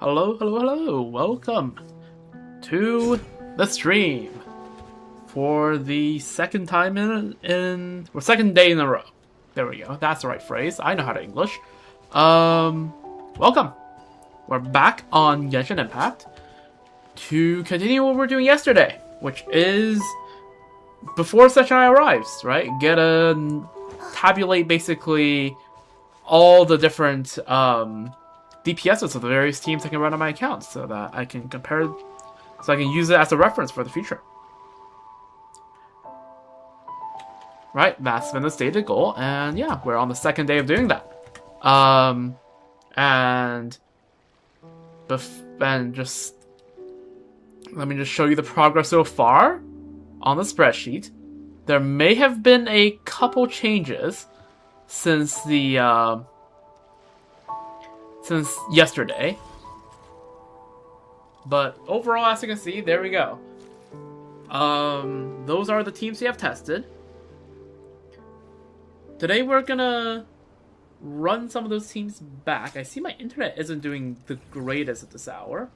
Hello, hello, hello. Welcome to the stream for the second time or second day in a row. There we go. That's the right phrase. I know how to English. Welcome. We're back on Genshin Impact to continue what we were doing yesterday, which is before Snezhnaya arrives, right? Tabulate basically all the different DPSs of the various teams I can run on my account so that I can compare, so I can use it as a reference for the future. Right, that's been the stated goal, and yeah, we're on the second day of doing that. And just let me just show you the progress so far on the spreadsheet. There may have been a couple changes since yesterday, but overall, as you can see, there we go. Those are the teams we have tested. Today we're gonna run some of those teams back. I see my internet isn't doing the greatest at this hour.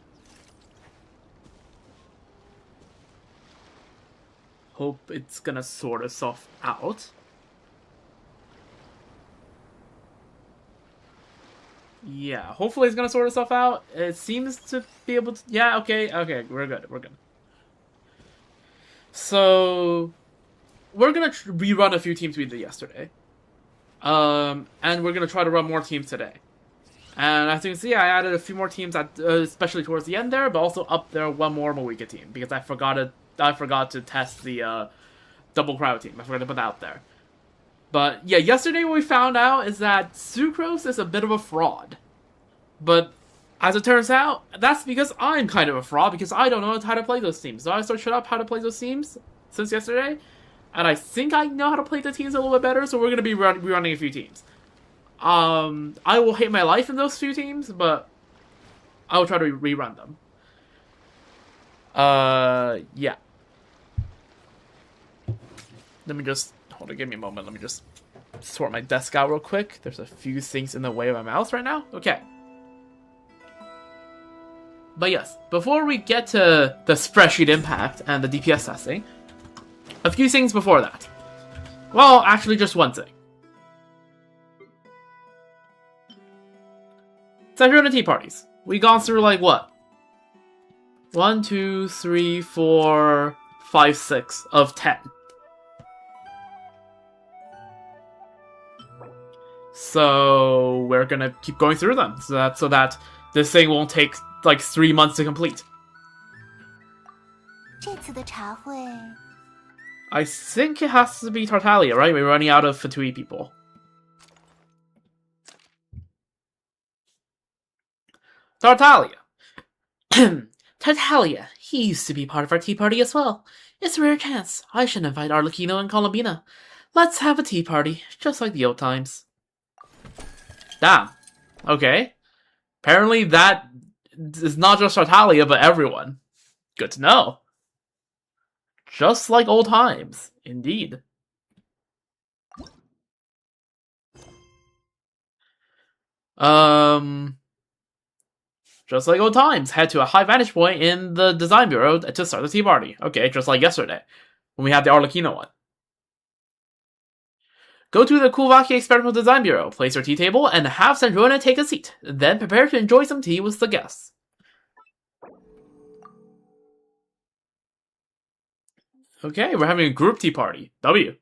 Hope it's gonna sort itself out. Yeah, hopefully it's gonna sort itself out. It seems to be able to. Yeah, okay, we're good. So we're gonna rerun a few teams we did yesterday. And we're gonna try to run more teams today. And as you can see, I added a few more teams, especially towards the end there, but also up there one more Moika team because I forgot to test the double crowd team. I forgot to put that out there. But yeah, yesterday what we found out is that Sucrose is a bit of a fraud. But as it turns out, that's because I'm kind of a fraud because I don't know how to play those teams. So I searched up how to play those teams since yesterday. And I think I know how to play the teams a little bit better, so we're going to be rerunning a few teams. I will hate my life in those few teams, but I will try to rerun them. Yeah. Let me just, hold on, give me a moment. Let me just sort my desk out real quick. There's a few things in the way of my mouse right now. Okay. But yes, before we get to the spreadsheet impact and the DPS testing, a few things before that. Well, actually just one thing. Snezhnaya tea parties. We gone through like what? 1, 2, 3, 4, 5, 6 of 10. So we're gonna keep going through them so that this thing won't take like 3 months to complete. I think it has to be Tartaglia, right? We're running out of Fatui people. Tartaglia. Tartaglia. He used to be part of our tea party as well. It's a rare chance. I should invite Arlecchino and Colombina. Let's have a tea party, just like the old times. Damn. Okay. Apparently that is not just Tartaglia, but everyone. Good to know. Just like old times, indeed. Just like old times, head to a high vantage point in the design bureau to start the tea party. Okay, just like yesterday, when we had the Arlecchino one. Go to the Kuvaki Experimental Design Bureau, place your tea table, and have Snezhnaya take a seat. Then prepare to enjoy some tea with the guests. Okay, we're having a group tea party. W.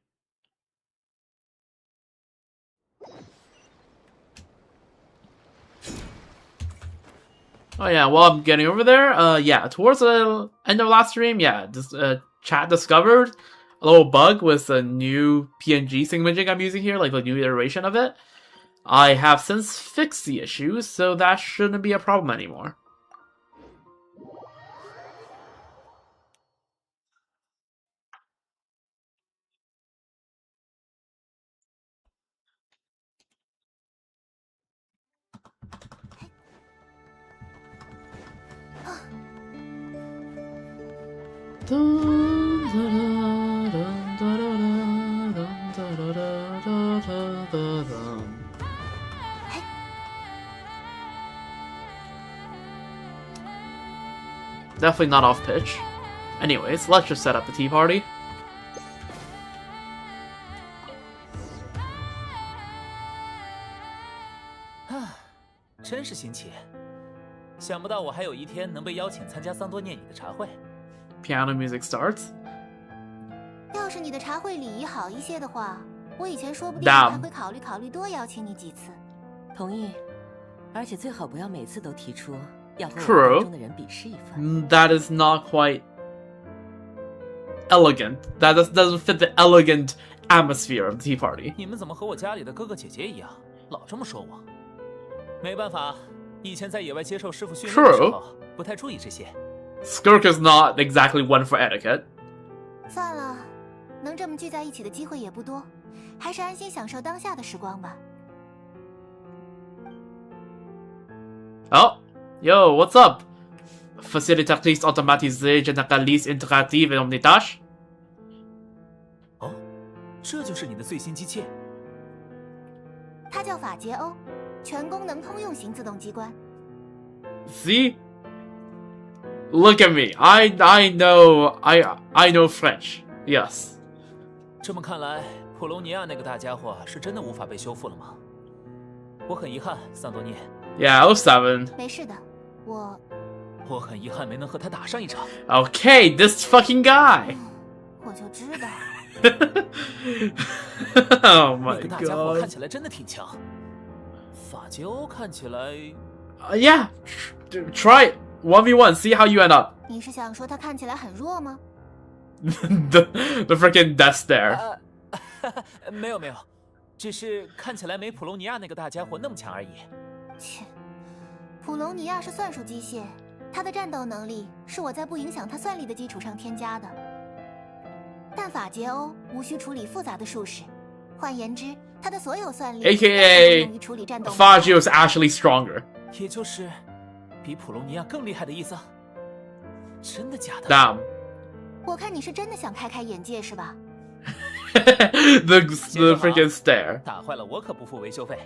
Oh yeah, while I'm getting over there, yeah, towards the end of last stream, yeah, chat discovered a little bug with the new PNG thingamajig I'm using here, like the new iteration of it. I have since fixed the issue, so that shouldn't be a problem anymore. Definitely not off pitch. Anyways, let's just set up the tea party. Ah, 真是新奇，想不到我还有一天能被邀请参加桑多涅你的茶会。Piano music starts. 要是你的茶会礼仪好一些的话，我以前说不定还会考虑多邀请你几次。同意，而且最好不要每次都提出要和我 True. 们中的人比试一番。 That is not quite elegant. That doesn't fit the elegant atmosphere of the tea party. 你们怎么和我家里的哥哥姐姐一样，老这么说我？没办法，以前在野外接受师傅训练的时候，不太注意这些。Skirk is not exactly one for etiquette. 算了，能这么聚在一起的机会也不多，还是安心享受当下的时光吧。Oh, yo, what's up? Facilitatrice automatisée généraliste interactive et omnitâche? 哦，这就是你的最新机器？它叫法捷欧，全功能通用型自动机关。See? Look at me. I know French. Yes. 这么看来，普隆尼亚那个大家伙是真的无法被修复了吗？我很遗憾，桑多涅。Yeah, 07. 没事的，我很遗憾没能和他打上一场。Okay, this fucking guy. 我就知道。Oh my 那个大家伙 god. 看起来真的挺强。法捷欧看起来，Yeah, try it. 1v1, see how you end up. 你是想说他看起来很弱吗？ the freaking death stare. 没有，只是看起来没普隆尼亚那个大家伙那么强而已。切，普隆尼亚是算术机械，他的战斗能力是我在不影响他算力的基础上添加的。但法捷欧无需处理复杂的数式，换言之，他的所有算力 AKA 用于处理战斗。Fagio is actually stronger. 也就是比普隆尼亚更厉害的意思？真的假的？ Damn. 我看你是真的想开开眼界是吧？ the freaking stare. 打坏了我可不付维修费。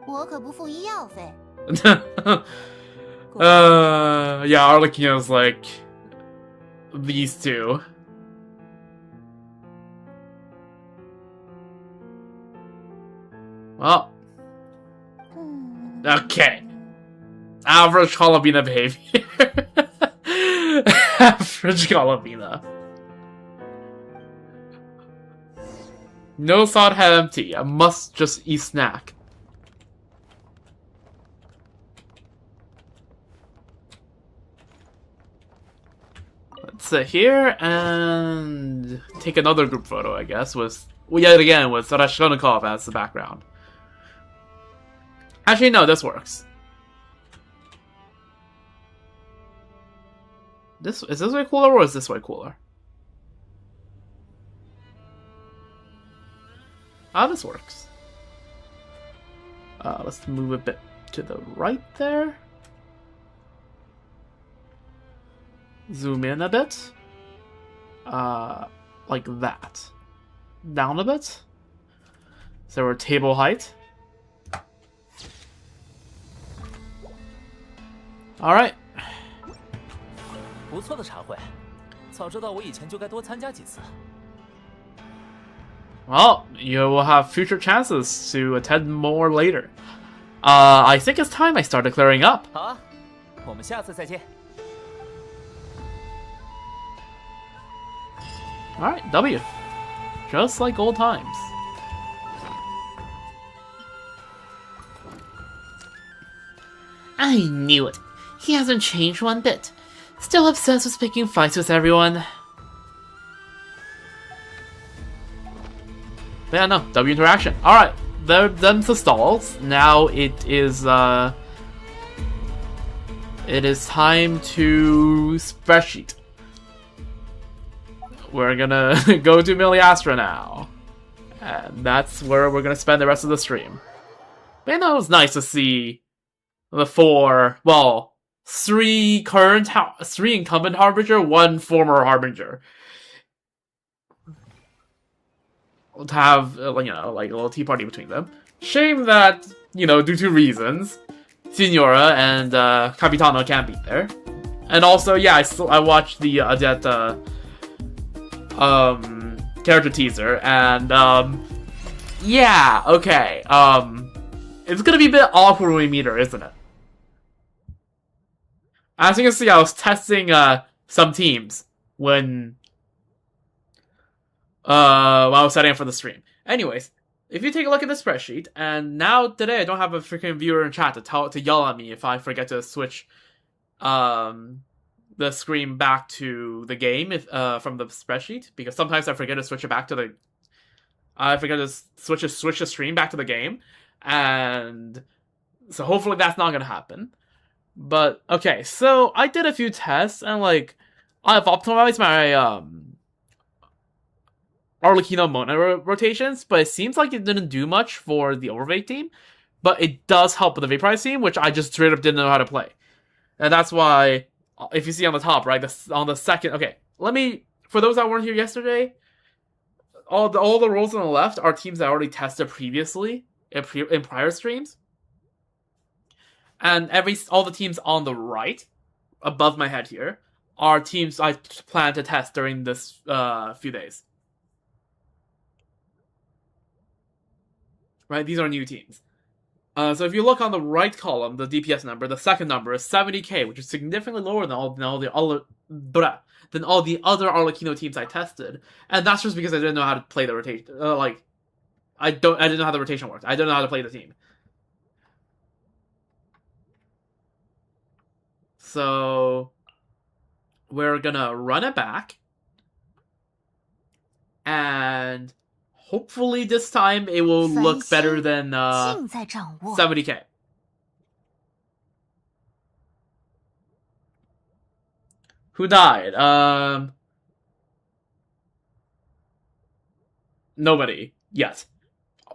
我可不付医药费。Yeah, Arlecchino's like these two. Well, okay. Average Colabina behavior. Average Colabina. No thought had empty. I must just eat snack. Let's sit here and take another group photo, I guess, with, well, yet again, with Raskolnikov as the background. Actually, no, this works. Is this way cooler or is this way cooler? This works. Let's move a bit to the right there. Zoom in a bit. Like that. Down a bit. So we're table height. Alright. 不错的茶会，早知道我以前就该多参加几次。Well, you will have future chances to attend more later. I think it's time I started clearing up. 好啊，我们下次再见。Alright, W. Just like old times. I knew it. He hasn't changed one bit. Still obsessed with picking fights with everyone. But yeah, no, W interaction. Alright, them's the stalls. Now it is time to spreadsheet. We're gonna go to Miliastra now. And that's where we're gonna spend the rest of the stream. But you know, it was nice to see the three incumbent Harbinger, one former Harbinger. To have, like a little tea party between them. Shame that, due to reasons, Signora and Capitano can't be there. And also, yeah, I watched the character teaser, and yeah, okay, it's gonna be a bit awkward when we meet her, isn't it? As you can see, I was testing some teams when I was setting up for the stream. Anyways, if you take a look at the spreadsheet, and now today I don't have a freaking viewer in chat to yell at me if I forget to switch the screen back to the game from the spreadsheet, because sometimes I forget to switch it back to the switch the stream back to the game, and so hopefully that's not gonna happen. But okay, so I did a few tests, and like I've optimized my Arlecchino Mona rotations, but it seems like it didn't do much for the Overweight team, but it does help with the Vaporize team, which I just straight up didn't know how to play. And that's why, if you see on the top, right, on the second, okay, for those that weren't here yesterday, all the roles on the left are teams that I already tested previously in prior streams. And all the teams on the right, above my head here, are teams I plan to test during this few days. Right, these are new teams. So if you look on the right column, the DPS number, the second number is 70k, which is significantly lower than all the other Arlecchino teams I tested, and that's just because I didn't know how to play the rotation. I didn't know how the rotation worked. I didn't know how to play the team. So we're gonna run it back, and hopefully this time it will look better than 70k. Who died? Nobody yet.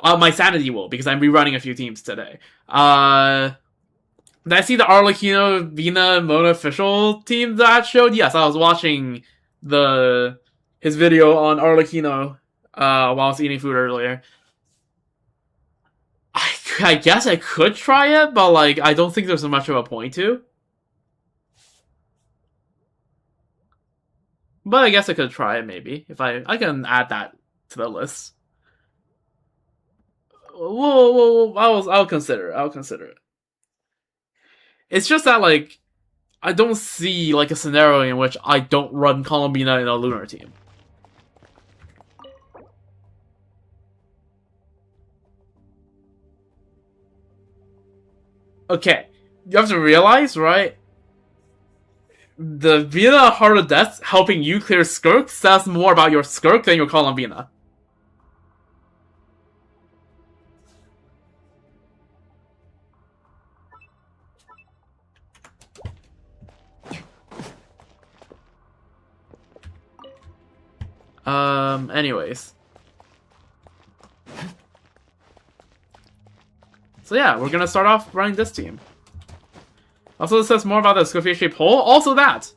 My sanity will, because I'm rerunning a few teams today. Did I see the Arlecchino Vina Mona official team that showed? Yes, I was watching his video on Arlecchino while I was eating food earlier. I guess I could try it, but like I don't think there's much of a point to. But I guess I could try it maybe. If I can add that to the list. Whoa, I'll consider it. I'll consider it. It's just that, like, I don't see, like, a scenario in which I don't run Colombina in a lunar team. Okay, you have to realize, right? The Vina Heart of Death helping you clear Skirk says more about your Skirk than your Colombina. Anyways. So yeah, we're gonna start off running this team. Also, this says more about the Scofier poll. Also that.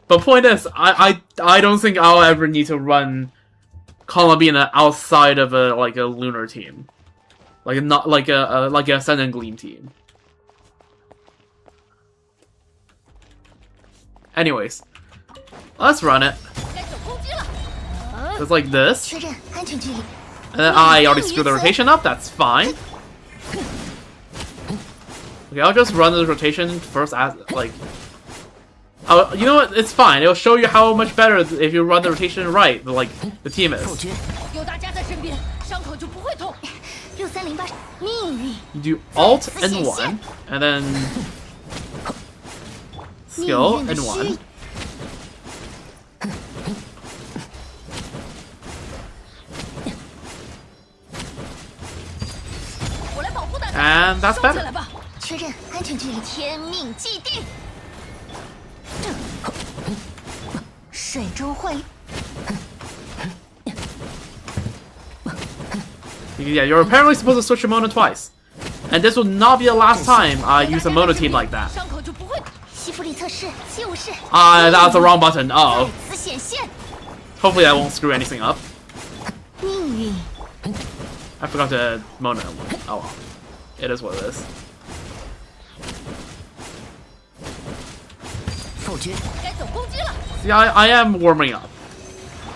But point is, I don't think I'll ever need to run Colombina outside of a lunar team. Like an Ascendant Gleam team. Anyways. Let's run it. Just like this. And then I already screwed the rotation up, that's fine. Okay, I'll just run the rotation first as, you know what, it's fine. It'll show you how much better if you run the rotation right, the team is. You do Alt and 1, and then Skill and 1. And that's better. Yeah, you're apparently supposed to switch your Mona twice. And this will not be the last time I use a Mona team like that. That was the wrong button. Uh oh. Hopefully I won't screw anything up. I forgot to Mona one. Oh well. It is what it is. See, I am warming up.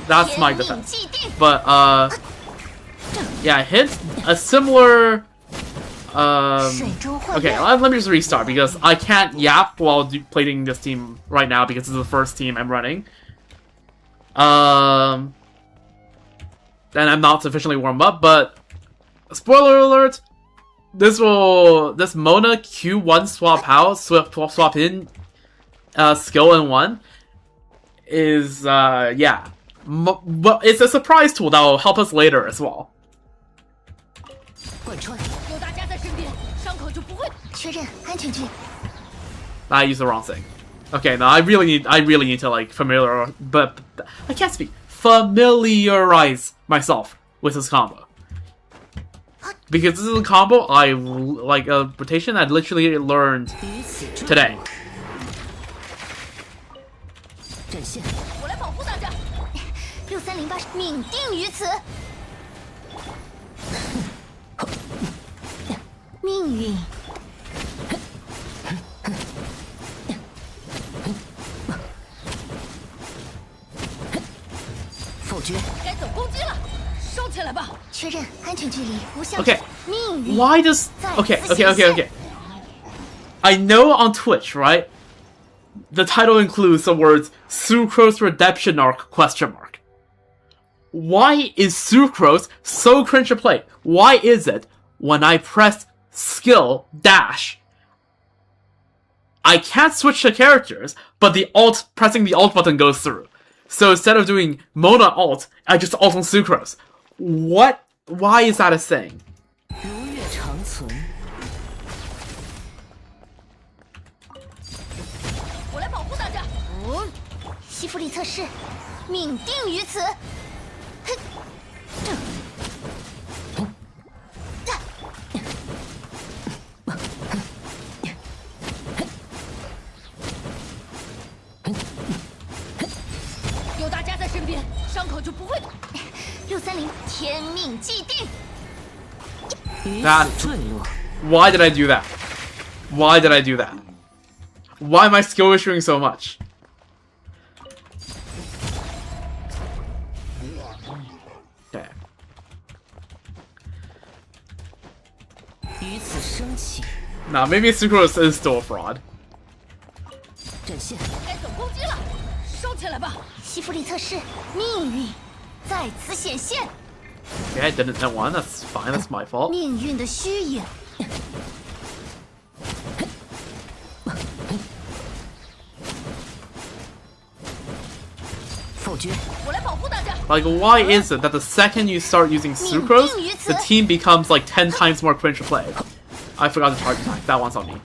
That's my defense. But yeah, hit a similar. Okay, let me just restart because I can't yap while playing this team right now because this is the first team I'm running. Then I'm not sufficiently warmed up, but spoiler alert, this Mona Q1 swap in skill in 1 is yeah. But it's a surprise tool that will help us later as well. I used the wrong thing. Okay, no, I really need to like but I can't speak. Familiarize myself with this combo. Because this is a combo like a rotation I literally learned today. Okay, why does... Okay. I know on Twitch, right? The title includes the words Sucrose Redemption Arc ? Why is Sucrose so cringe to play? Why is it when I press skill dash, I can't switch to characters, but pressing the alt button goes through? So instead of doing Mona alt, I just alt on Sucrose. What? Why is that a thing? Why did I do that? Why did I do that? Why am I skill issuing so much? Okay. Nah, maybe Sucrose is still a fraud. Okay, I didn't know one. That's fine. That's my fault. Like, why is it that the second you start using Sucrose, the team becomes like 10 times more cringe to play? I forgot to charge attack. That one's on me.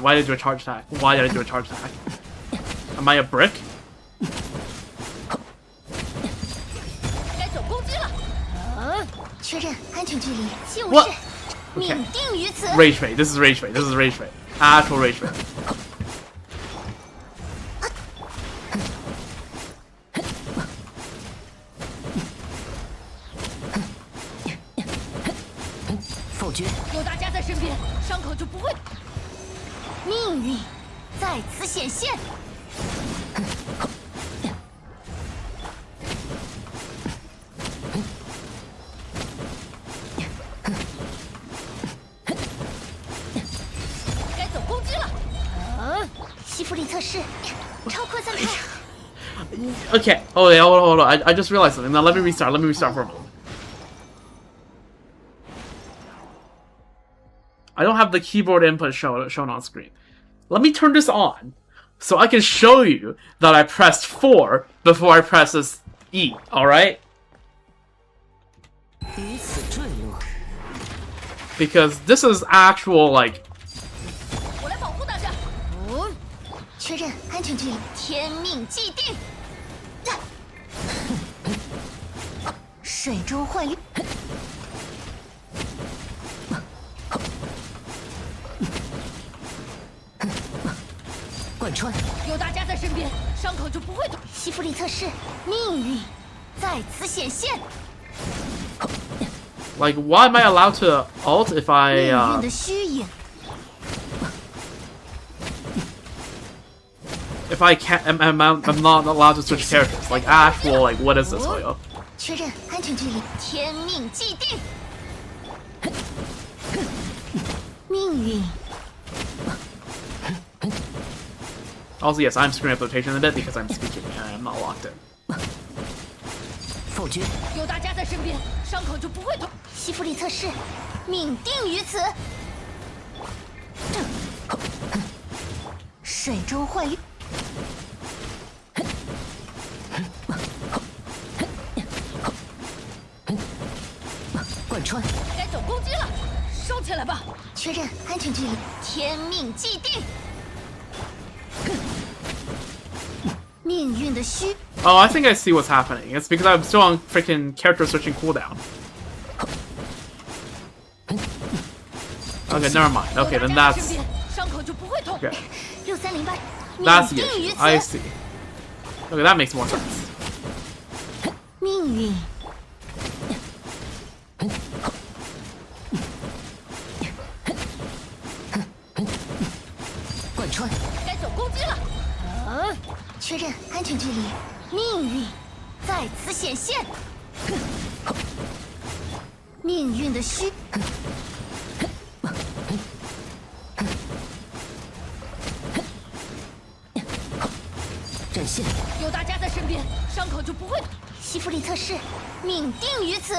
Why did I do a charge attack? Why did I do a charge attack? Am I a brick? What? Okay. Rage bait. This is rage bait. This is rage bait. Actual rage bait. Okay. Oh yeah. Hold on. I just realized something. Now let me restart. Let me restart for a moment. I don't have the keyboard input shown on screen. Let me turn this on, so I can show you that I pressed 4 before I press this E. All right? Because this is actual like. 我来保护大家。确认安全距离，天命既定。水中幻月。贯穿。有大家在身边，伤口就不会痛。西弗里测试，命运在此显现。 Like, why am I allowed to alt if I, if I can't, I'm not allowed to switch characters? Like, actual, like, what is this, Hoyo? 确认安全距离，天命既定。命运。 Also, yes, I'm screwing up the rotation a bit because I'm speaking and I'm not locked in. 否决。有大家在身边，伤口就不会痛。西弗里测试，命定于此。水中幻月。贯穿。该走攻击了，收起来吧。确认安全距离，天命既定。命运的虚。 Oh, I think I see what's happening. It's because I'm still on freaking character switching cooldown. Okay, never mind. Okay, then that's... Okay. That's the issue. I see. Okay, that makes more sense. 命运。贯穿。该走攻击了。确认安全距离。 命运在此显现，命运的虚。展现。有大家在身边，伤口就不会。西弗里测试，命定于此。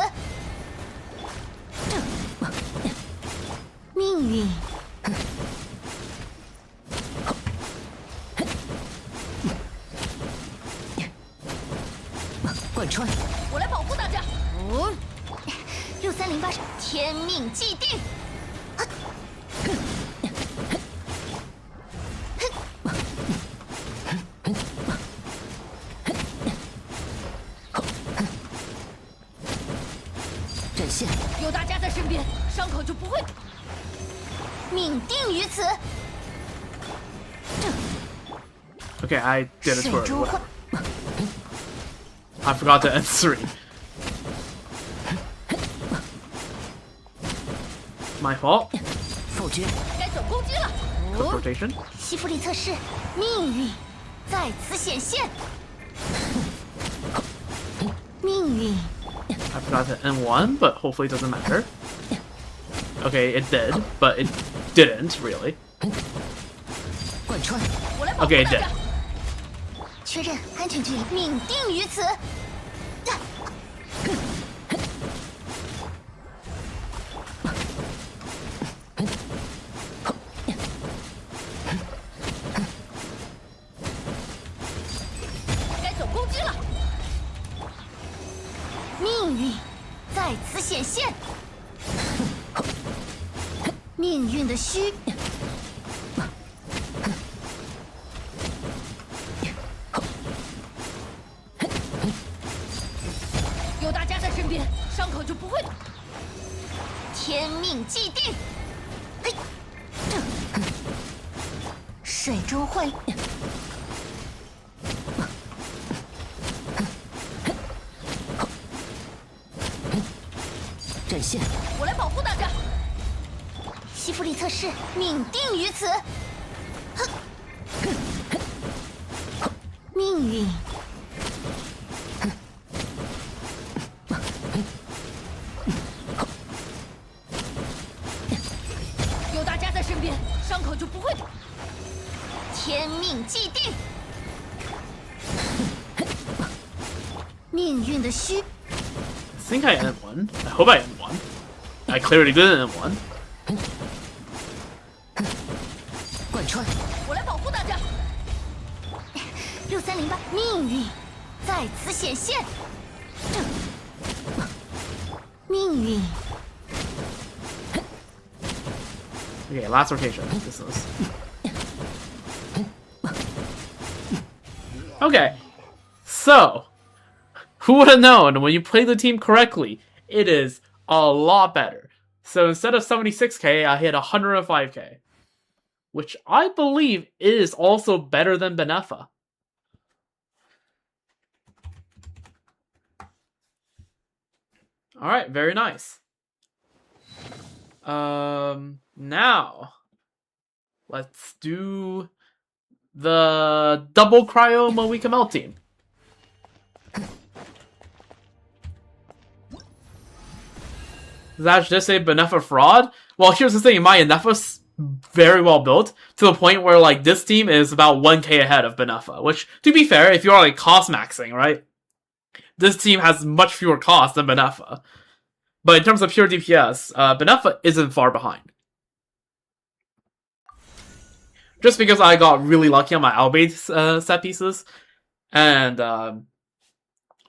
命运。 贯穿，我来保护大家。6308，天命既定。展现，有大家在身边，伤口就不会。命定于此。 Okay, I did it for it. I forgot to end 3. My fault. 否决。该走攻击了。 Quick rotation. 西弗里测试，命运在此显现。命运。 I forgot to end 1, but hopefully it doesn't matter. Okay, it did, but it didn't really. 贯穿。 Okay, it did. 确认安全距离，命定于此。该走攻击了。命运在此显现。命运的虚。 有大家在身边，伤口就不会。天命既定。嘿，水中幻。展现，我来保护大家。西弗里测试，命定于此。命运。 有大家在身边，伤口就不会。天命既定。命运的虚。 I think I end one. I hope I end one. I clearly didn't end one. 贯穿，我来保护大家。6308，命运在此显现。命运。 Okay, last rotation. This is. Okay, so who would have known when you play the team correctly, it is a lot better. So instead of 76k, I hit 105k, which I believe is also better than Benefa. All right, very nice. Now let's do the double cryo Moika Melt team. Does that just say Benefa fraud? Well, here's the thing, my Benefa's very well built, to the point where, like, this team is about 1k ahead of Benefa, which, to be fair, if you're, like, cost maxing, right? This team has much fewer costs than Benefa. But in terms of pure DPS, Benefa isn't far behind. Just because I got really lucky on my Albade set pieces, and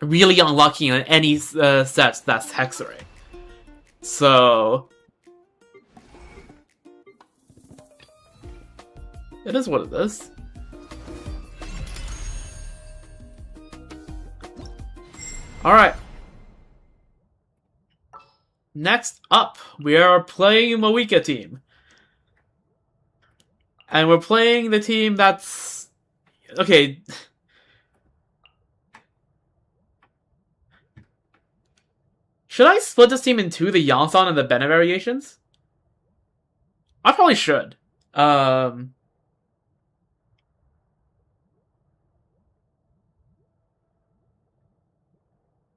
really unlucky on any sets that's Hexarray. So it is what it is. Alright. Next up, we are playing Moika team. And we're playing the team that's... Okay. Should I split this team in two, the Yansan and the Bennett variations? I probably should.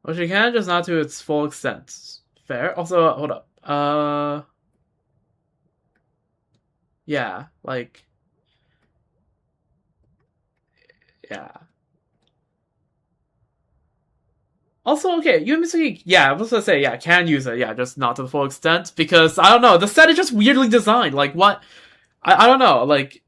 Which you can, just not to its full extent. Fair. Also, hold up. Yeah, like... Yeah. Also, okay, UMC, yeah, I was gonna say, yeah, can use it, yeah, just not to the full extent, because, I don't know, the set is just weirdly designed, like, what? I don't know, like,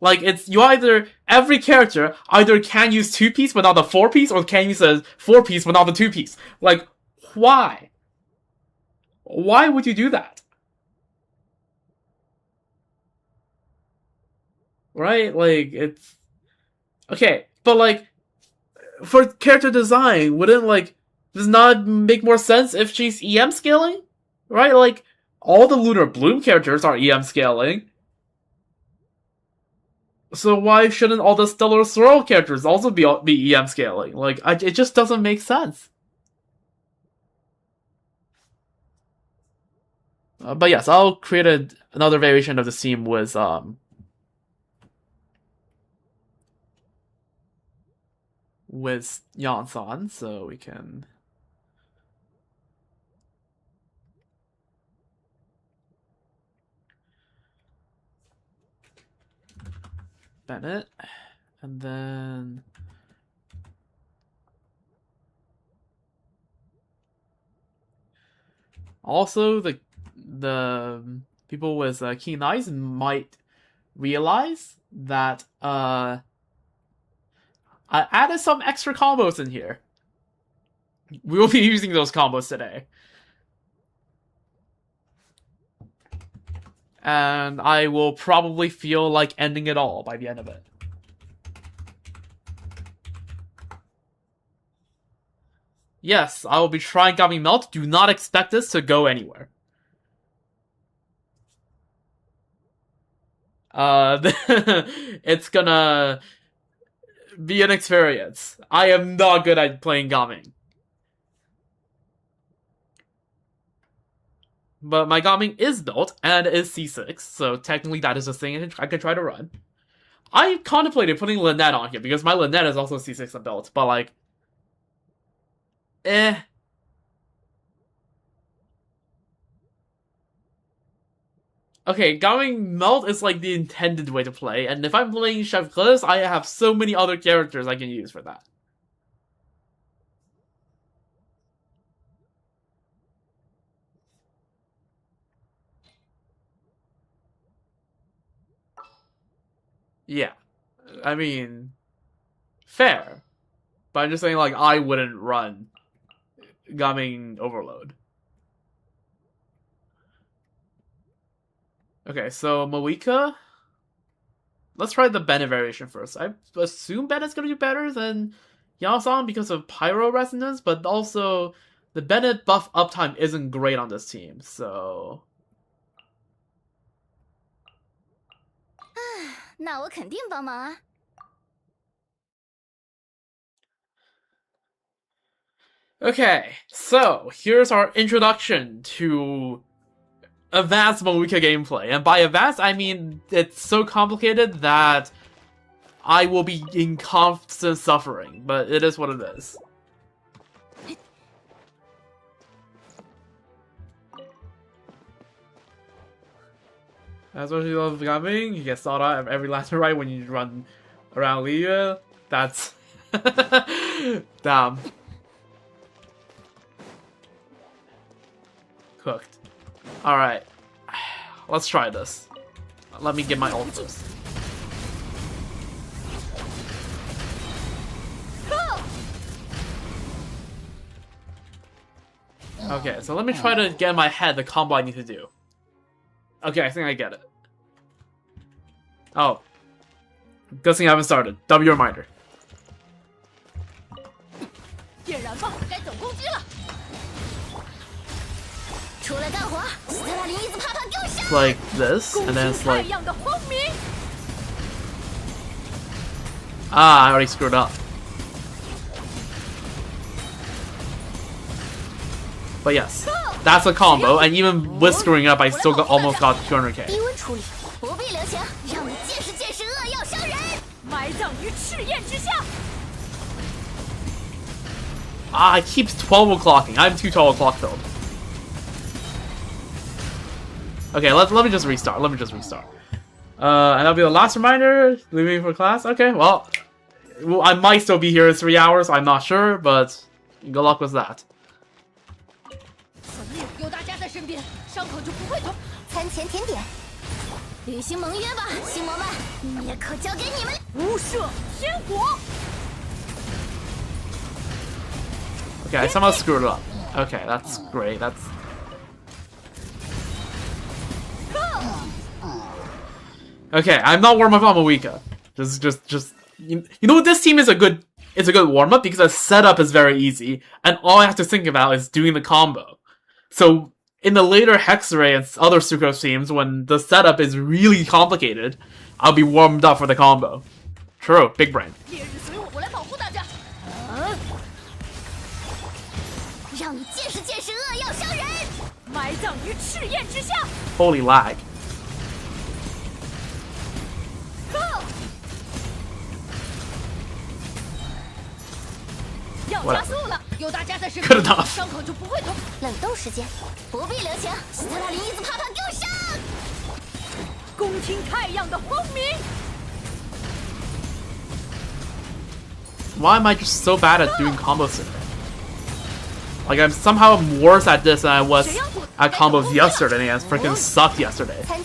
it's, you either, every character either can use 2-piece but not the 4-piece, or can use a 4-piece but not the 2-piece. Like, why? Why would you do that? Right? Like, it's... Okay, but, like, for character design, wouldn't, like, does not make more sense if she's EM scaling? Right? Like, all the Lunar Bloom characters are EM scaling. So why shouldn't all the Stellar Swirl characters also be EM scaling? Like, it just doesn't make sense. But yes, I'll create another variation of the theme with, Yansan, so we can... Bennett, and then... Also, the people with keen eyes might realize that, I added some extra combos in here. We will be using those combos today. And I will probably feel like ending it all by the end of it. Yes, I will be trying Gummy Melt. Do not expect this to go anywhere. It's gonna be an experience. I am not good at playing Gaming. But my Gaming is built, and is C6, so technically that is a thing I could try to run. I contemplated putting Lynette on here, because my Lynette is also C6 built, but like... Okay, Gaming Melt is like the intended way to play, and if I'm playing Chef Chris, I have so many other characters I can use for that. Yeah. I mean, fair. But I'm just saying, like, I wouldn't run Gaming Overload. Okay, so Moika. Let's try the Bennett variation first. I assume Bennett's gonna do better than Yasong because of Pyro Resonance, but also the Bennett buff uptime isn't great on this team, so... 那我肯定帮忙啊。Okay, so here's our introduction to advanced Moika gameplay. And by advanced, I mean it's so complicated that I will be in constant suffering, but it is what it is. That's what you love coming. You get sought out every last right when you run around Leah. That's... Damn. Cooked. Alright. Let's try this. Let me get my ult first. Okay, so let me try to get in my head the combo I need to do. Okay, I think I get it. Oh. Good thing I haven't started. W reminder. It's like this, and then it's like... Ah, I already screwed up. But yes, that's a combo, and even with screwing up, I still almost got 200k. Ah, it keeps 12 o'clocking. I'm too 12 o'clock filled. Okay, let me just restart. And that'll be the last reminder. Leaving for class. Okay, well, I might still be here in 3 hours. I'm not sure, but good luck with that. Okay, I somehow screwed it up. Okay, that's great. That's... Okay, I'm not warm up on Moika. Just you know what? This team is a good warm up because the setup is very easy, and all I have to think about is doing the combo. So in the later Hexray and other Sucrose teams, when the setup is really complicated, I'll be warmed up for the combo. True, big brain. Holy lag. Good enough. Why am I just so bad at doing combos today? Like, I'm somehow worse at this than I was at combos yesterday, and I freaking sucked yesterday. I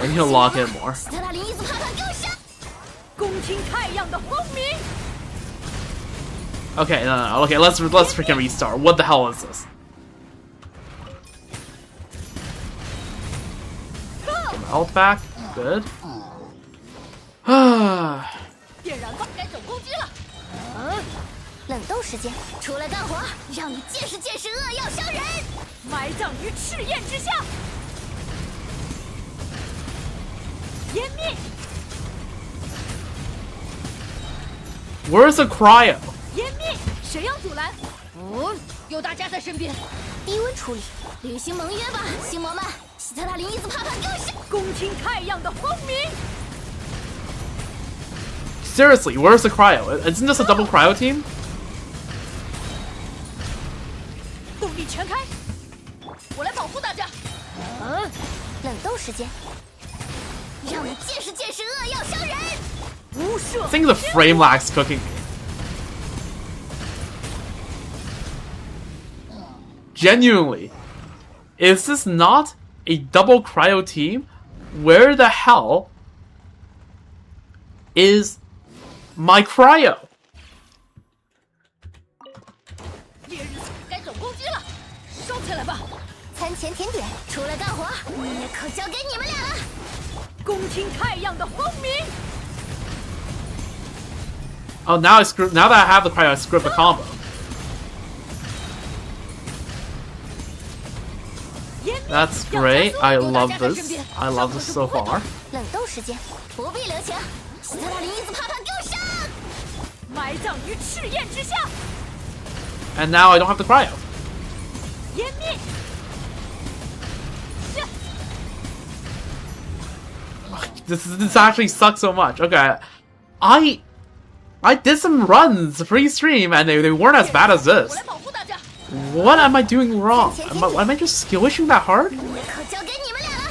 need to lock in more. Okay, no. Okay, let's freaking restart. What the hell is this? Get my ult back. Good. Where's the cryo? Seriously, where's the cryo? Isn't this a double cryo team? 冷斗时间，让你见识见识恶药伤人。无赦。 I think the frame lag's cooking me. Genuinely, is this not a double cryo team? Where the hell is my cryo? 猎人该走攻击了，收起来吧。餐前甜点，出来干活，也可交给你们俩了。恭听太阳的轰鸣。 Oh, now now that I have the cryo, I screwed the combo. That's great. I love this. I love this so far. 冷斗时间，不必留情。斯特拉林一字啪啪给我上！埋葬于赤焰之下。 And now I don't have the cryo. 湮灭。 This actually sucks so much. Okay, I did some runs pre-stream and they weren't as bad as this. 我来保护大家。 What am I doing wrong? Am I just skill wishing that hard? 也可交给你们俩了。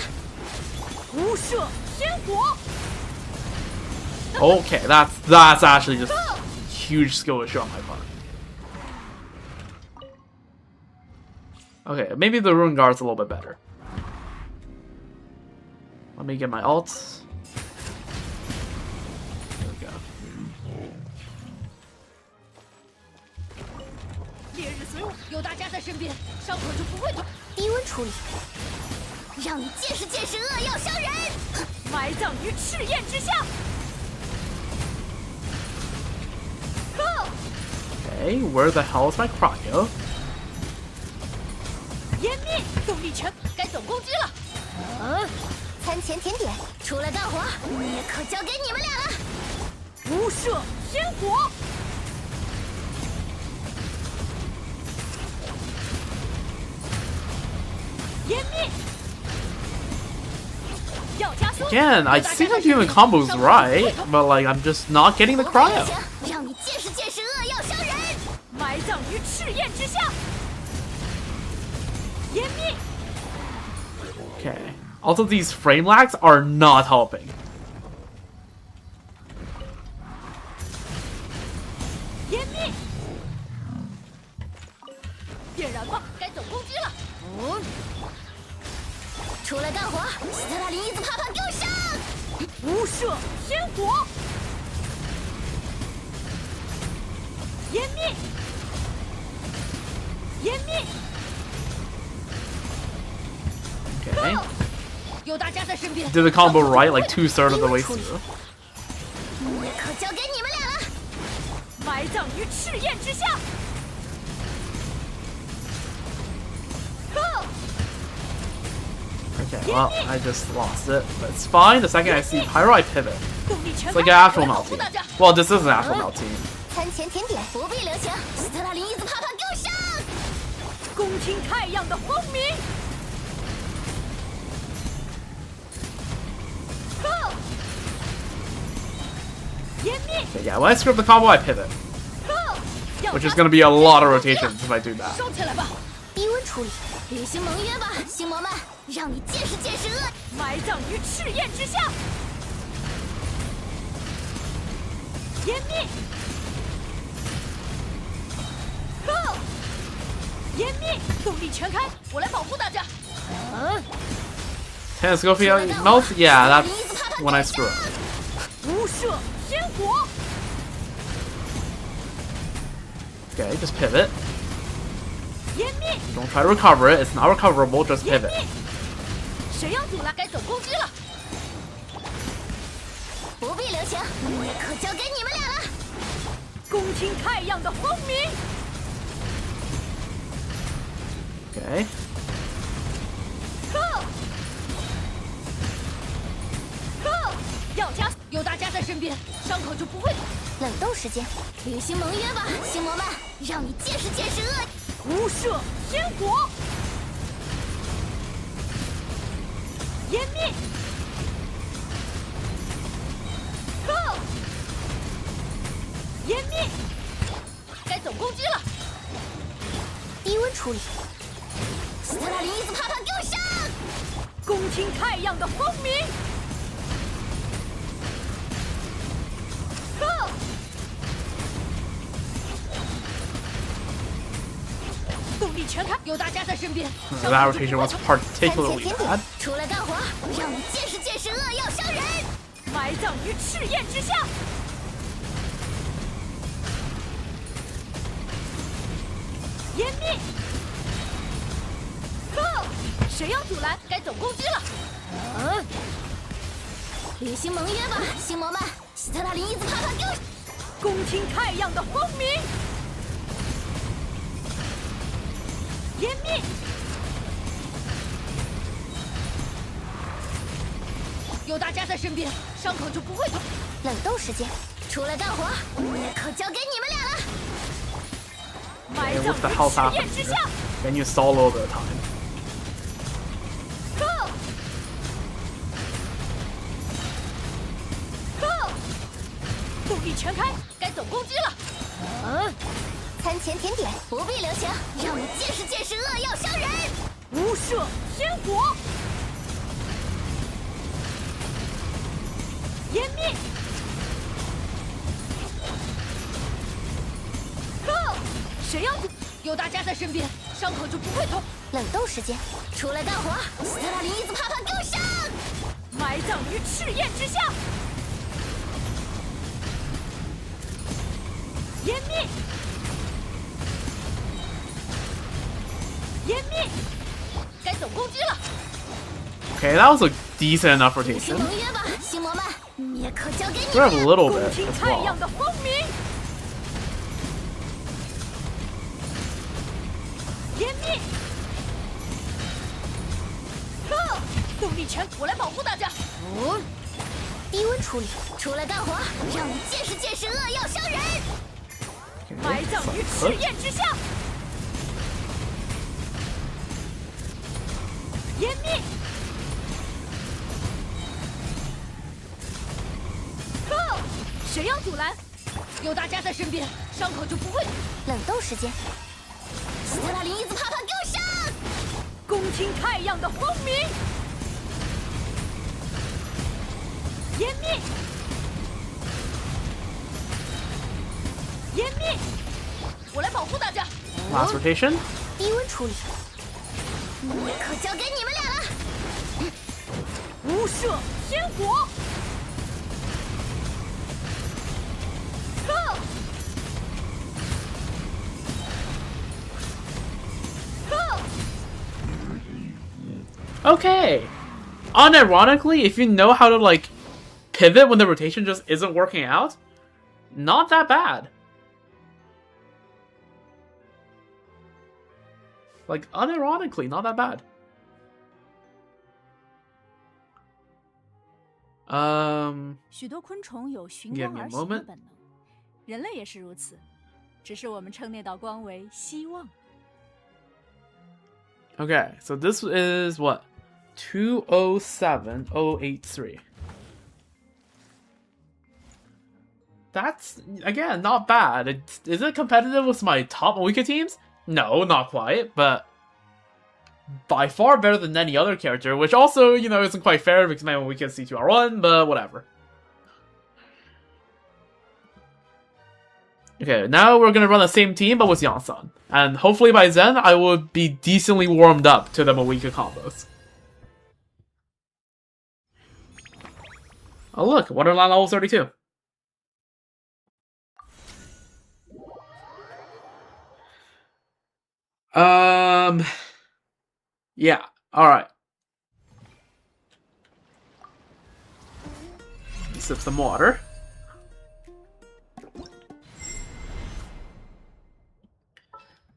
无赦天火。 Okay, that's actually just huge skill issue on my part. Okay, maybe the Ruin Guard's a little bit better. Let me get my ults. There we go. 烈日随我，有大家在身边，伤口就不会痛。低温处理，让你见识见识恶药伤人。埋葬于赤焰之下。 Okay, where the hell is my cryo? 湮灭，动力全，该总攻击了。餐前甜点，出来干活，也可交给你们俩了。无赦天火。湮灭。要加速。 Again, I think I'm doing the combos right, but like I'm just not getting the cryo. 让你见识见识恶药伤人。埋葬于赤焰之下。湮灭。 Okay. Also, these frame lags are not helping. 湮灭。点燃吧，该总攻击了。出来干活，斯特拉林一字啪啪给我上！无赦天火。湮灭。湮灭。 Okay. 有大家在身边。 Did the combo right, like 2/3 of the way through. 也可交给你们俩了。埋葬于赤焰之下。 Okay, well, I just lost it. But it's fine. The second I see Pyro, I pivot. It's like an actual melt team. Well, this is an actual melt team. 餐前甜点，不必留情。斯特拉林一字啪啪给我上！恭听太阳的轰鸣。 Okay, yeah, when I screw up the combo, I pivot. Which is going to be a lot of rotations if I do that. 收起来吧，低温处理，履行盟约吧，星魔们，让你见识见识恶。埋葬于赤焰之下。湮灭。湮灭，动力全开，我来保护大家。 10 Scofield melt? Yeah, that's when I screw up. 无赦天火。 Okay, just pivot. 湮灭。 Don't try to recover it. It's not recoverable. Just 湮 pivot. 灭。谁要阻拦？该总攻击了。不必留情，也可交给你们俩了。恭听太阳的轰鸣。 Okay. 要加速，有大家在身边，伤口就不会痛。冷斗时间，履行盟约吧，星魔们，让你见识见识恶。无赦天火。湮灭。湮灭。该总攻击了。低温处理，斯特拉林一字啪啪给我上！恭听太阳的轰鸣！动力全开，有大家在身边。That rotation was particularly 甜点 bad. 出来干活，让你见识见识恶药伤人。埋葬于赤焰之下。湮灭！谁要阻拦？该走攻击了。履行盟约吧，星魔们！希特拉林一字啪啪丢！恭听太阳的轰鸣！湮灭！有大家在身边，伤口就不会痛。冷冻时间，出来干活，灭口交给你们俩了。埋 Okay, 葬 what the 于 hell's 赤 happening 焰之 here? 下。 Then you solo the time. 动力全开，该走攻击了。餐前甜点不必留情，让你见识见识恶药伤人。无赦天火！湮灭！谁要有大家在身边，伤口就不会痛。冷冻时间，出来干活，希特拉林一字啪啪给我上！埋葬于赤焰之下。湮灭！湮灭！该走攻击了。 Okay, that was a decent enough 履行 rotation. 盟约吧，星魔们！灭口交给你 We're 们 a 俩。 little 恭 bit 听 as 太阳 well. 的轰鸣！湮灭！动力全，我来保护大家。低温处理，出来干活，让你见识见识恶药伤人。埋葬于赤焰之下。湮灭！谁要阻拦？有大家在身边，伤口就不会。冷冻时间，希特拉林一字啪啪给我上！恭听太阳的轰鸣！湮灭！湮灭！我来保护大家。 Last rotation. 低温处理，灭口交给你们俩了。无赦天火！Okay. Unironically, if you know how to like pivot when the rotation just isn't working out, not that bad. Like unironically, not that bad. 许多昆虫有寻 Give 光 me a 而行的 moment. 本能，人类也是如此，只是我们称那道光为希望。 Okay, so this is what? 207083. That's, again, not bad. Is it competitive with my top Moika teams? No, not quite, but by far better than any other character, which also, you know, isn't quite fair because my Moika is C2R1, but whatever. Okay, now we're gonna run the same team, but with Yansan. And hopefully by then, I will be decently warmed up to the Moika combos. Oh look, Wonderland level 32. Yeah, alright. Sip some water.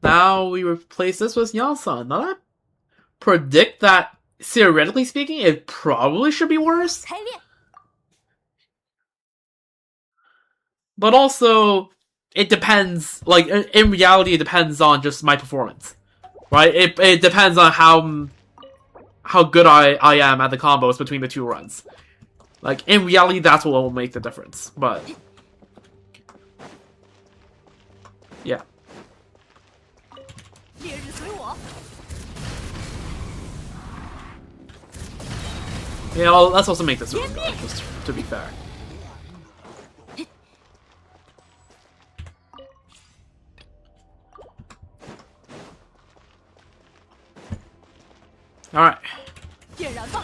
Now we replace this with Yansan. Now I predict that, theoretically speaking, it probably should be worse. 开练， But also, it depends, like, in reality, it depends on just my performance. Right? It depends on how good I am at the combos between the two runs. Like, in reality, that's what will make the difference. But, yeah. 烈日随我。Yeah, let's also make this really good, just to be fair. All right. 点燃吧，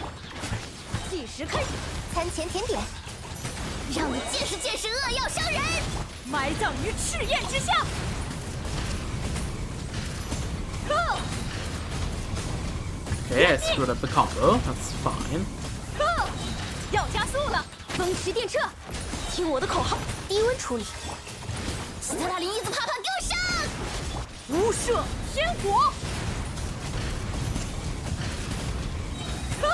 计时开始，餐前甜点，让你见识见识恶药伤人。埋葬于赤焰之下。Go！ Okay, I screwed up the combo. That's fine. Go！ 要加速了，风驰电掣，听我的口号，低温处理。斯特拉林一字啪啪给我上！无赦天火。Go！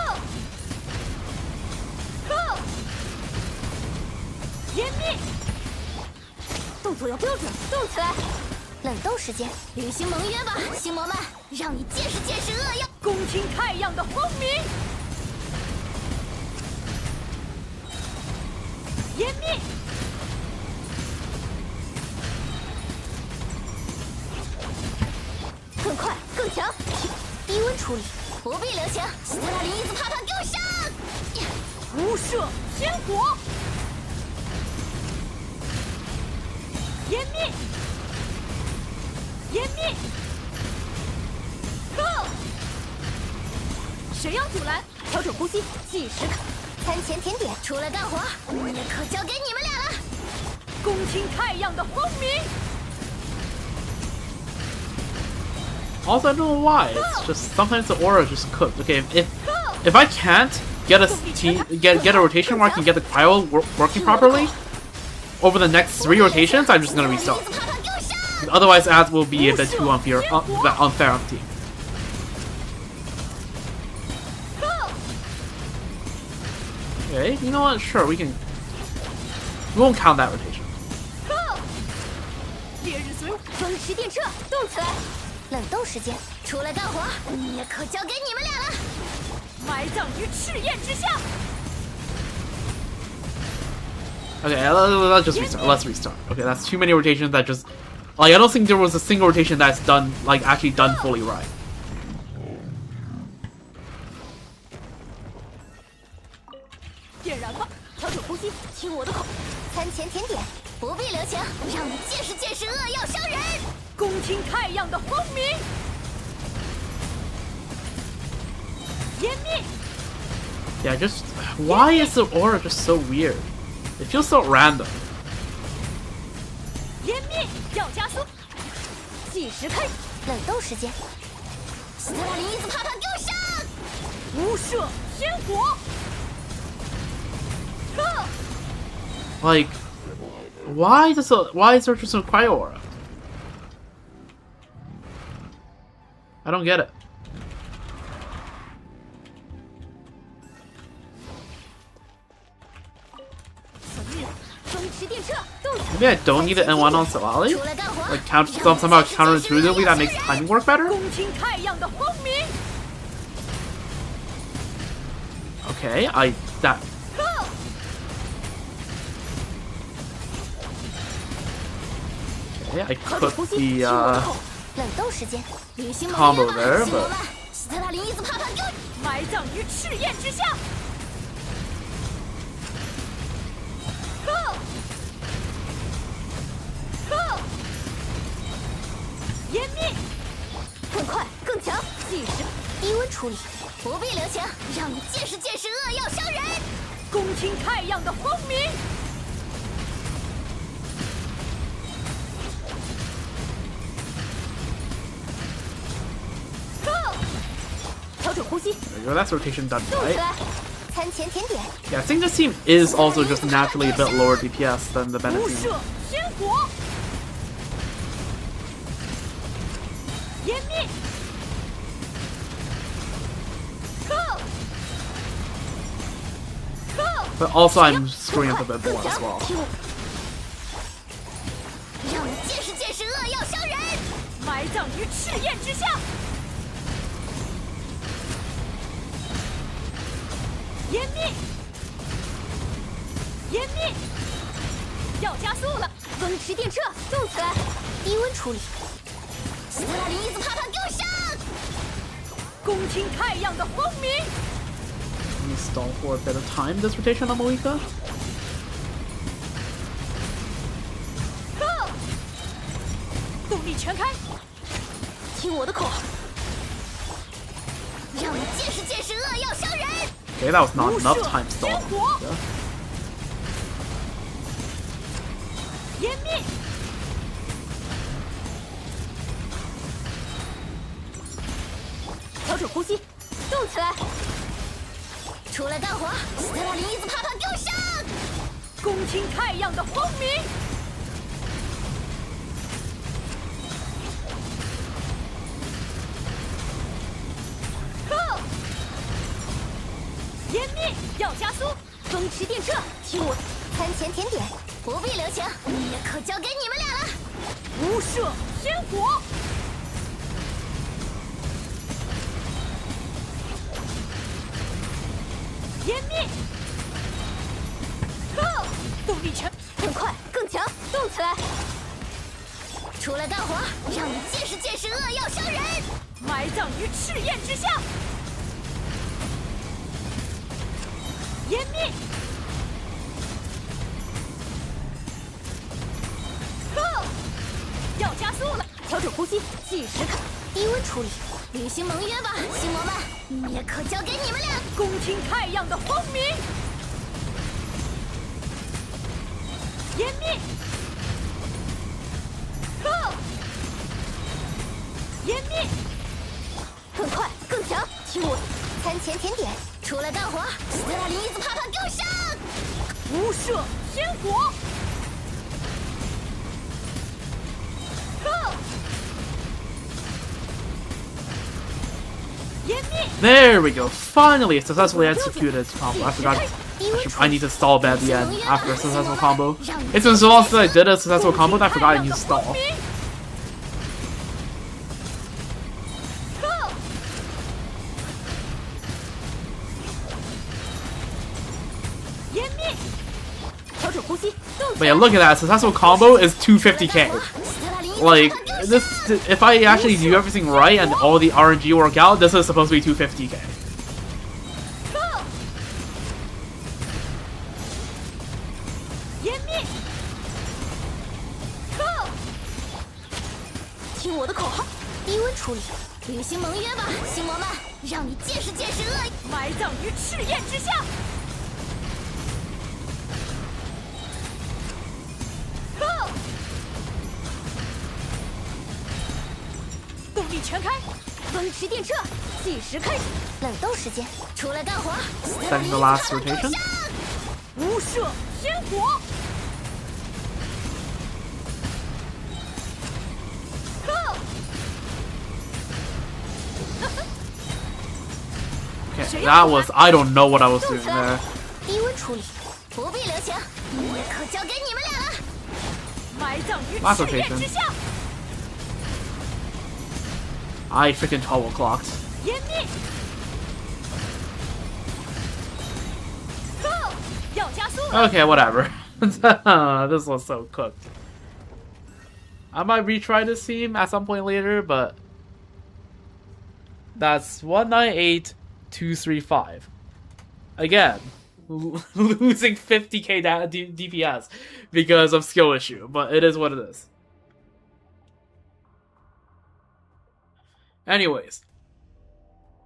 Go！ 湮灭。动作要标准，动起来。冷冻时间，履行盟约吧，星魔们，让你见识见识恶药。恭听太阳的轰鸣。湮灭。更快，更强。低温处理，不必留情。斯特拉林一字啪啪给我上！无赦天火。湮灭。湮灭。Go！ 谁要阻拦？调整呼吸，计时卡。餐前甜点，出来干活，也可交给你们俩了。恭听太阳的轰鸣。 Also, I don't know why. It's just sometimes the aura is just cooked. Okay, if I can't get a rotation where I can get the cryo working properly over the next 3 rotations, I'm just gonna restart. Otherwise, ads will be a bit too unfair on the team. Okay, you know what? Sure, we won't count that rotation. 烈日随风驰电掣，动起来！ 冷冻时间，出来干活，也可交给你们俩了。埋葬于赤焰之下。 Okay, let's just restart. Let's restart. Okay, that's too many rotations. That just like I don't think there was a single rotation that's done actually done fully right. 点燃吧，调整呼吸，听我的口。餐前甜点，不必留情，让你见识见识恶药伤人。 恭听太阳的轰鸣，湮灭。 Yeah, just why is the aura just so weird? It feels so random. 湮灭，要加速，计时开始。冷冻时间，斯特拉林一字啪啪给我上！无赦天火。Go！ Like, why is there just a cryo aura? I don't get it. Maybe I don't need an N1 on Solali? Like, somehow counterintuitively that makes timing work better? Okay, Okay, I cooked the, combo there, but... 斯特拉林一字啪啪给我埋葬于赤焰之下。Go！ Go！ 湮灭，更快更强，计时，低温处理，不必留情，让你见识见识恶药伤人。恭听太阳的轰鸣。 There you go, that's rotation done right. 餐前甜点。 Yeah, I think this team is also just naturally a bit lower DPS than the Bennett 无 team. 赦天火，湮灭。Go！ Go！ But also I'm screwing up a bit more as well. 让你见识见识恶药伤人。埋葬于赤焰之下。 湮灭，湮灭，要加速了！风驰电掣，动起来！低温处理，斯特拉林一字啪啪给我上！恭听太阳的轰鸣， me stall for a bit of time this rotation on Moika. 动力全开，听我的口号，让你见识见识恶药伤人。 Okay, that was not enough time stall. Yeah. 湮灭，调整呼吸，动起来，出来干活！斯特拉林一字啪啪给我上！恭听太阳的轰鸣。 湮灭，要加速！风驰电掣，听我！餐前甜点，不必留情，也可交给你们俩了。无赦天火，湮灭！动力全，更快更强，动起来！出来干活，让你见识见识恶药伤人！埋葬于赤焰之下。 湮灭！要加速了，调整呼吸，计时看，低温处理，履行盟约吧，星魔们，也可交给你们俩。恭听太阳的轰鸣！湮灭！湮灭！更快更强，听我！餐前甜点。 出来干活！斯特拉林一字啪啪给我上！无赦天火！湮灭！ There we go. Finally, successfully executed combo. I forgot. I need to stall at the end after a successful combo. It's been so long since I did a successful combo that I forgot I need to stall. 湮灭！调整呼吸，动 But yeah, look at that. Successful combo is 250k. Like, this, if I actually do everything right and all the RNG work out, this is supposed to be 250k. 湮灭！听我的口号，低温处理，履行盟约吧，星魔们，让你见识见识恶，埋葬于赤焰之下。 动力全开，风驰电掣，计时开始，冷冻时间，出来干活！ Second to last rotation. 无赦天火！Okay, that was, I don't know what I was doing there. 低温处理，不必留情，也可交给你们俩了。埋葬于赤焰之下。 I freaking 12 o'clocked. 湮灭！要加速！ Okay, whatever. This was so cooked. I might retry this team at some point later, but that's 198, 235. Again, losing 50k DPS because of skill issue, but it is what it is. Anyways,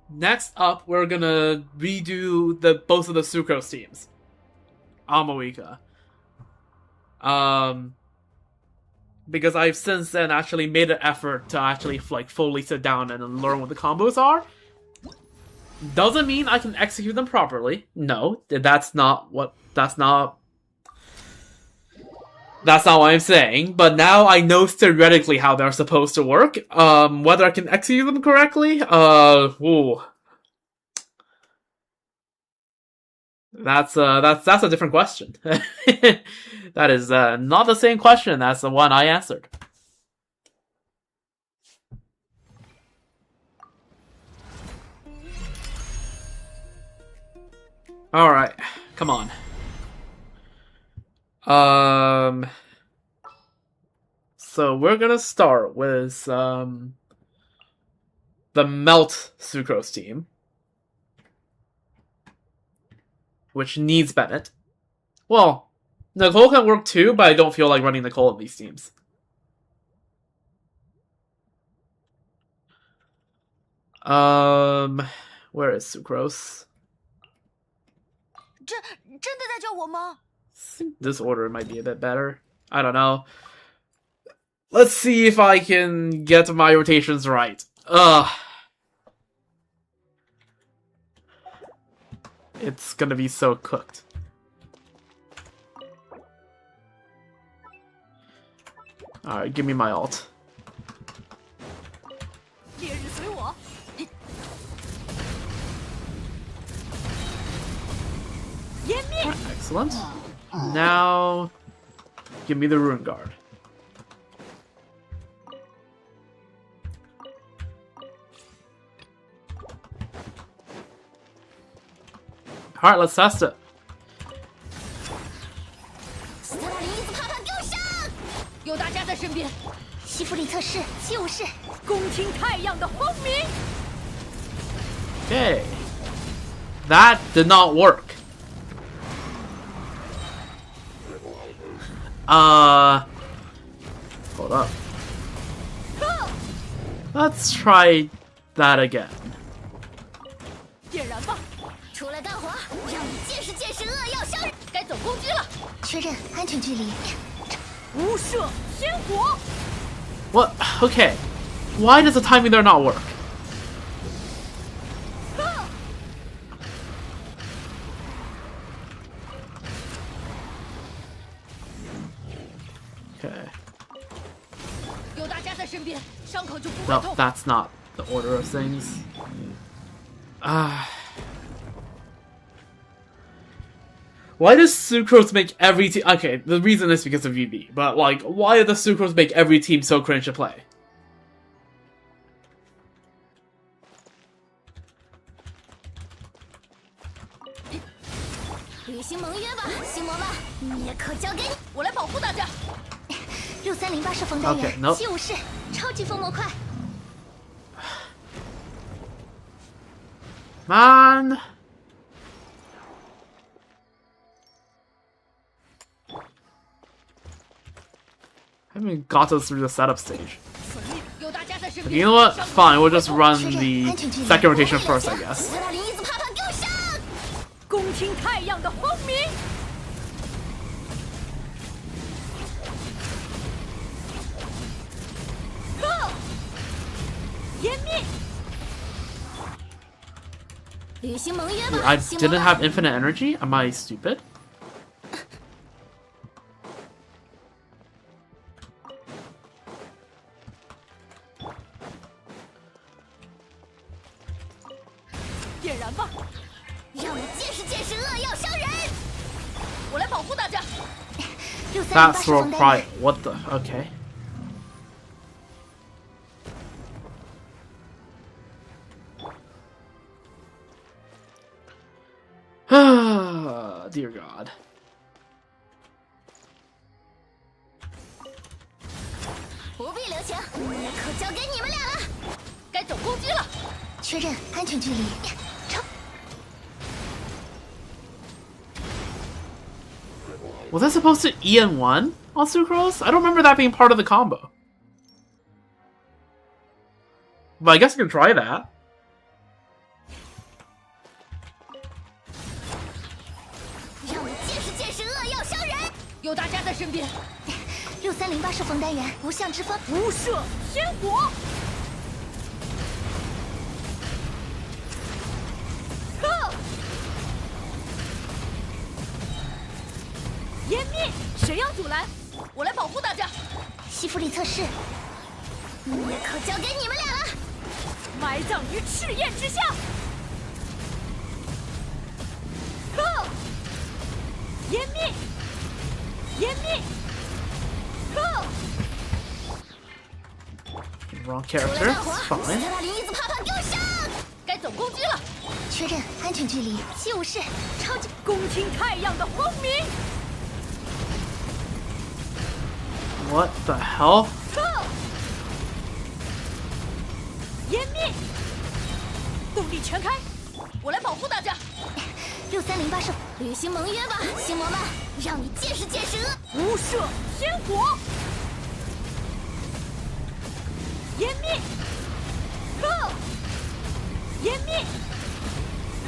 next up, we're gonna redo both of the Sucrose teams on Moika. Because I've since then actually made an effort to actually like fully sit down and learn what the combos are. Doesn't mean I can execute them properly. No, that's not what I'm saying, but now I know theoretically how they're supposed to work. Whether I can execute them correctly, that's a different question. That is not the same question as the one I answered. All right, come on. So we're gonna start with the Melt Sucrose team. which needs Bennett. Well, Nicole can work too, but I don't feel like running Nicole in these teams. Where is Sucrose? I think this order might be a bit better. I don't know. Let's see if I can get my rotations right. It's gonna be so cooked. Alright, give me my ult. Excellent. Now, give me the Rune Guard. Alright, let's test it. 斯特拉林一字啪啪给我上！有大家在身边，西弗里特市就是，恭听太阳的轰鸣。 Okay. That did not work. Hold up. Let's try that again. 点燃吧！出来干活，让你见识见识恶药杀人。该走攻击了，确认安全距离。无射天火。What? Okay. Why does the timing there not work? Okay. 有大家在身边，伤口就不会 No, 痛。 that's not the order of things. Why does Sucrose make every team... Okay, the reason is because of VB, but like, why does Sucrose make every team so cringe to play? 履行盟约吧，星魔们，灭可交给你，我来保护大家。6308是风单元， Okay, nope. 就是超级风魔快。 Man! I haven't got us through the setup stage. 有大家在身 You 边。 know what? Fine, we'll just run the second rotation first, I guess. 斯特拉林一字啪啪给我上！恭听太阳的轰鸣。湮灭。履行盟约吧， I 星魔 didn't 们 have infinite energy? Am I stupid? That's so quiet. What the? Okay. Dear God. 不必留情，灭口交给你们俩了。该走攻击了。确认安全距离。Was I supposed to EN1 on Sucrose? I don't remember that being part of the combo. But I guess I can try that. 让我见识见识恶药伤人。有大家在身边。6308是风单元，无相之风，无射天火。湮灭！谁要阻拦？我来保护大家。西弗里特市，灭口交给你们俩了。埋葬于赤焰之下。湮灭！湮灭！ Wrong character. Fine. 斯特拉林一字啪啪给我上！该走攻击了。确认安全距离，就是超级恭听太阳的轰鸣。 What the hell? 湮灭！动力全开，我来保护大家。6308胜，履行盟约吧，星魔们，让你见识见识恶。无赦天火，湮灭，呵，湮灭，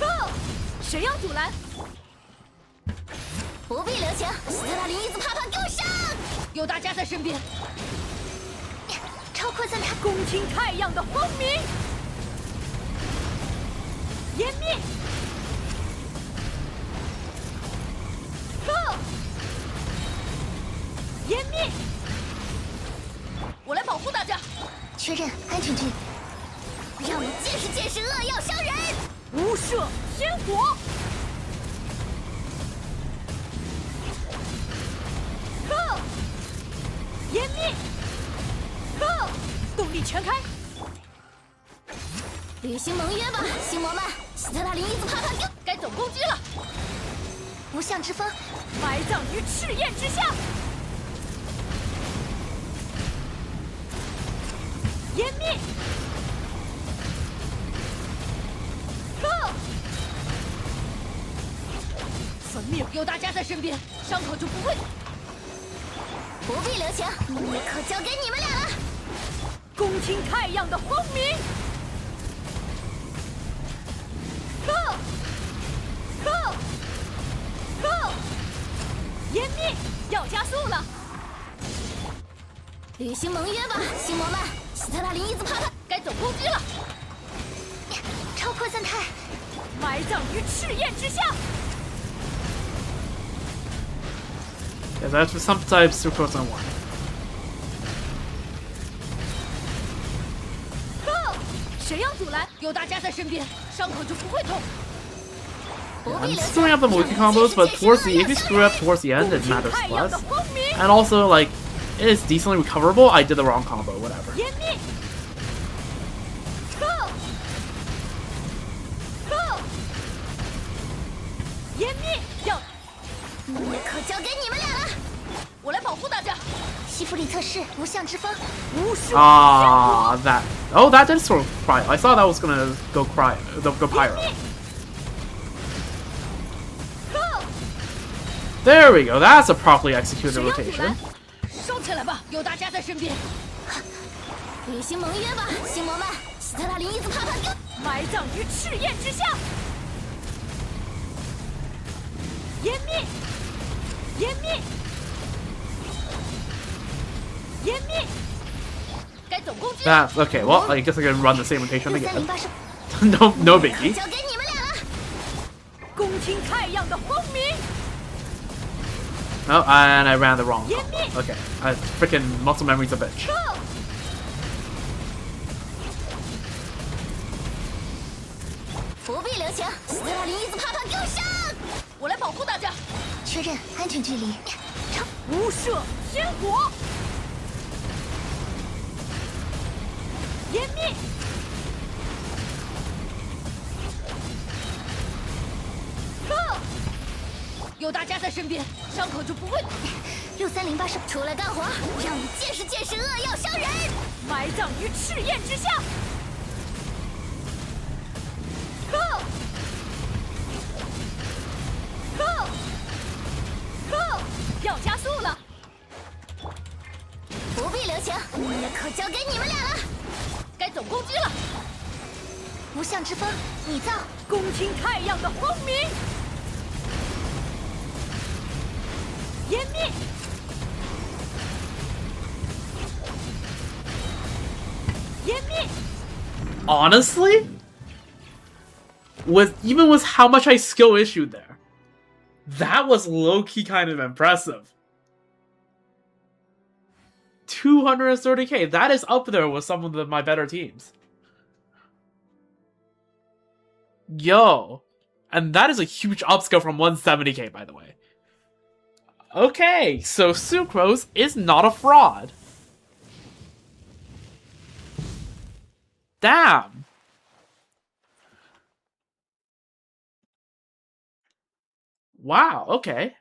呵，谁要阻拦？不必留情，斯特拉林一字啪啪给我上！有大家在身边，超扩散塔，恭听太阳的轰鸣，湮灭，呵，湮灭，我来保护大家。确认安全距离，让你见识见识恶药伤人。无赦天火，呵，湮灭，呵，动力全开，履行盟约吧，星魔们，斯特拉林一字啪啪给我，该总攻击了，无相之风，埋葬于赤焰之下，湮灭，呵，焚灭，有大家在身边，伤口就不会。不必留情，也可交给你们俩了。恭听太阳的轰鸣，呵，呵，呵，湮灭，要加速了，履行盟约吧，星魔们，斯特拉林一字啪啪，该总攻击了，超扩散态，埋葬于赤焰之下， Yeah, that's sometimes sucrose on 1. 呵，谁要阻拦？有大家在身边，伤口就不会痛。I'm screwing up the multi combos, but towards the if you screw up towards the end, it matters less. And also, like, it is decently recoverable. I did the wrong combo, whatever. 湮灭，呵，呵，湮灭，要也可交给你们俩了。我来保护大家。西弗里特氏无相之风，无赦 Ah, that. Oh, that did sort of cryo. I thought that was gonna go cryo, go pyro. 呵， There we go. That's a properly executed 谁要阻 rotation. 拦？收起来吧，有大家在身边。履行盟约吧，星魔们，斯特拉林一字啪啪给我，埋葬于赤焰之下，湮灭，湮灭，湮灭，该总攻击了。 That's okay. Well, I guess I can run the same rotation 6308 again. 胜， No 可 biggie. 交给你们俩了。恭听太阳的轰鸣， Oh, and I ran the wrong Yeah, combo. me. Okay, freaking muscle memory's a bitch. 呵，不必留情，斯特拉林一字啪啪给我上！我来保护大家。确认安全距离，超无赦天火，湮灭，呵，有大家在身边，伤口就不会6308胜，出来干活，让你见识见识恶药伤人。埋葬于赤焰之下。呵，呵，呵，要加速了，不必留情，也可交给你们俩了。该总攻击了。无相之风，拟造，恭听太阳的轰鸣，湮灭，湮灭， Honestly, even with how much I skill issued there, that was low-key kind of impressive. 230k, that is up there with some of my better teams. Yo. And that is a huge upscale from 170k, by the way. Okay, so Sucrose is not a fraud. Damn. Wow, okay.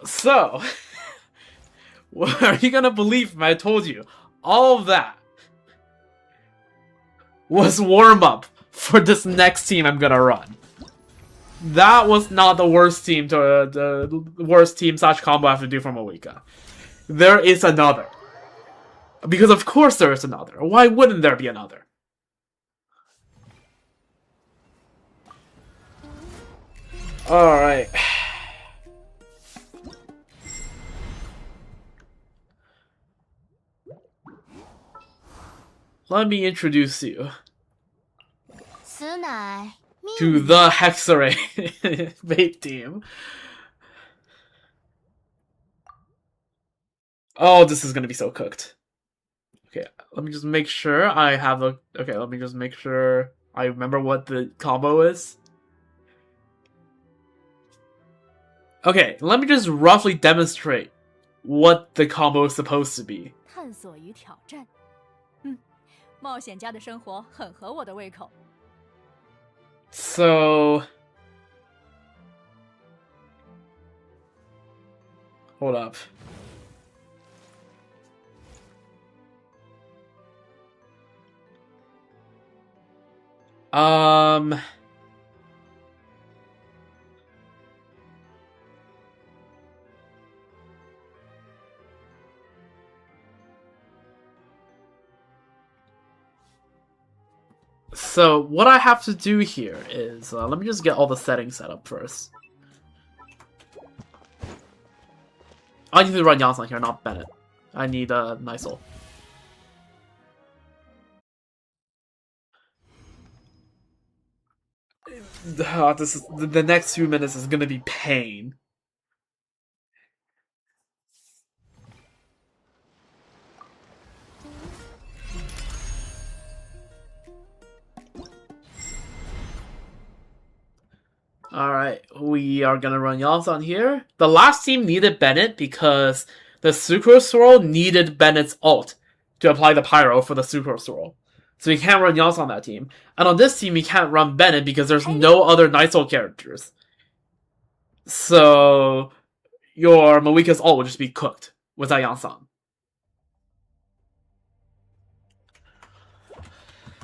So, What are you gonna believe me? I told you. All of that was warm-up for this next team I'm gonna run. That was not the worst team the worst team / combo I have to do for Moika. There is another. Because of course there is another. Why wouldn't there be another? Alright. Let me introduce you to the Hexaray VIII team. Oh, this is gonna be so cooked. Okay, let me just make sure I have a... Okay, let me just make sure I remember what the combo is. Okay, let me just roughly demonstrate what the combo is supposed to be. 探索与挑战。冒险家的生活很合我的胃口。 So... Hold up. So what I have to do here is, let me just get all the settings set up first. I need to run Yansan here, not Bennett. I need Nisol. This is the next few minutes is gonna be pain. Alright, we are gonna run Yansan here. The last team needed Bennett because the Sucrose Swirl needed Bennett's ult to apply the Pyro for the Sucrose Swirl. So we can't run Yas on that team. And on this team, we can't run Bennett because there's no other Nightsoul characters. So your Moika's ult will just be cooked without Yansan.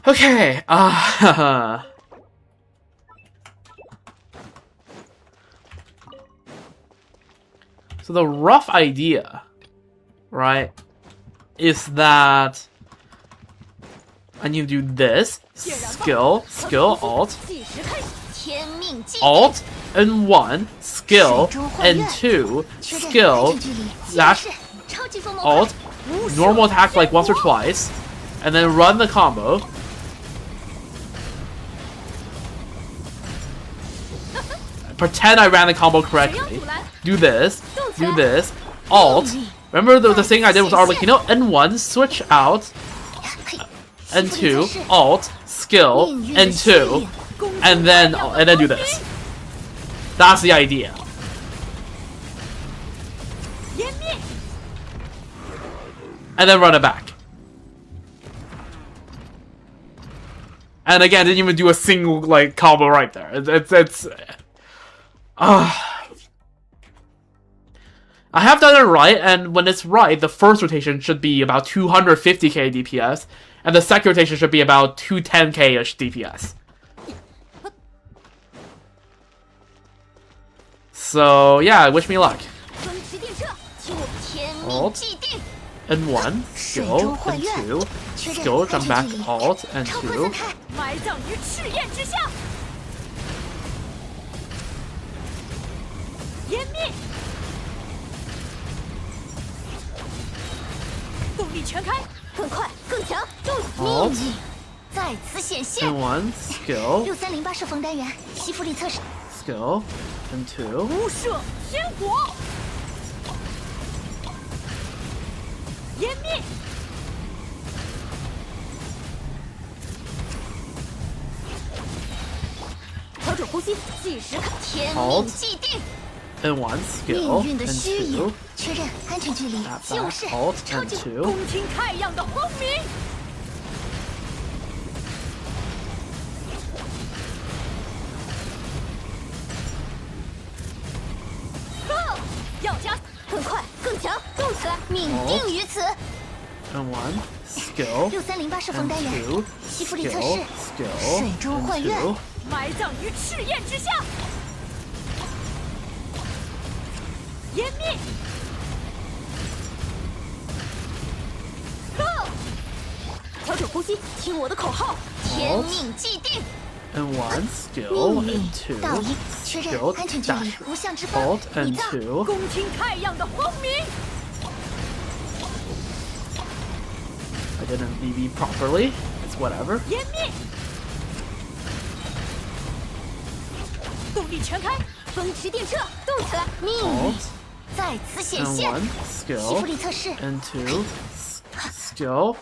Okay, so the rough idea, right, is that I need to do this, skill, alt, and 1, skill, and 2, skill, dash, alt, normal attack like once or twice, and then run the combo. Pretend I ran the combo correctly. Do this, alt. Remember the thing I did with Arlecchino? N1, switch out, N2, alt, skill, N2, and then do this. That's the idea. And then run it back. And again, didn't even do a single like combo right there. I have done it right, and when it's right, the first rotation should be about 250k DPS, and the second rotation should be about 210k-ish DPS. So yeah, wish me luck. Alt, N1, skill, N2, skill, jump back, alt, N2. Alt, N1, skill, skill, N2. Alt, N1, skill, N2. Alt, N2. 命定于此。 And 1 skill. 6308射锋 And 单元， 2吸附力测 skill. 试， Skill. 水中 And 幻月， 2. 埋葬于赤焰之下。湮灭。Go！ 调整呼吸，听我的口号，天命既定。 And 1 skill. 命运 And 到 2一，确认 skill. 安全距离 Dash. 无相之风 Bolt. 你 And 造。 2. 恭听太阳的轰鸣。 I didn't BB properly. It's whatever. 湮灭。动力全开。风驰电掣，动起来！命运 Bolt. 在此显 And 现。 1吸 skill. 附力测试， And 2 skill.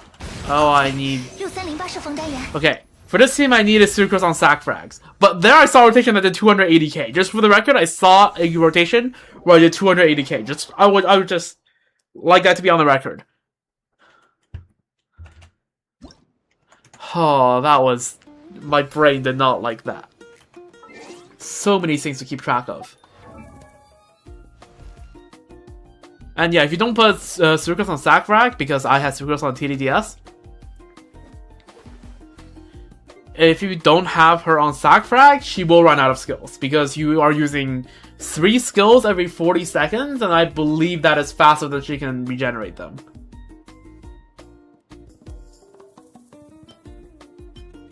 Oh, I need. 6308射锋单元， Okay, for this team, I needed sucrose on sack frags. But there I saw a rotation that did 280k. Just for the record, I saw a rotation where I did 280k. I would just like that to be on the record. Oh, that was... My brain did not like that. So many things to keep track of. And yeah, if you don't put sucrose on sack frag, because I had sucrose on TDDS, if you don't have her on sack frag, she will run out of skills because you are using 3 skills every 40 seconds, and I believe that is faster than she can regenerate them.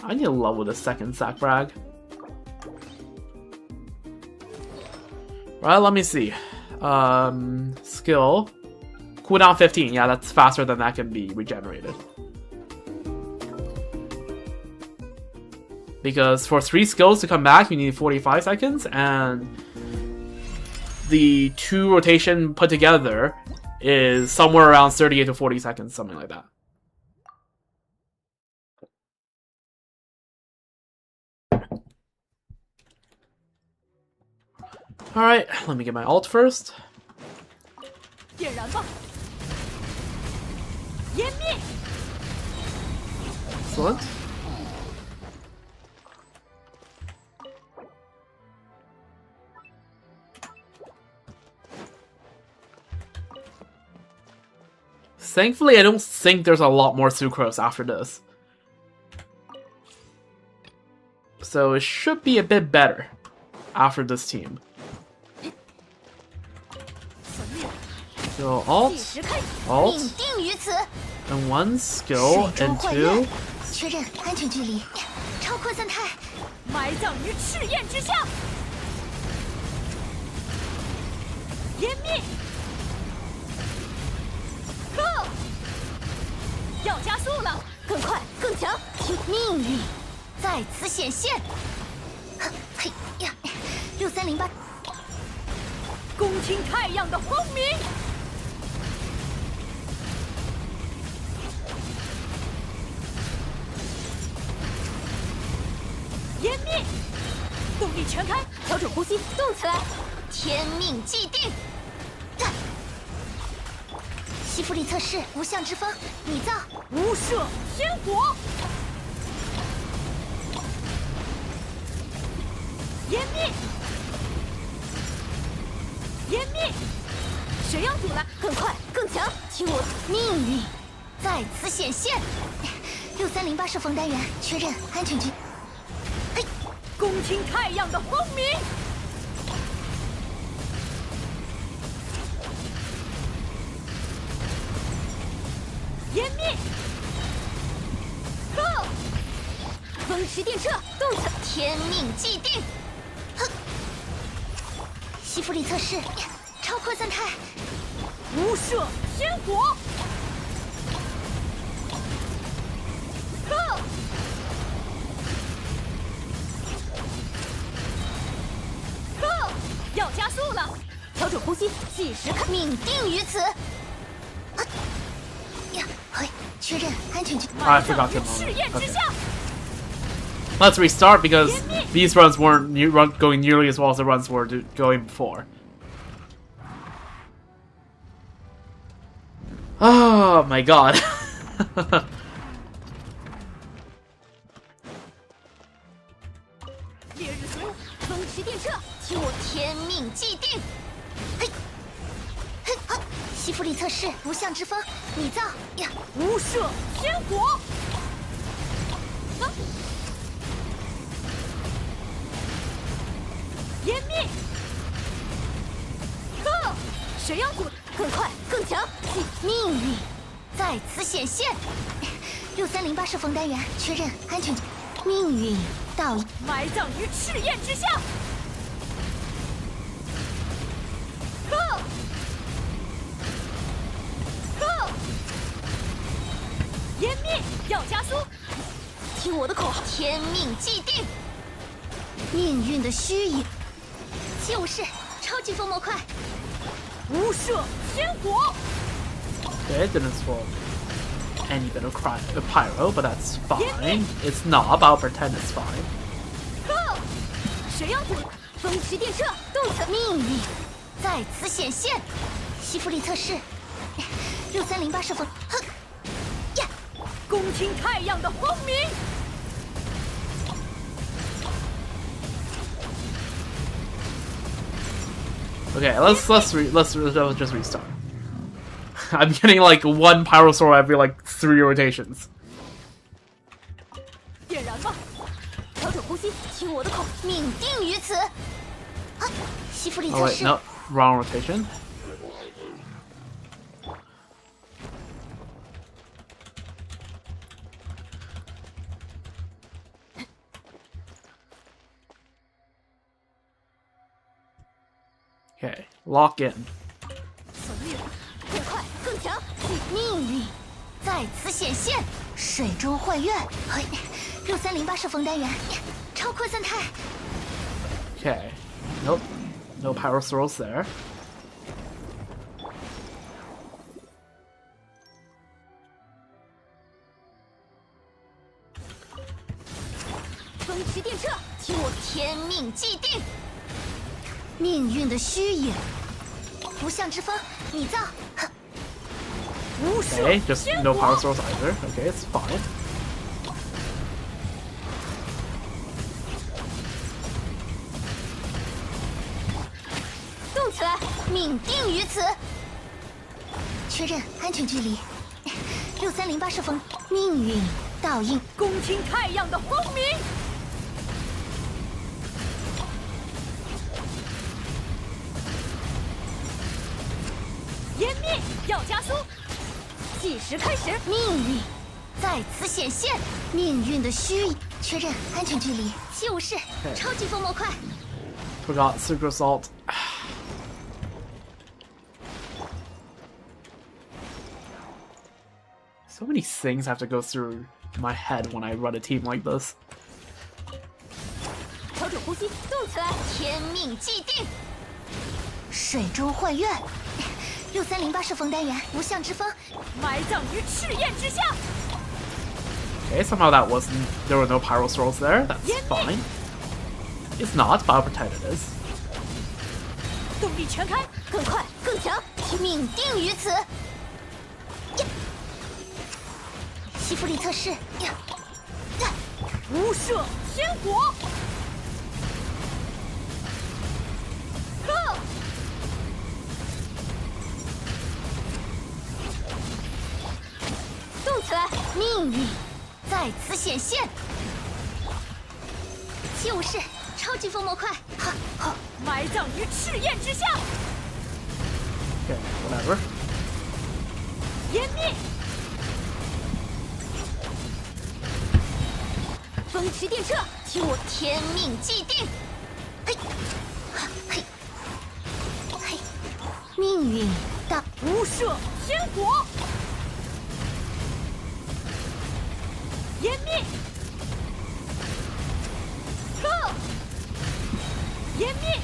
I need to level the second sack frag. Right, let me see. Skill. Cooldown 15. Yeah, that's faster than that can be regenerated. Because for 3 skills to come back, you need 45 seconds, and the 2 rotation put together is somewhere around 38 to 40 seconds, something like that. Alright, let me get my ult first. 点燃吧。湮灭。 Excellent. Thankfully, I don't think there's a lot more sucrose after this. So it should be a bit better after this team. So ult, 计时开始， ult, 命定于此。 and 1 skill, 水中 and 幻月 2. 确认安全距离，超扩散态，埋葬于赤焰之下。湮灭。Go！ 要加速了。更快更强，听命运在此显现。嘿呀，6308，恭听太阳的轰鸣。湮灭。动力全开。调整呼吸，动起来，天命既定。吸附力测试，无相之风，你造。无赦天火。湮灭。湮灭。谁要阻拦？更快更强，听我命运在此显现。6308射锋单元，确认安全距。嘿，恭听太阳的轰鸣。湮灭。Go！ 风驰电掣，动起来，天命既定。哼，吸附力测试，超扩散态，无赦天火。Go！ Go！ 要加速了。调整呼吸，计时开，命定于此。呀，嘿，确认安全距。 I forgot to 赤焰之 okay. 下。 Let's restart because these runs weren't going nearly as well as the runs were going before. Oh my god. 烈日随我。风驰电掣，听我天命既定。嘿，嘿，好，吸附力测试，无相之风，拟造呀！无赦天火。湮灭。谁要阻？更快更强，命运在此显现。6308射锋单元确认安全，命运到埋葬于赤焰之下。湮灭，要加速。听我的口号，天命既定，命运的虚影，就是超级风魔块。无赦天火。 Okay, it didn't swap any bit of pyro, but that's fine. It's not, but I'll pretend it's fine. 谁要阻？风驰电掣，动测命运在此显现。吸附力测试，6308射锋，哼呀！恭听太阳的轰鸣。 Okay, let's just restart. I'm getting like one pyro sword every like 3 rotations. 点燃吧，调整呼吸，听我的口，命定于此。吸附力 Oh 测 wait, 试。 no, wrong rotation. Okay, lock in. 所遇更快更强，命运在此显现。水中幻月，嘿，6308射锋单元，超扩散态。 Okay, nope, no pyro swords there.《风驰电掣，听我天命既定，命运的虚影，不相之风，拟造。无赦 Okay, just no power swords either. Okay, it's fine. 动起来，命定于此。确认安全距离。6308射锋，命运倒映。恭听太阳的轰鸣。湮灭，要加速。计时开始。命运在此显现，命运的虚影。确认安全距离，就是超级风魔块。 Forgot Super Assault. So many things have to go through my head when I run a team like this. 调整呼吸，动起来，天命既定。水中幻月，6308射锋单元，无相之风，埋葬于赤焰之下。 Okay, somehow there were no pyro swords there. That's fine. It's not, but I'll pretend it is. 动力全开，更快更强，命定于此。呀吸附力测试，呀无赦天火。动起来，命运在此显现。就是超级风魔块，哈哈，埋葬于赤焰之下。 Okay, whatever. 湮灭。 风驰电掣，听我天命既定。嘿，嘿，嘿，命运到无赦天火。湮灭。湮灭。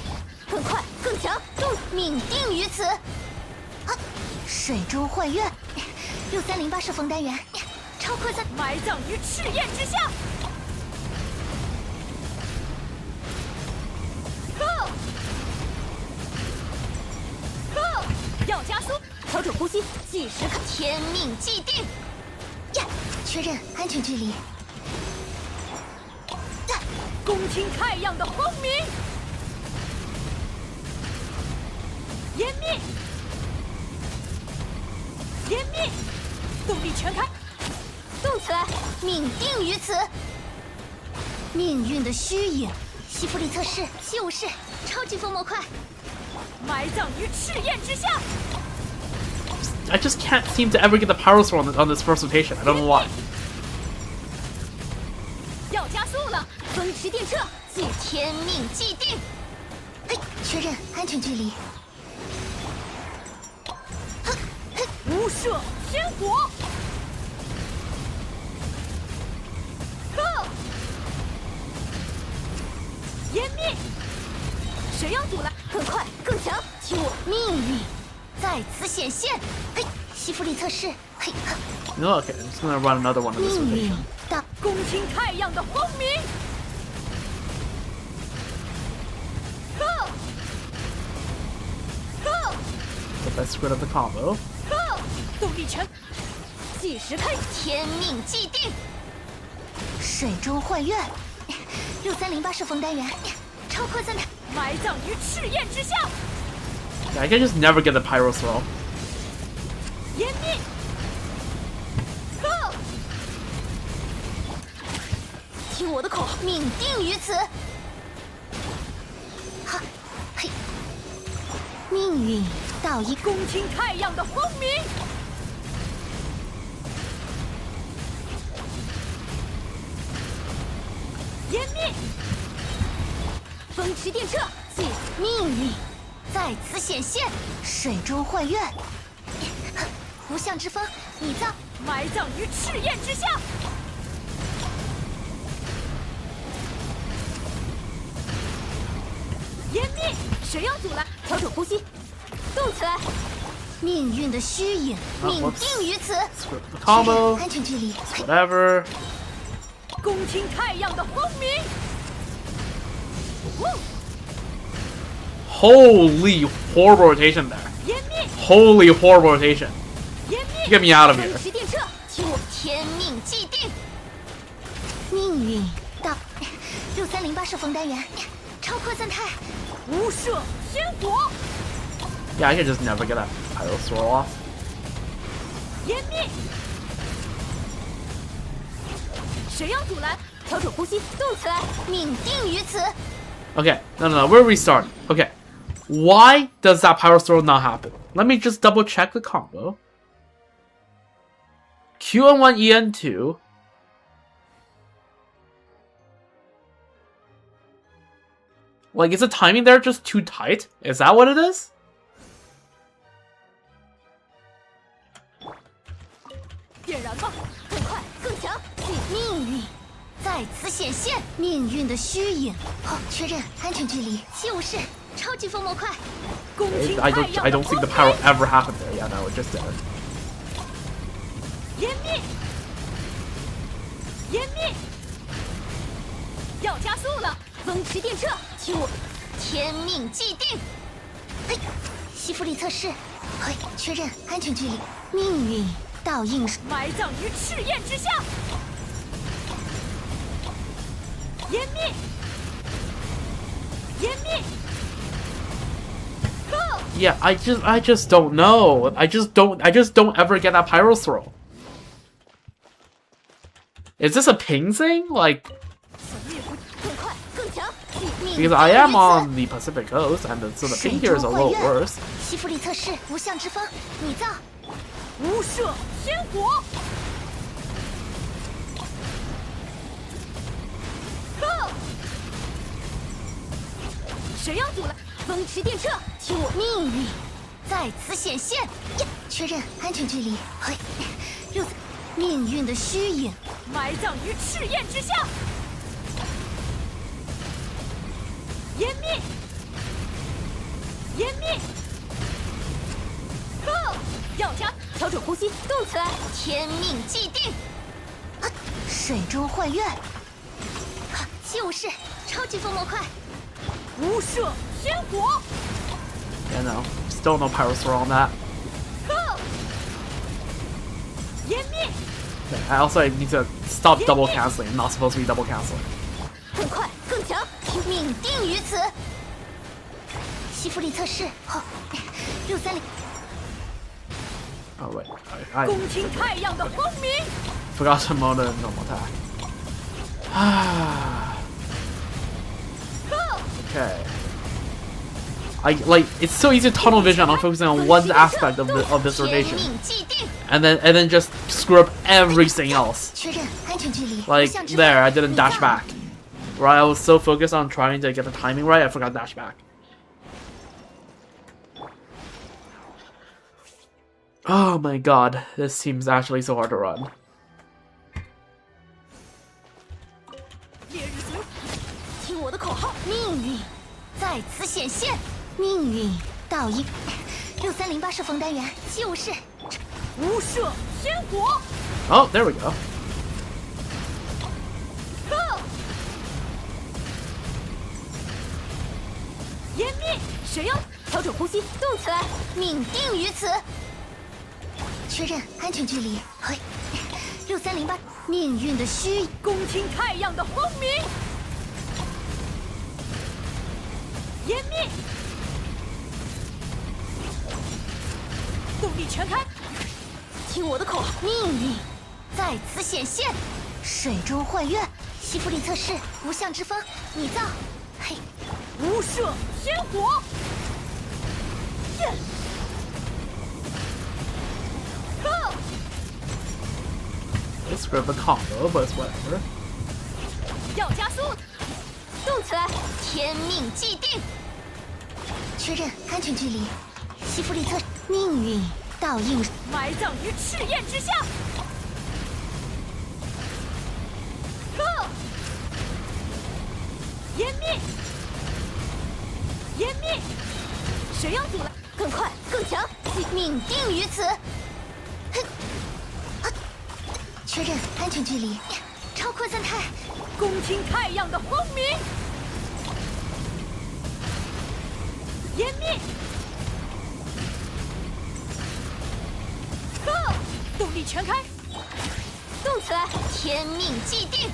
更快更强，命定于此。水中幻月，6308射锋单元，超扩散，埋葬于赤焰之下。 要加速，调整呼吸，计时看，天命既定。呀，确认安全距离。恭听太阳的轰鸣。湮灭。湮灭，动力全开，动起来，命定于此。命运的虚影，西弗里测试，七武士，超级风魔快，埋葬于赤焰之下。 I just can't seem to ever get the Pyro Sword on this first rotation. I don't know why. 要加速了，风驰电掣，即天命既定。嘿，确认安全距离。无射天火。湮灭，谁要阻拦？更快更强，听我命运在此显现。嘿，西弗里测试。嘿， No, okay, I'm just gonna run another one of this 命运 rotation. 到，共听太阳的轰鸣。The best squid of the combo. 动力全，计时开，天命既定。水中幻月，6308射锋单元，超扩散弹。埋葬于赤焰之下。 Yeah, I can just never get the Pyro Swirl. 湮灭。听我的口，命定于此。哈，嘿，命运到一共听太阳的轰鸣。湮灭，风驰电掣，即命运在此显现。水中幻月，无相之风，你造。埋葬于赤焰之下。湮灭，谁要阻拦？调整呼吸，动起来。命运的虚影，命定于此。 Squid of the combo. 安全距离。 Whatever. 共听太阳的轰鸣。 Holy horrible rotation there. 湮灭， Holy horrible rotation. 湮灭， Get me out of 风 here. 驰电掣，听我天命既定。命运到6308射锋单元，超扩散态。无射天火。 Yeah, I can just never get that Pyro Swirl off. 湮灭，谁要阻拦？调整呼吸，动起来，命定于此。 Okay, no, we're restarting. Okay, why does that Pyro Swirl not happen? Let me just double check the combo. QN1, EN2. Like, is the timing there just too tight? Is that what it is? 点燃吧！更快更强，命运在此显现。命运的虚影。好，确认安全距离。七武士，超级风魔快。共听 I 太 don't, 阳 I 的 don't 轰 think the 鸣。 power ever happened there. Yeah, no, it just did. 湮灭，湮灭，要加速了！风驰电掣，听我天命既定。嘿，西弗里测试。嘿，确认安全距离。命运倒映。埋葬于赤焰之下。湮灭，湮灭。 Yeah, I just don't know. I just don't ever get that Pyro Swirl. Is this a ping thing? Like, 更快更强，命 because I am on the Pacific Coast, and so the ping here is a little worse. 西弗里测试无相之风，你造。无射天火。谁要阻拦？风驰电掣，听我命运在此显现。呀，确认安全距离。嘿，命运的虚影。埋葬于赤焰之下。湮灭，湮灭。要加调整呼吸，动起来，天命既定。啊，水中幻月。七武士，超级风魔快。无射天火。 Yeah, no, still no Pyro Swirl on that. 湮灭， I also need to stop double canceling. I'm not supposed to be double canceling. 更快更强，命定于此。西弗里测试后，630。Oh wait, I 恭听太阳的轰鸣。 forgot to mono normal attack. Okay. It's so easy to tunnel vision on focusing on one aspect of this rotation, 天命既定， and then just screw up everything else. 确认安全距离。 Like 不向之 there, 方 I didn't 你 dash 造 back. Right, I was so focused on trying to get the timing right, I forgot to dash back. Oh my god, this seems actually so hard to run. 烈日随，听我的口号，命运在此显现，命运倒映。6308射锋单元就是无射天火。 Oh, there we go. 湮灭，谁要调整呼吸？动起来，命定于此。确认安全距离。嘿，6308，命运的虚，恭听太阳的轰鸣。湮灭，动力全开。 听我的口号，命运在此显现。水中幻月，吸附力测试，无相之风，拟造。嘿，无射天火。It's a bit of a combo, but it's whatever. 要加速，动起来，天命既定。确认安全距离，吸附力测试，命运倒映。埋葬于赤焰之下。湮灭，湮灭，谁要阻拦？更快更强，命定于此。哼，确认安全距离，超扩散态，恭听太阳的轰鸣。湮灭，动力全开。动起来，天命既定。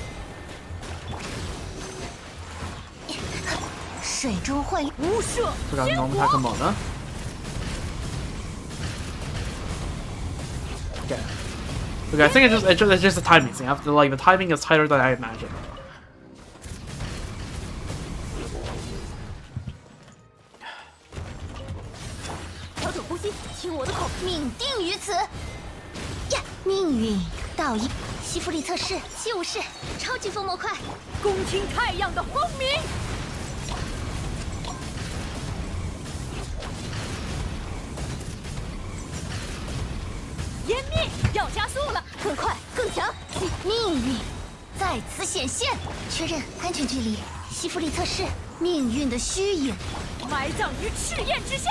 水中幻月，无射 Forgot 天 normal 火。 attack on Mona. Okay. Okay, I think it's just a timing thing. I have to, like, the timing is tighter than I imagined. 调整呼吸，听我的口，命定于此。呀，命运倒映，吸附力测试就是超级风魔块。恭听太阳的轰鸣。湮灭，要加速了。更快更强，命运在此显现。确认安全距离，吸附力测试，命运的虚影。埋葬于赤焰之下。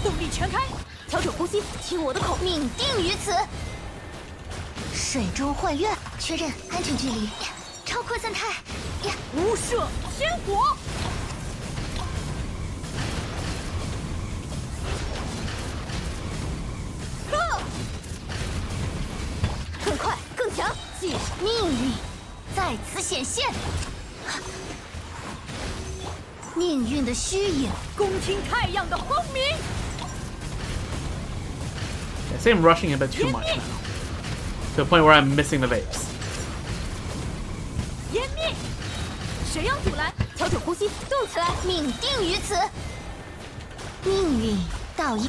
动力全开，调整呼吸，听我的口，命定于此。水中幻月，确认安全距离，超扩散态。呀，无射天火。更快更强，命运在此显现。命运的虚影，恭听太阳的轰鸣。 I say I'm rushing a bit too much now. To the point where I'm missing the vapes. 湮灭，谁要阻拦？调整呼吸，动起来，命定于此。命运倒映，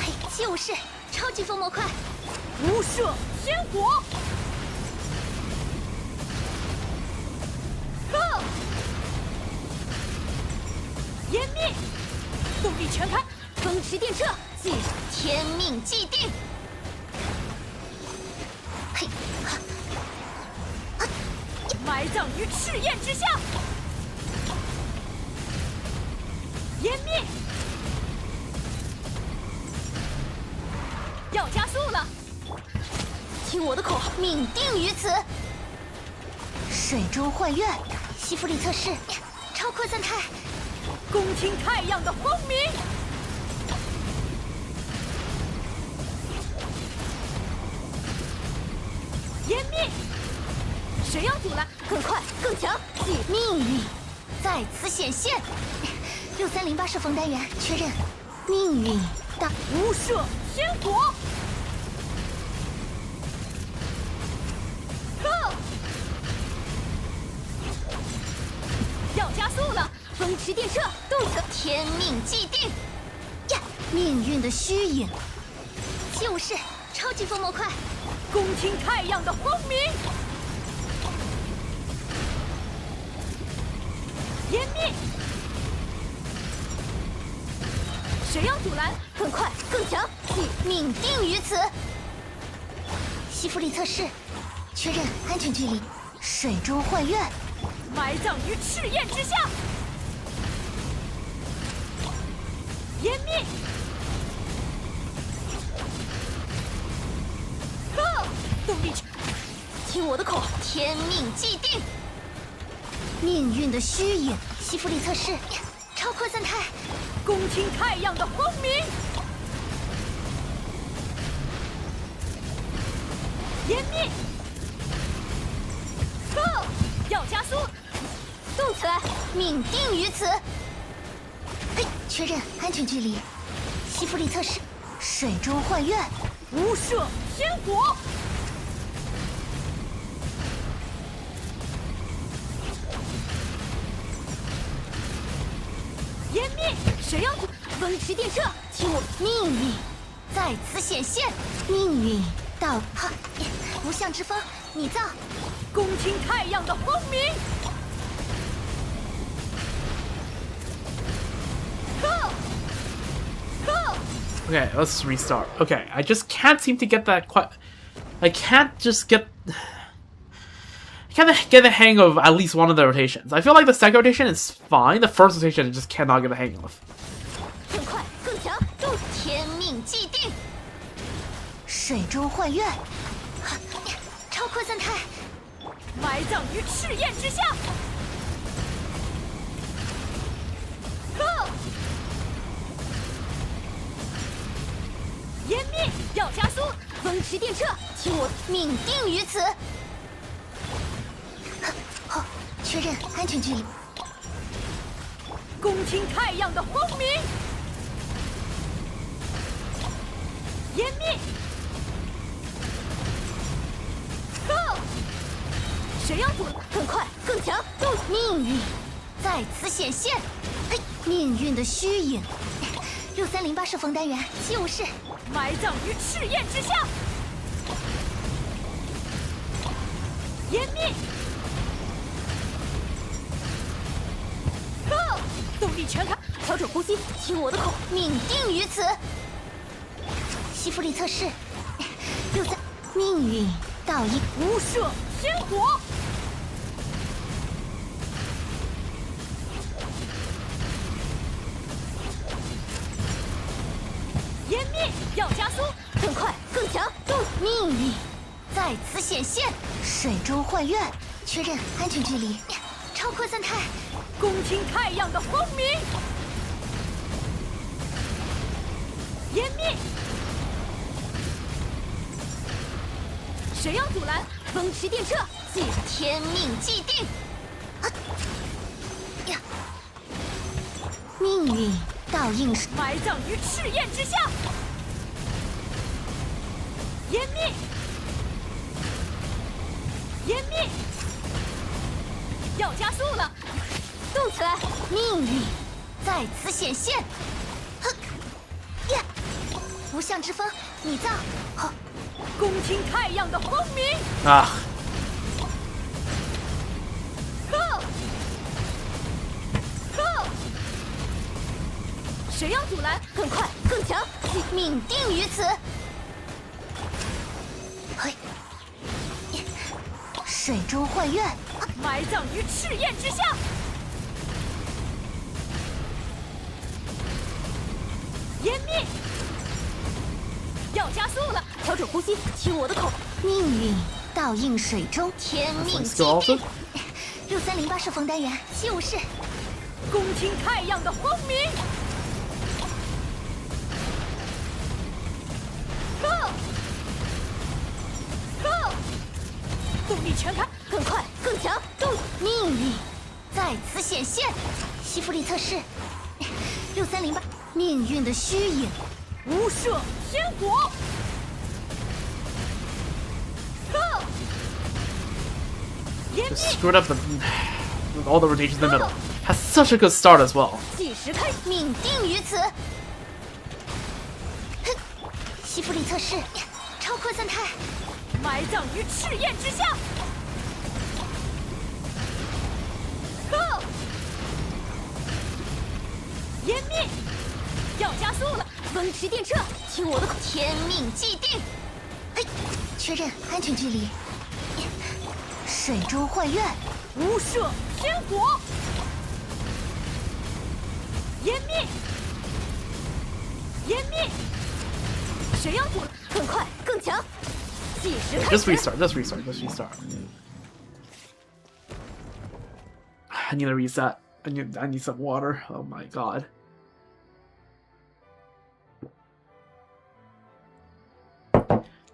嘿，就是超级风魔块。无射天火。湮灭，动力全开。风驰电掣，天命既定。嘿，埋葬于赤焰之下。湮灭，要加速了。听我的口号，命定于此。水中幻月，吸附力测试，超扩散态。恭听太阳的轰鸣。湮灭，谁要阻拦？更快，更强！命运在此显现。6308射锋单元确认，命运大无赦天火。要加速了！风驰电掣，动词天命既定。呀，命运的虚影，就是超级风魔快，恭听太阳的轰鸣。湮灭！谁要阻拦？更快，更强！命定于此。吸附力测试，确认安全距离。水中幻月，埋葬于赤焰之下。湮灭！动力球，听我的口，天命既定。命运的虚影，吸附力测试，超扩散态，恭听太阳的轰鸣。湮灭！要加速！动词，命定于此。嘿，确认安全距离。吸附力测试，水中幻月，无赦天火。湮灭！谁要风驰电掣，听我命运在此显现。命运到哈，无相之风，你造。恭听太阳的轰鸣。Okay, let's restart. Okay, I just can't seem to get that quite. I can't just get. I can't get the hang of at least one of the rotations. I feel like the second rotation is fine. The first rotation I just cannot get the hang of. 更快，更强，天命既定。水中幻月，超扩散态，埋葬于赤焰之下。湮灭！要加速！风驰电掣，听我命定于此。好，确认安全距离。恭听太阳的轰鸣。湮灭！谁要阻？更快，更强！命运在此显现。嘿，命运的虚影。6308射锋单元就是埋葬于赤焰之下。湮灭！动力全开，调整呼吸，听我的口，命定于此。吸附力测试，63命运倒映，无赦天火。湮灭！要加速！更快，更强！命运在此显现。水中幻月，确认安全距离。超扩散态，恭听太阳的轰鸣。湮灭！谁要阻拦？风驰电掣，记着天命既定。呀，命运倒映，埋葬于赤焰之下。湮灭！湮灭！要加速了！动词，命运在此显现。哼呀，无相之风，你造。好，恭听太阳的轰鸣。Ah. 谁要阻拦？更快，更强！命定于此。嘿，水中幻月，埋葬于赤焰之下。湮灭！要加速了，调整呼吸，听我的口。命运倒映水中，天命既定。6308射锋单元就是。恭听太阳的轰鸣。动力全开，更快，更强，动！命运在此显现。西弗里测试6308，命运的虚影，无赦天国。Just screwed up with all the rotations in the middle. Has such a good start as well. 计时开，命定于此。哼，西弗里测试超扩散态，埋葬于赤焰之下。湮灭，要加速了！风驰电掣，听我的口，天命既定。嘿，确认安全距离。水中幻愿，无赦天国。湮灭，湮灭，谁要躲？更快，更强。计时开 Just 始。 restart, just restart, just restart. I need a reset. I need some water. Oh my god.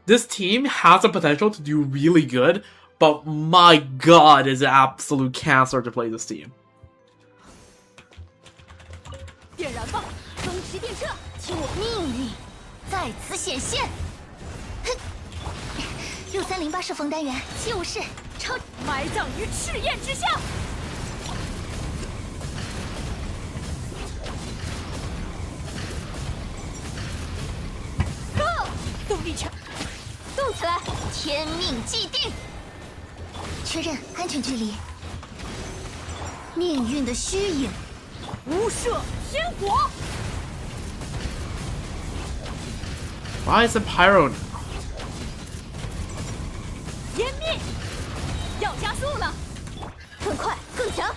This team has the potential to do really good, but my god, is it absolute cancer to play this team. 点燃吧，风驰电掣，听我命运在此显现。哼，6308是风单元，就是超埋葬于赤焰之下。动力场，动起来，天命既定。确认安全距离。命运的虚影，无赦天国。 Why is it Pyro now? 湮灭，要加速了！更快，更强！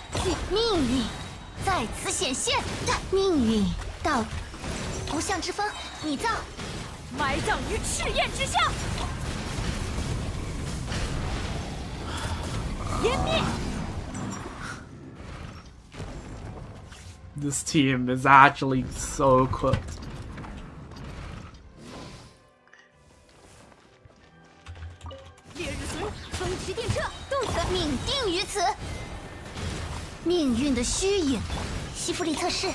命运在此显现，命运到不向之风，你造，埋葬于赤焰之下。湮灭， This team is actually so equipped. 烈日随风驰电掣，动起来，命定于此。命运的虚影，西弗里测试，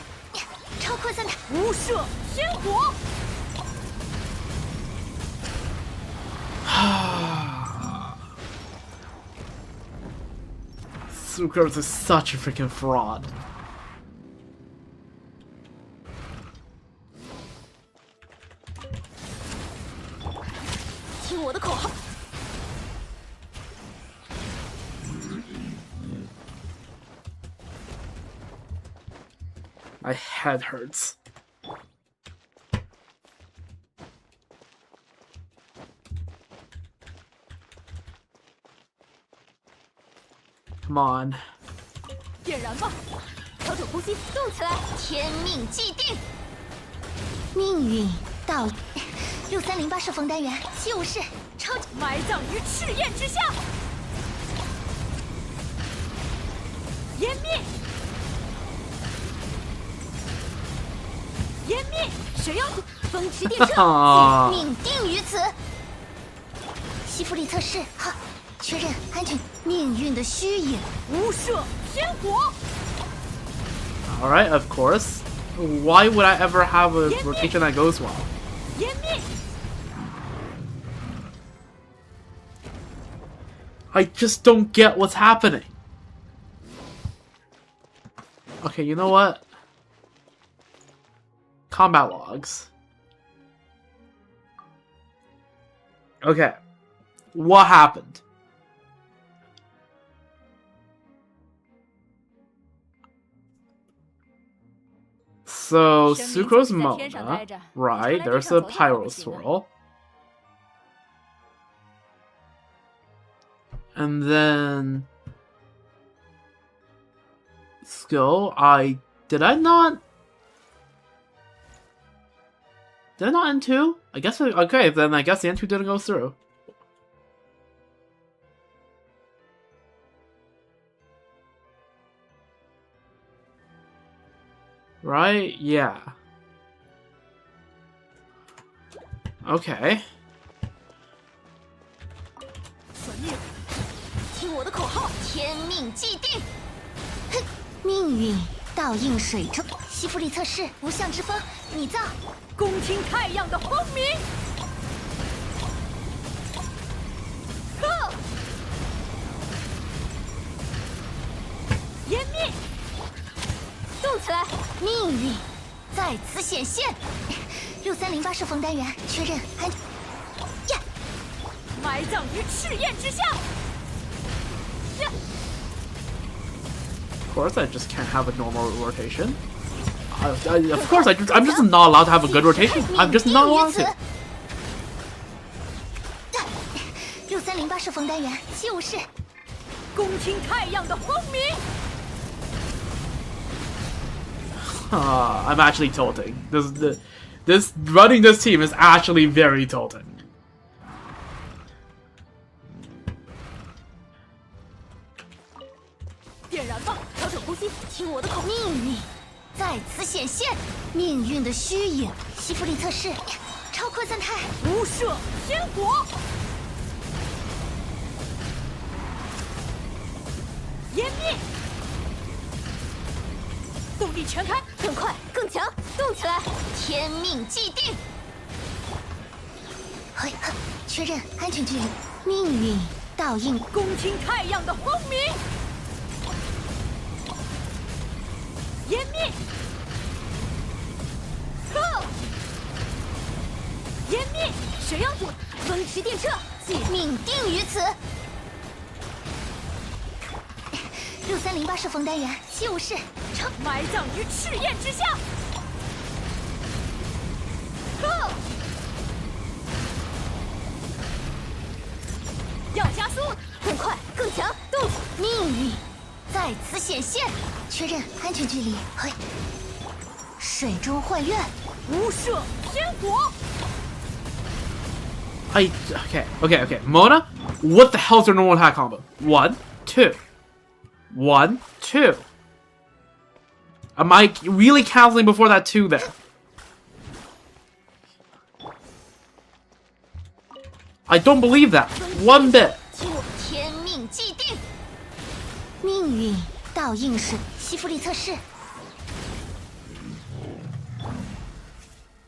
超扩散态，无赦天国。 Sucrose is such a freaking fraud. My head hurts. Come on. 点燃吧，调整呼吸，动起来，天命既定。命运到6308是风单元，就是超级埋葬于赤焰之下。湮灭，湮灭，谁要风驰电掣，命定于此。西弗里测试，好，确认安全。命运的虚影，无赦天国。 Alright, of course. Why would I ever have a rotation that goes well? 湮灭， I just don't get what's happening. Okay, you know what? Combat logs. Okay. What happened? So, Sucrose Mona, right, there's a Pyro Swirl. And then... Skill, Did I not end 2? I guess, okay, then I guess the end 2 didn't go through. Right? Yeah. Okay. 损灭，听我我的口号，天命既定。哼，命运倒映水中。吸附力测试，无相之风，你造。恭听太阳的轰鸣。湮灭，动起来！命运在此显现。6308射锋单元确认安。呀！埋葬于赤焰之下。呀！ Of course, I just can't have a normal rotation. Of course, I'm just not allowed to have a good rotation. I'm just not allowed to. 6308射锋单元七武士。恭听太阳的轰鸣。I'm actually tilting. This running this team is actually very tilting. 点燃吧，调整呼吸，听我的口。命运在此显现，命运的虚影。吸附力测试，超扩散态，无射天火。湮灭，动力全开，更快更强，动起来！天命既定。嘿，确认安全距离。命运倒映，恭听太阳的轰鸣。湮灭，湮灭，谁要阻？风驰电掣，命定于此。6308射锋单元七武士，超埋葬于赤焰之下。要加速，更快更强，动！命运在此显现，确认安全距离。嘿，水中幻月，无射天火。Okay. Mona, what the hell's your normal attack combo? 1, 2. 1, 2. Am I really canceling before that 2 there? I don't believe that. One bit. 天命既定，命运倒映水。吸附力测试。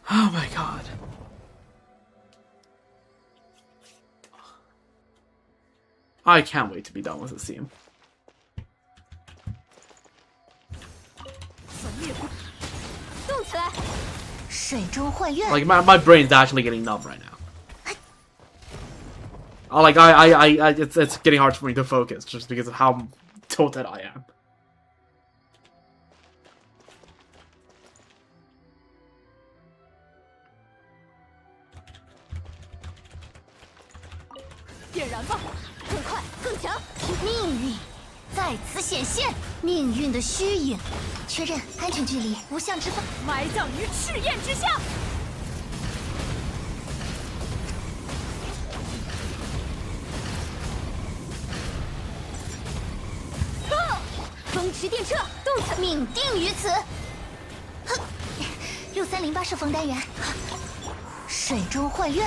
Oh my god. I can't wait to be done with this team. 动起来！水中幻月。 Like my brain's actually getting numb right now. It's getting hard for me to focus just because of how tilted I am. 点燃吧，更快更强！命运在此显现，命运的虚影。确认安全距离，无相之风，埋葬于赤焰之下。风驰电掣，动起，命定于此。哼，6308射锋单元，水中幻月，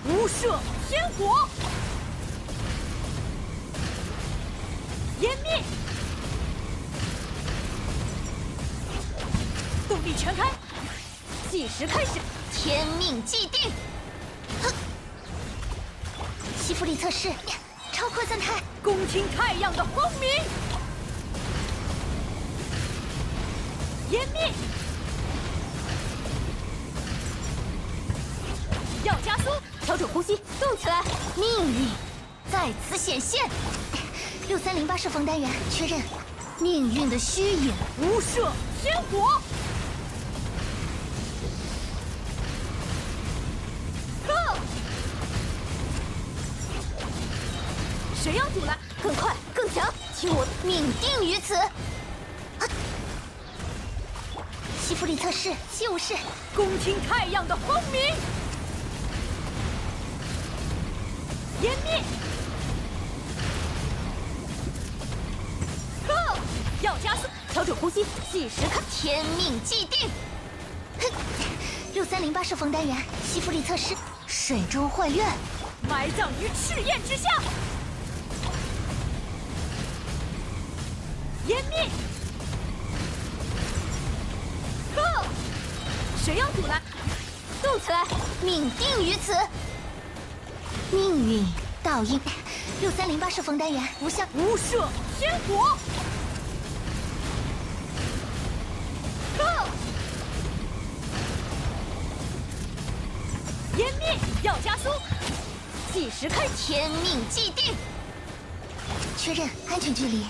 无射天火。湮灭，动力全开，计时开始。天命既定。哼，吸附力测试，超扩散态，恭听太阳的轰鸣。湮灭，要加速，调整呼吸，动起来！命运在此显现。6308射锋单元确认，命运的虚影。无射天火。谁要阻拦？更快更强，听我命定于此。吸附力测试，七武士，恭听太阳的轰鸣。湮灭，要加速，调整呼吸，计时开。天命既定。哼，6308射锋单元吸附力测试，水中幻月，埋葬于赤焰之下。湮灭！呵，谁要阻拦？动起来！命定于此。命运倒映，6308射锋单元无效。无赦天火！呵，湮灭！要加速！计时开！天命既定。确认安全距离。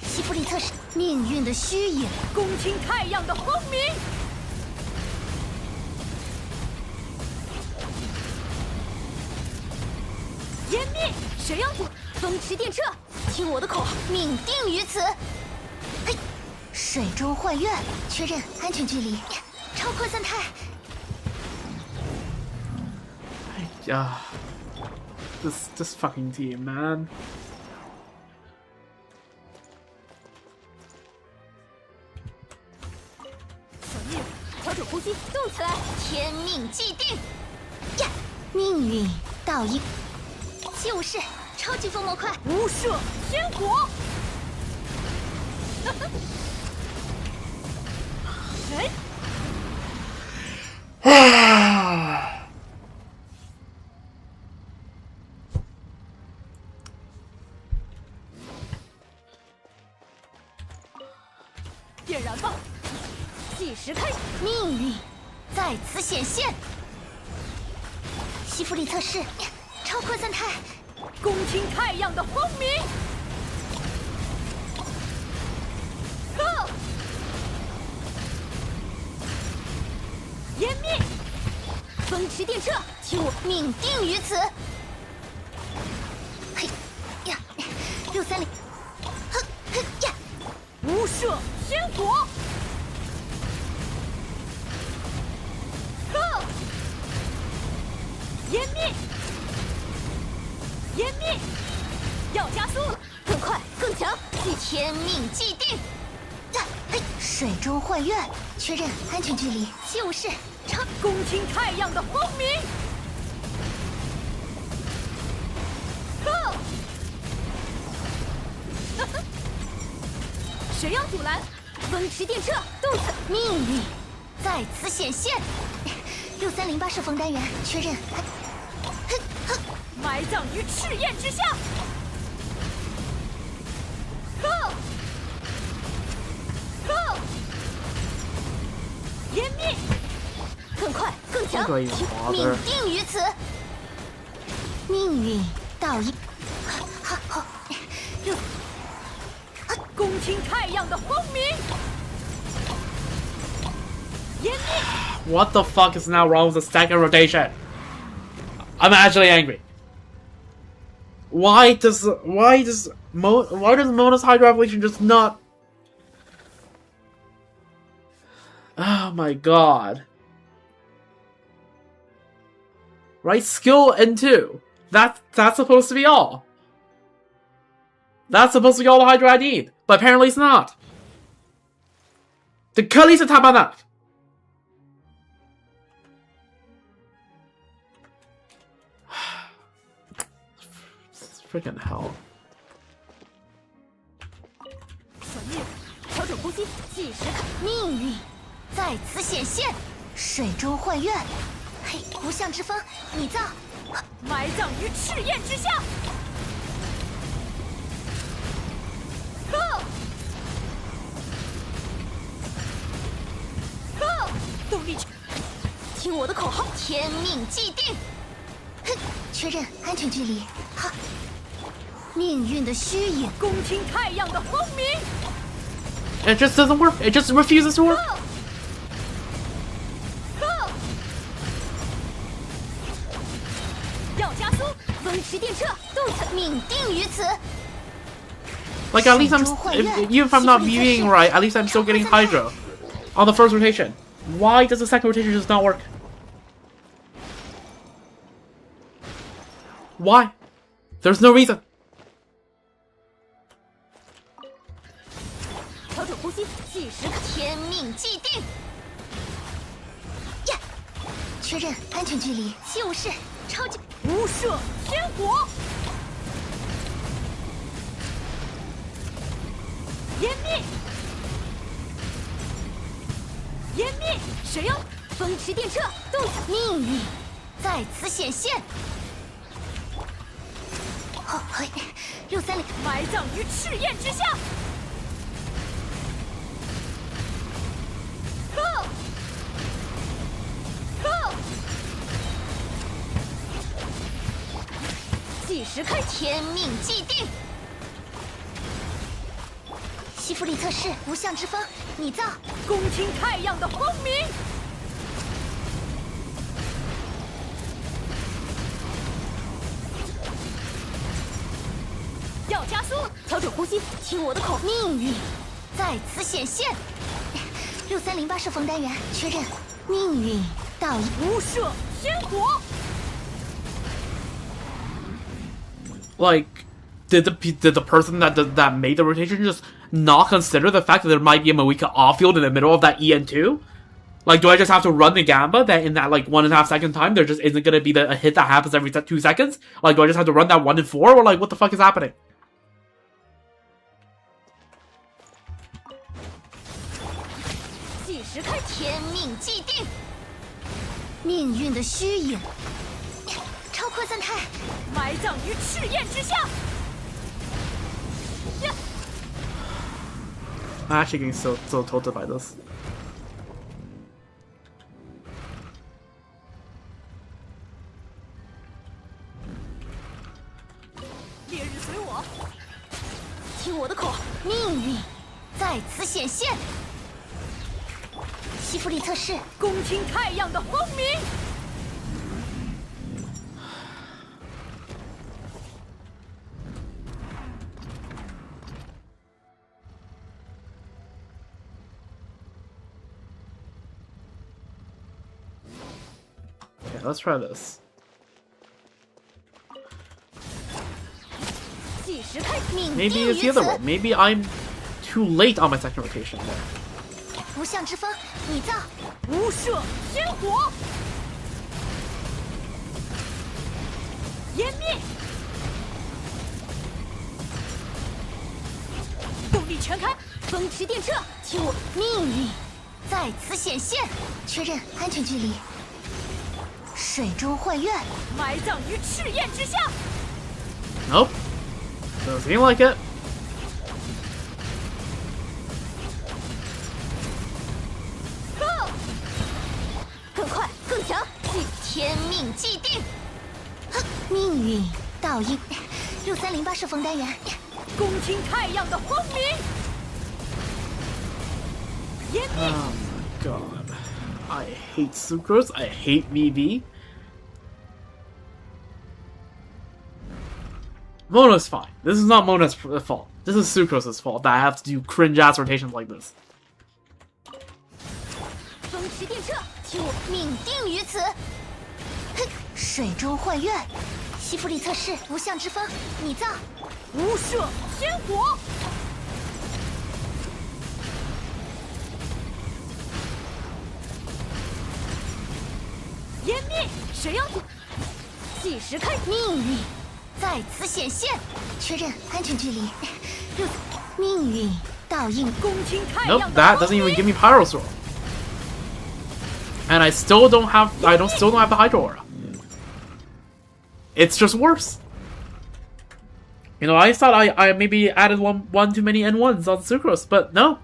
西弗里测试命运的虚影，恭听太阳的轰鸣。湮灭！谁要阻？风驰电掣，听我的口号，命定于此。嘿，水中幻月，确认安全距离。超扩散态。哎呀，this fucking team, man. 小蜜，调整呼吸，动起来！天命既定。呀，命运倒映。七武士，超级风魔快！无赦天火！哎，点燃吧！计时开！命运在此显现。西弗里测试，超扩散态。恭听太阳的轰鸣！呵，湮灭！风驰电掣，听我命定于此。嘿呀，630，哼哼呀，无赦天火！呵，湮灭！湮灭！要加速！更快更强！天命既定。呀，嘿，水中幻月，确认安全距离。七武士，超恭听太阳的轰鸣！呵，谁要阻拦？风驰电掣，动次命运在此显现。6308射锋单元确认。哼哼，埋葬于赤焰之下！呵，呵，湮灭！更快更强！这个命father定于此。命运倒映。好，恭听太阳的轰鸣！湮灭！ What the fuck is now wrong with the second rotation? I'm actually angry. Why does Mona's Hydro Evolution just not? Oh my god. Right, skill and 2. That's supposed to be all. That's supposed to be all the Hydro I need, but apparently it's not. The Khalees tap on that. Freaking hell. 小蜜，调整呼吸，计时开！命运在此显现。水中幻月，嘿，不祥之风，你造。埋葬于赤焰之下！呵，呵，动力！听我的口号，天命既定。哼，确认安全距离。好。命运的虚影，恭听太阳的轰鸣。It just doesn't work. It just refuses to work. 要加速！风驰电掣，动次命定于此。 Like at least even if I'm not viewing right, at least I'm still getting Hydro on the first rotation. Why does the second rotation just not work? Why? There's no reason. 调整呼吸，计时开！天命既定。呀，确认安全距离。七武士，超级无赦天火！湮灭！湮灭！谁要风驰电掣，动命运在此显现。哦嘿，630，埋葬于赤焰之下！呵！呵！计时开，天命既定。西弗里测试无相之风，你造。恭听太阳的轰鸣。要加速，调整呼吸，听我的口，命运在此显现。6308射锋单元确认，命运到一，无射天火。Like, did the person that made the rotation just not consider the fact that there might be a Moika off field in the middle of that EN2? Like, do I just have to run the Gamba that in that, like, 1.5 second time, there just isn't gonna be a hit that happens every 2 seconds? Like, do I just have to run that 1 in 4? Or, like, what the fuck is happening? 计时开，天命既定。命运的虚影，超扩散态，埋葬于赤焰之下。I'm actually getting so tilted by this. 烈日随我，听我的口，命运在此显现。西弗里测试，恭听太阳的轰鸣。Okay, let's try this. 计时开，命 Maybe 定 it's 于 the 此 other。way. Maybe I'm too late on my second rotation there. 无相之风，你造。无射天火。湮灭！动力全开！风驰电掣，听我，命运在此显现。确认安全距离。水中幻月，埋葬于赤焰之下。Nope. Doesn't seem like it. 更快更强，天命既定。命运倒映，6308射锋单元，恭听太阳的轰鸣。湮灭！ Oh my god. I hate Sucrose. I hate VV. Mona's fine. This is not Mona's fault. This is Sucrose's fault that I have to do cringe-ass rotations like this. 风驰电掣，听我，命定于此。哼，水中幻月，西弗里测试无相之风，你造。无射天火。湮灭！谁要？计时开，命运在此显现。确认安全距离。命运倒映，恭听太 Nope, 阳的 that 轰 doesn't even 鸣。 give me Pyro Swirl. And I still don't have the Hydro Aura. It's just worse. You know, I thought I maybe added one too many N1s on Sucrose, but no.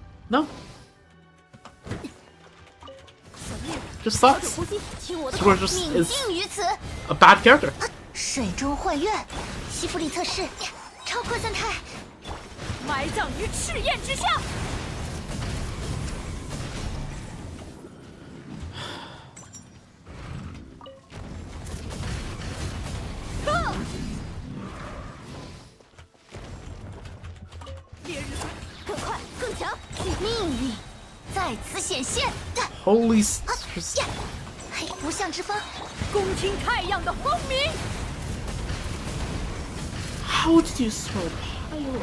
Just 调整 sucks. 呼吸，听我的 Sucrose 口， just 命 is 定于此。 a bad character. 水中幻月，西弗里测试超扩散态，埋葬于赤焰之下。烈日随，更快更强，命运在此显现。 Holy 嘿，无相之风，恭听太阳的轰鸣。 How did you throw Pyro?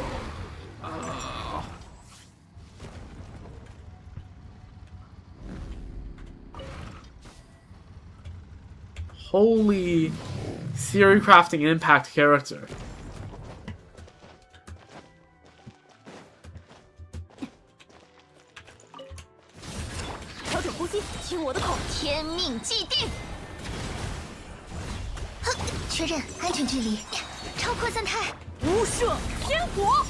Holy theory crafting impact character. 既定。确认安全距离，超扩散态，无赦天火，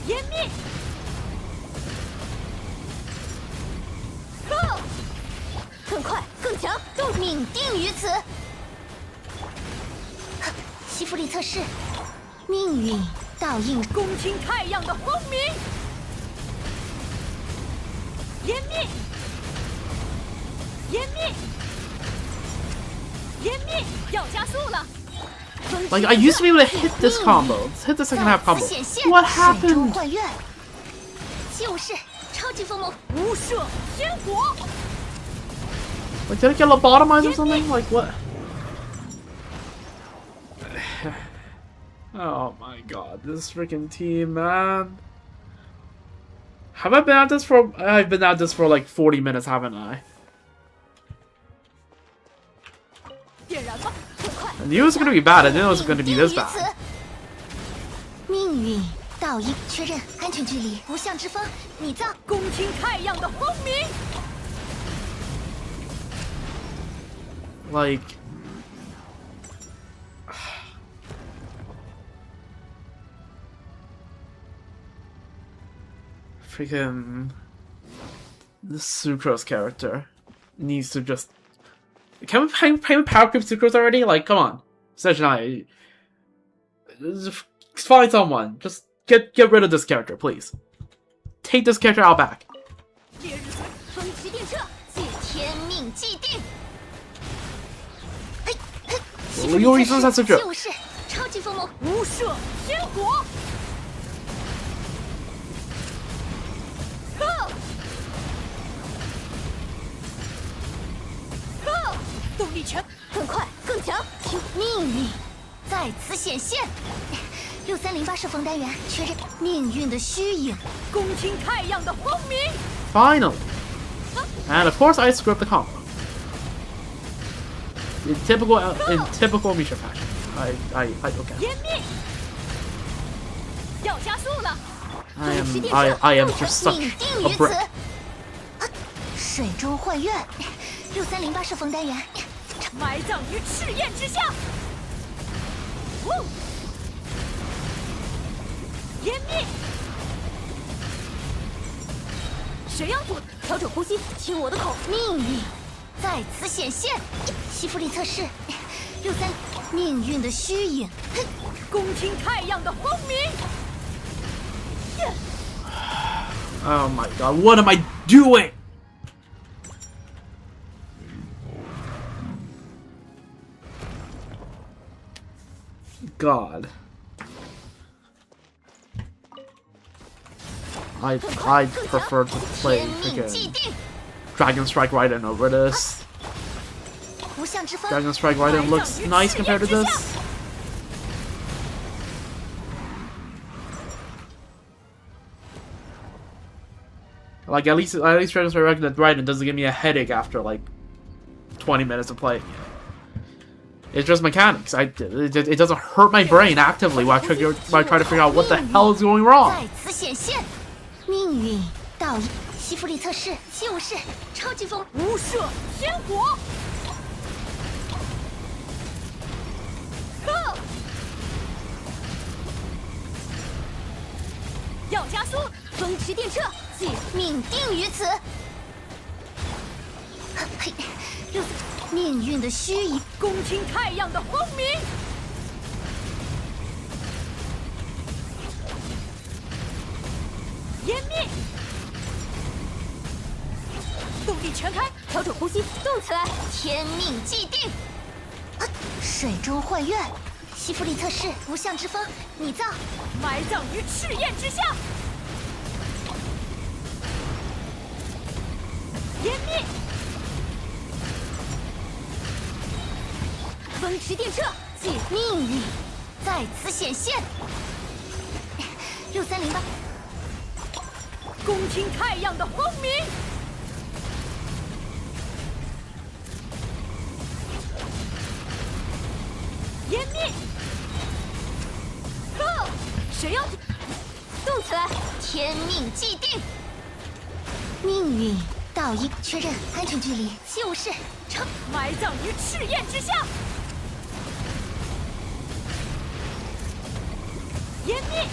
湮灭。更快更强，都命定于此。吸附力测试，命运倒映，共听太阳的轰鸣，湮灭，湮灭，湮灭，要加速了。 Like, I used to be able to hit this combo. Let's hit the second half combo. What 水中 happened? 幻月，就是超级风魔，无赦天火， Like, did I get lobotomized or something? Like, what? Oh my god, this freaking team, man. Have I been at this for... I've been at this for like 40 minutes, haven't I? 点燃吧，很快。 I knew it was gonna be bad, I didn't know it was gonna be this bad. 命运倒映，确认安全距离，无相之风，你造，共听太阳的轰鸣， Like... Freaking... This Sucrose character needs to just... Can we power creep Sucrose already? Like, come on. Snezhnaya. Just find someone. Just get rid of this character, please. Take this character out back. 烈日随风驰电掣，借天命既定。嘿，嘿，吸附力有一测试，次才是这就是超级风魔，无赦天火，动力全，更快更强，命运在此显现。6308射锋单元确认命运的虚影，共听太阳的轰鸣， Finally. And of course I screwed the combo. In typical Misha fashion. I okay. 湮灭，要加速了。 I am just such 命定 a 于此 brick.。水中幻月，6308射锋单元，埋葬于赤焰之下。呜，湮灭。谁要做？调整呼吸，听我的口。命运在此显现。吸附力测试，63命运的虚影，共听太阳的轰鸣。 Oh my god, what am I doing? God. I prefer to play 天命既 freaking 定。 Dragon Strike Raiden over this. 无相之风， Dragon Strike Raiden looks nice compared to this. Like at least Dragon Strike Raiden doesn't give me a headache after like 20 minutes of playing it. It's just mechanics. It doesn't hurt my brain actively while I try to figure out what the hell is going wrong. 在此显现。命运倒映，吸附力测试，就是超级风，无赦天火。要加速，风驰电掣，即命定于此。嘿，命运的虚影，共听太阳的轰鸣。湮灭，动力全开，调整呼吸，动起来，天命既定。水中幻月，吸附力测试，无相之风，你造，埋葬于赤焰之下。湮灭，风驰电掣，即命运在此显现。6308，共听太阳的轰鸣。湮灭，谁要动起来，天命既定。命运倒一，确认安全距离，就是成，埋葬于赤焰之下。湮灭，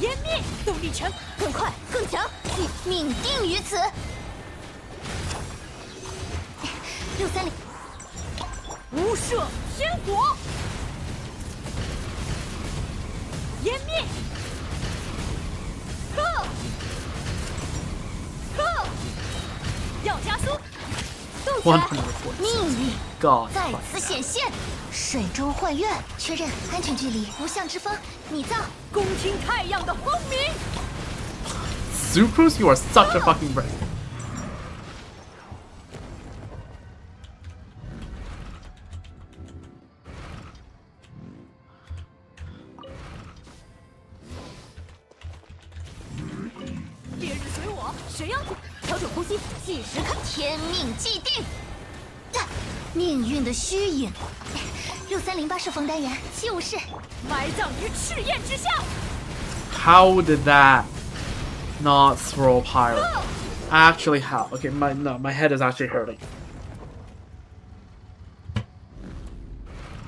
湮灭，动力全，更快更强，命定于此。630，无赦天火，湮灭，要加速，杜140绝命运 God 在此显现。水中幻月，确认安全距离，无相之风，拟造，恭听太阳的轰鸣。 Sucrose, you are such a fucking brain. 烈日随我，谁要调整呼吸，计时看，天命既定。命运的虚影。6308是风单元，就是埋葬于赤焰之下。 How did that not throw pyro? Actually, how? Okay, my head is actually hurting.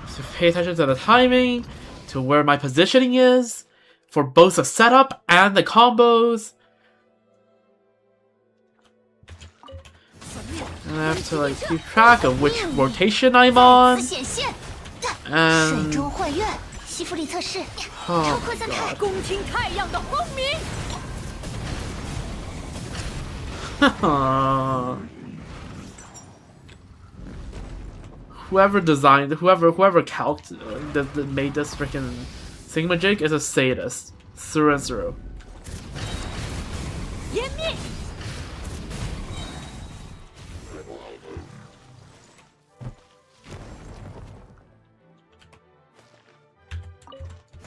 So pay attention to the timing, to where my positioning is, for both the setup and the combos. And I have to like keep track of which rotation I'm on. 显现。水 And 中幻月，吸附力测试， oh 超扩散态， 恭听太阳的轰鸣。 whoever designed, whoever calced that made this freaking thingamajig is a sadist through and through. 湮灭，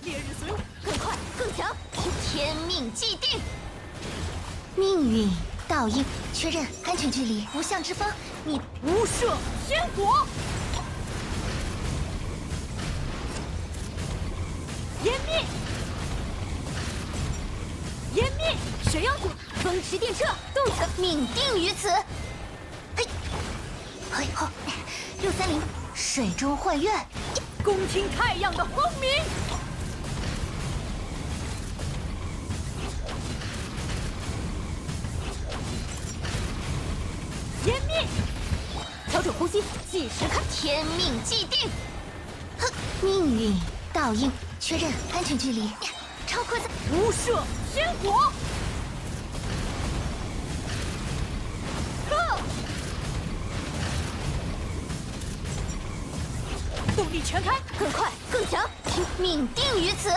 烈日随我，更快更强，天命既定。命运倒映，确认安全距离，无相之风，你无赦天火，湮灭，湮灭，谁要风驰电掣，动词命定于此。嘿，嘿吼，630，水中幻月，恭听太阳的轰鸣。 湮灭，调整呼吸，计时看，天命既定。哼，命运倒映，确认安全距离，超扩散，无赦天火，动力全开，更快更强，命定于此。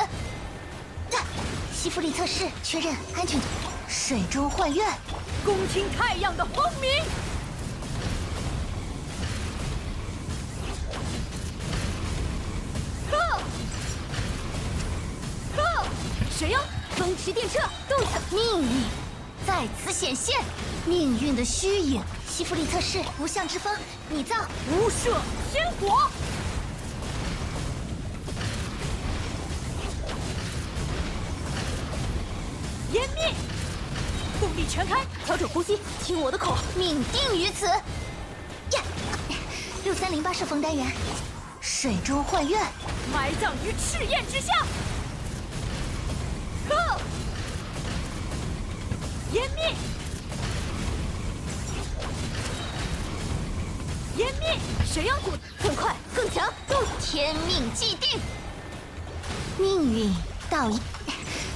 吸附力测试，确认安全，水中幻月，恭听太阳的轰鸣。 谁要风驰电掣，动词命运在此显现。命运的虚影，吸附力测试，无相之风，拟造，无赦天火，湮灭，动力全开，调整呼吸，听我的口，命定于此。呀，6308是风单元，水中幻月，埋葬于赤焰之下。 湮灭，湮灭，谁要更快更强，天命既定。命运倒映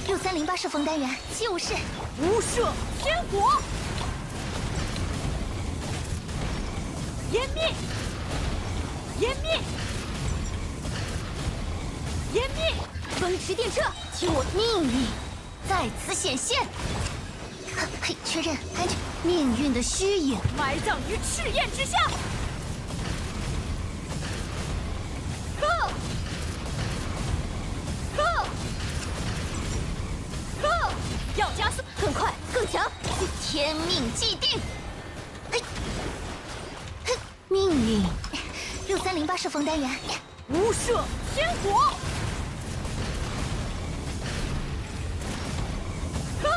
，6308是风单元，就是无赦天火，湮灭，湮灭，湮灭，风驰电掣，听我命运在此显现。嘿，确认安全，命运的虚影，埋葬于赤焰之下。要加速，更快更强，天命既定。嘿，嘿，命运，6308是风单元，无赦天火。 湮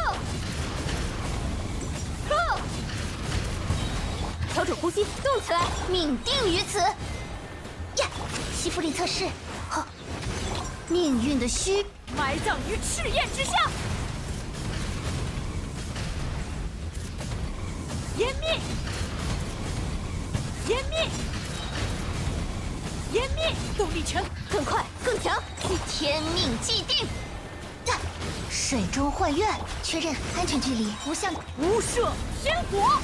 调整呼吸，动起来，命定于此。呀，西弗里特氏，呵，命运的虚，埋葬于赤焰之下。湮灭，湮灭，湮灭，动力拳，更快更强，天命既定。呀，水中幻月，确认安全距离，无相无射天火。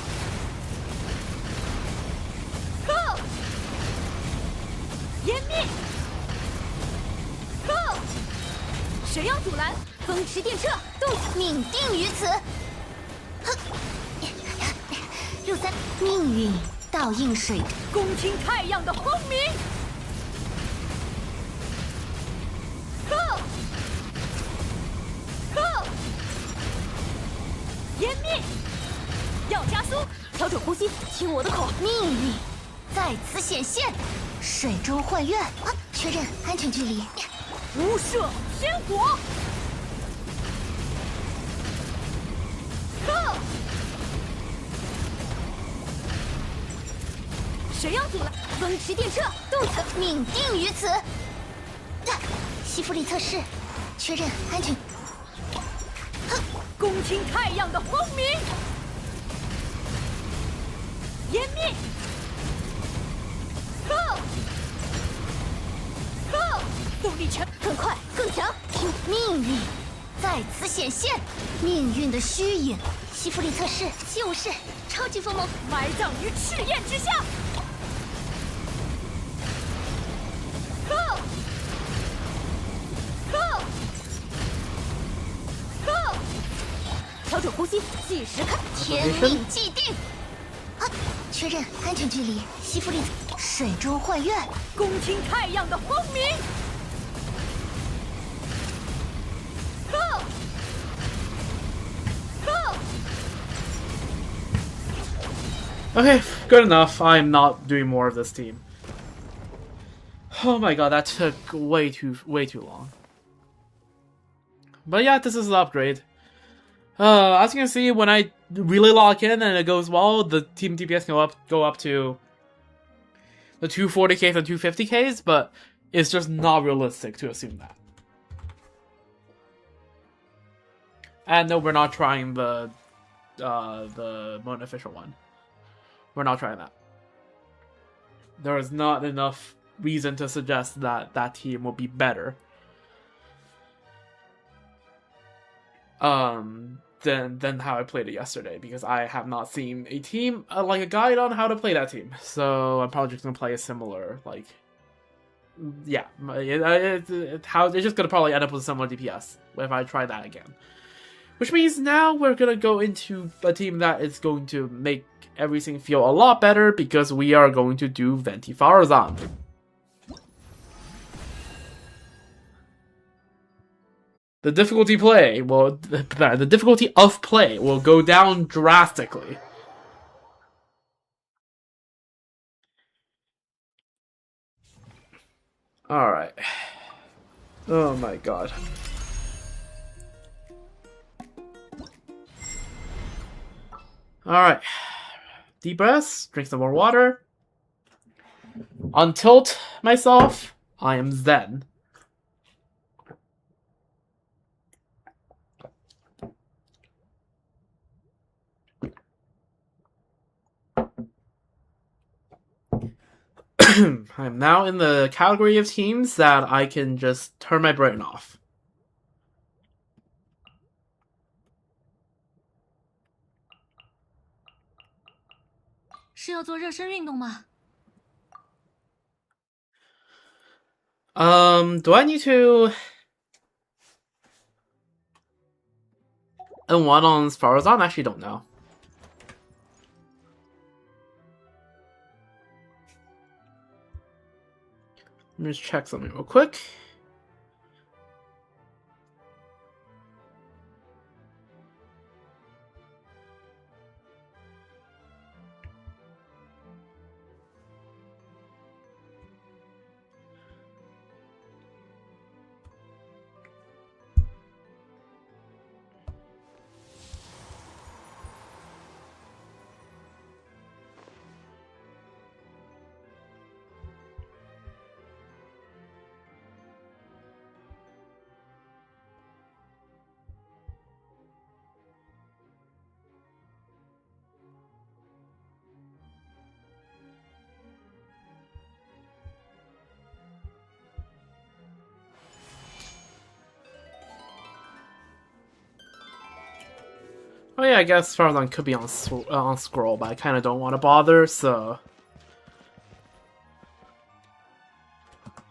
呵，湮灭，呵，谁要阻拦？风驰电掣，动，命定于此。哼，6-3，命运倒映水，恭听太阳的轰鸣。呵，呵，湮灭，要加速，调整呼吸，听我的口，命运在此显现。水中幻月，啊，确认安全距离。无射天火。呵，谁要阻拦？风驰电掣，动层，命定于此。西弗里特氏，确认安全。恭听太阳的轰鸣。湮灭。呵，呵，动力拳，更快更强，听命运在此显现。命运的虚影，西弗里特氏就是超级锋芒，埋葬于赤焰之下。呵，呵，呵，调整呼吸，计时看，天命既定。啊，确认安全距离，西弗里特，水中幻月，恭听太阳的轰鸣。呵，呵。 Okay, good enough. I'm not doing more of this team. Oh my god, that took way too long. But yeah, this is an upgrade. As you can see, when I really lock in and it goes well, the team DPS can go up to the 240Ks and 250Ks, but it's just not realistic to assume that. And no, we're not trying the unofficial one. We're not trying that. There is not enough reason to suggest that that team will be better than how I played it yesterday, because I have not seen a team like a guide on how to play that team. So I'm probably just gonna play a similar, like, yeah, it's just gonna probably end up with a similar DPS if I try that again. Which means now we're gonna go into a team that is going to make everything feel a lot better, because we are going to do Venti Farazan. The difficulty the difficulty of play will go down drastically. Alright. Oh my god. Alright. Deep breaths, drink some more water. Untilt myself. I am Zen. I'm now in the category of teams that I can just turn my brain off. Do I need to N1 on Farazan? I actually don't know. Let me just check something real quick. Oh yeah, I guess Farazan could be on scroll, but I kind of don't want to bother, so...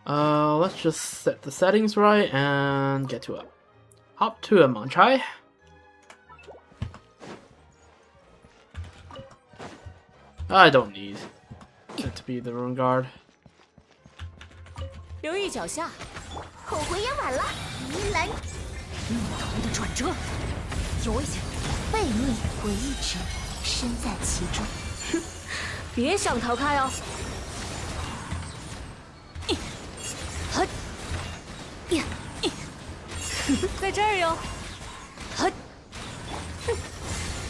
let's just set the settings right and get to it. Hop to it, Manchai. I don't need it to be the Rune Guard. 留意脚下，后悔也晚了。疑难怒头的转折，有危险！悖逆，我一直身在其中。别想逃开哦！在这儿哟！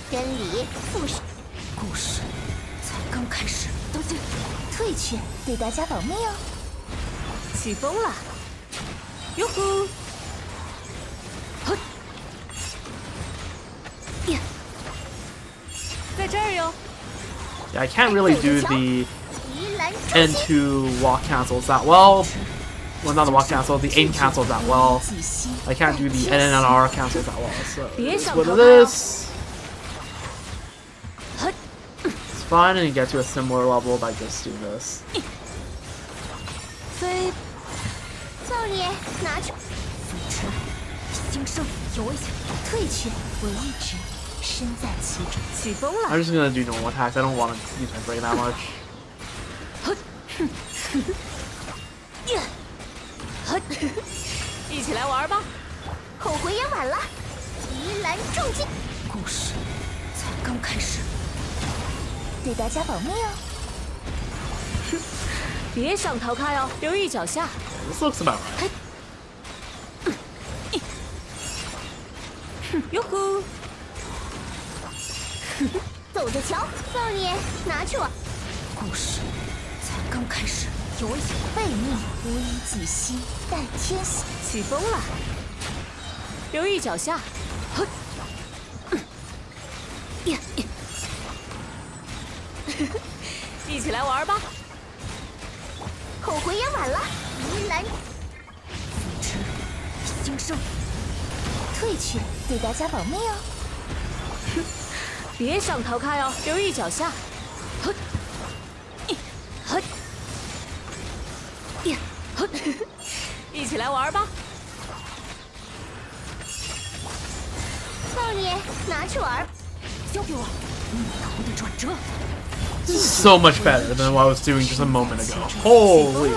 真理复是故事才刚开始，都是退却，对大家保密哦。起风了！哟呼！在这儿哟！ Yeah, I can't really do the 疑难重击。 N2 walk cancels that well. Well, not the walk cancel, the aim cancels that well. I can't do the NNR cancels that well, so it's what it is. It's fine, and you get to a similar level by just doing this. 飞，少年拿去。兴盛有危险！退却，我一直身在其中。起风了！ I'm just gonna do normal attacks. I don't want to use my brain that much. 一起来玩吧！后悔也晚了。疑难重击，故事才刚开始，对大家保密哦。别想逃开哦！留意脚下。 This looks about right. 哟呼！走着瞧，少年拿去玩。故事才刚开始，有危险！悖逆，无以己心，待天行。起风了！留意脚下。一起来玩吧！后悔也晚了。疑难兴盛，退却，对大家保密哦。别想逃开哦！留意脚下。一起来玩吧！少年拿去玩。交给我！怒头的转折。 So much better than what I was doing just a moment ago. Holy!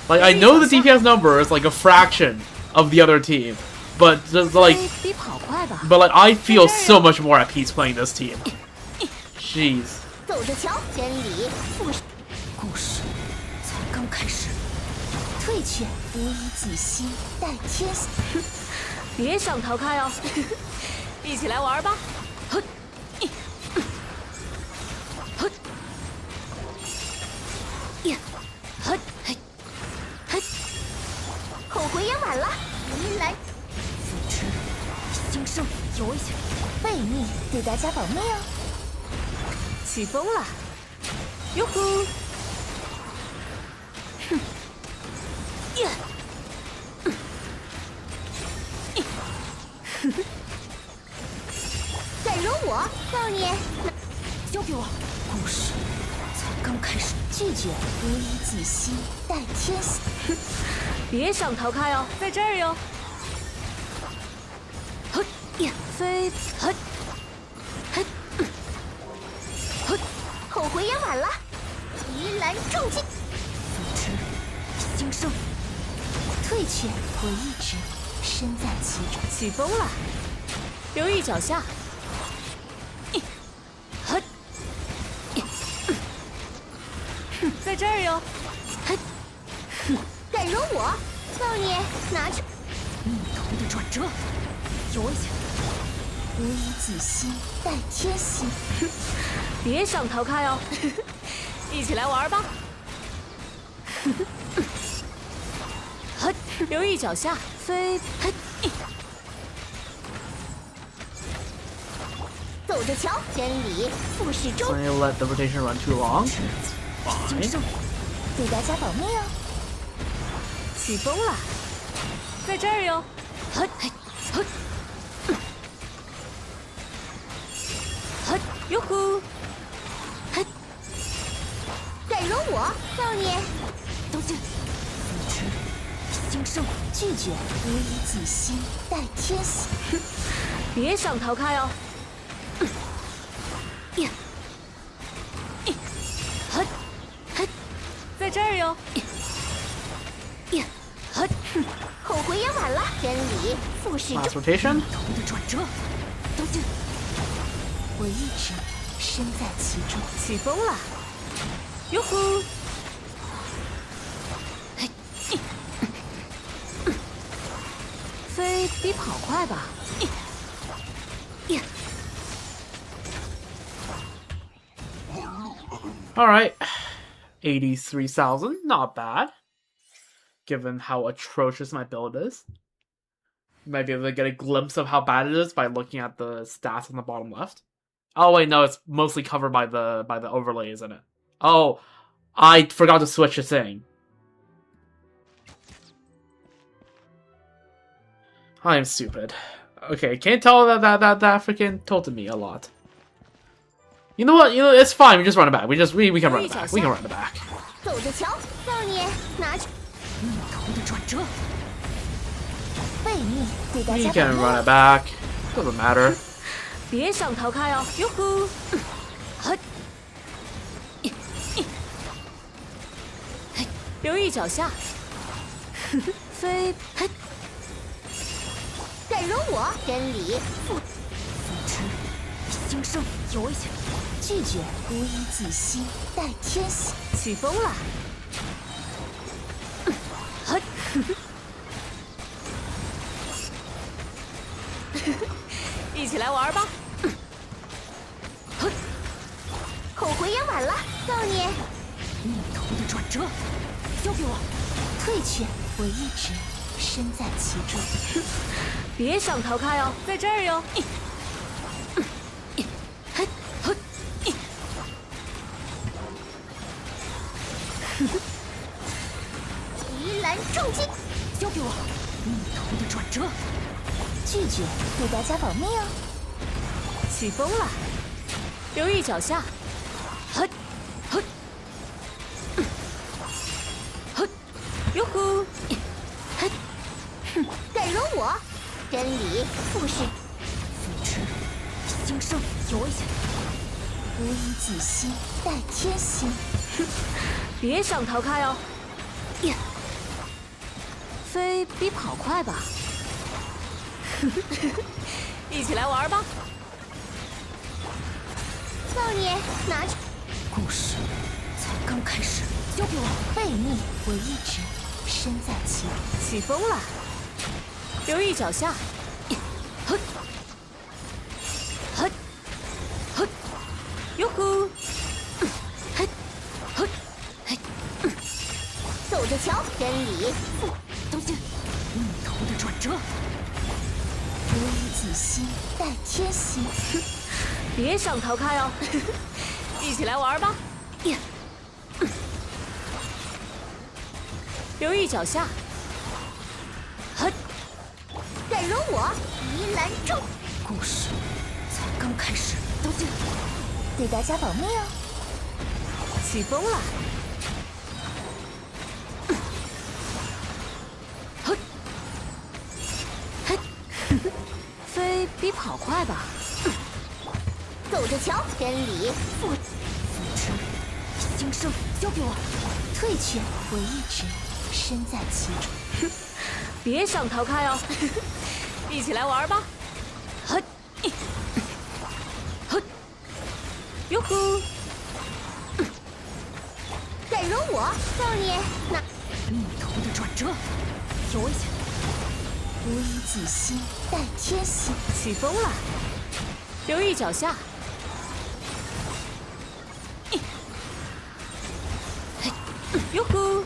Like, I know the DPS number is like a fraction of the other team, but just like, 比跑快吧？ but like, I feel so much more at peace playing this team. Jeez. 走着瞧，真理复是故事才刚开始，退却，无以己心，待天行。别想逃开哦！一起来玩吧！后悔也晚了。疑难兴盛有危险！悖逆，对大家保密哦。起风了！哟呼！再容我，少年交给我！故事才刚开始，拒绝，无以己心，待天行。别想逃开哦，在这儿哟！飞！后悔也晚了。疑难重击，兴盛，退却，我一直身在其中。起风了！留意脚下。在这儿哟！再容我，少年拿去。怒头的转折，有危险！无以己心，待天行。别想逃开哦！一起来玩吧！留意脚下，飞！走着瞧，真理复是 So 周。 I let the rotation run too long. It's 兴盛， fine. 对大家保密哦。起风了！在这儿哟！哟呼！嘿，敢惹我，少年！都进！付之兴盛，拒绝无以己心待天喜。别想逃开哦！呀！在这儿哟！呀！后悔也晚了，真理复是 Last rotation. 头的转折，都进！我一直身在其中。起风了！哟呼！飞比跑快吧？呀！ All right, 83,000, not bad. Given how atrocious my build is, you might be able to get a glimpse of how bad it is by looking at the stats on the bottom left. Oh wait, no, it's mostly covered by the overlay, isn't it? Oh, I forgot to switch the thing. I am stupid. Okay, can't tell that freaking tilted me a lot. You know what? It's fine. We just run it back. We can run it back. We can run it back. 走着瞧，少年，拿去。逆头的转折，背逆对大 We 家 can run it back. Doesn't matter. 别想逃开哦！哟呼！留意脚下。飞！敢惹我？真理付之兴盛，有危险！拒绝无以己心待天喜。起风了！一起来玩吧！后悔也晚了，少年。逆头的转折，交给我！退却，我一直身在其中。别想逃开哦，在这儿哟！奇兰重击，交给我！逆头的转折，拒绝对大家保命哦！起风了，留意脚下。哟呼！敢惹我？真理复是付之兴盛，有危险！无以己心待天心。别想逃开哦！呀！飞比跑快吧？一起来玩吧！少年，拿去。故事才刚开始，交给我！背逆，我一直身在其中。起风了，留意脚下。哟呼！走着瞧，真理都进！逆头的转折，无以己心待天心。别想逃开哦！一起来玩吧！呀！留意脚下。敢惹我？疑难重。故事才刚开始，都进！对大家保命哦！起风了。飞比跑快吧？走着瞧，真理付之兴盛，交给我！退却，我一直身在其中。别想逃开哦！一起来玩吧！哟呼！敢惹我，少年？那逆头的转折，有危险！无以己心待天心。起风了，留意脚下。哟呼！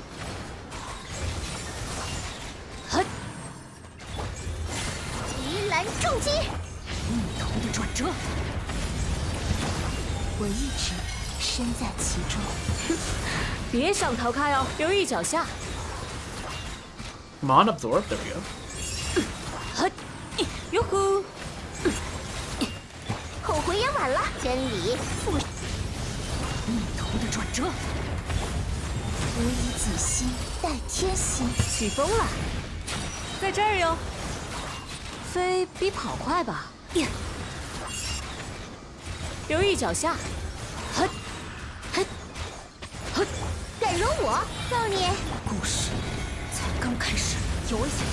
奇兰重击，逆头的转折，我一直身在其中。别想逃开哦，留意脚下。 Come on, absorb. There we go. 哟呼！后悔烟晚了，真理不逆头的转折，无以己心待天心。起风了，在这儿哟。飞比跑快吧？呀，留意脚下。哼，哼，哼，敢惹我，告你！故事才刚开始，有危险！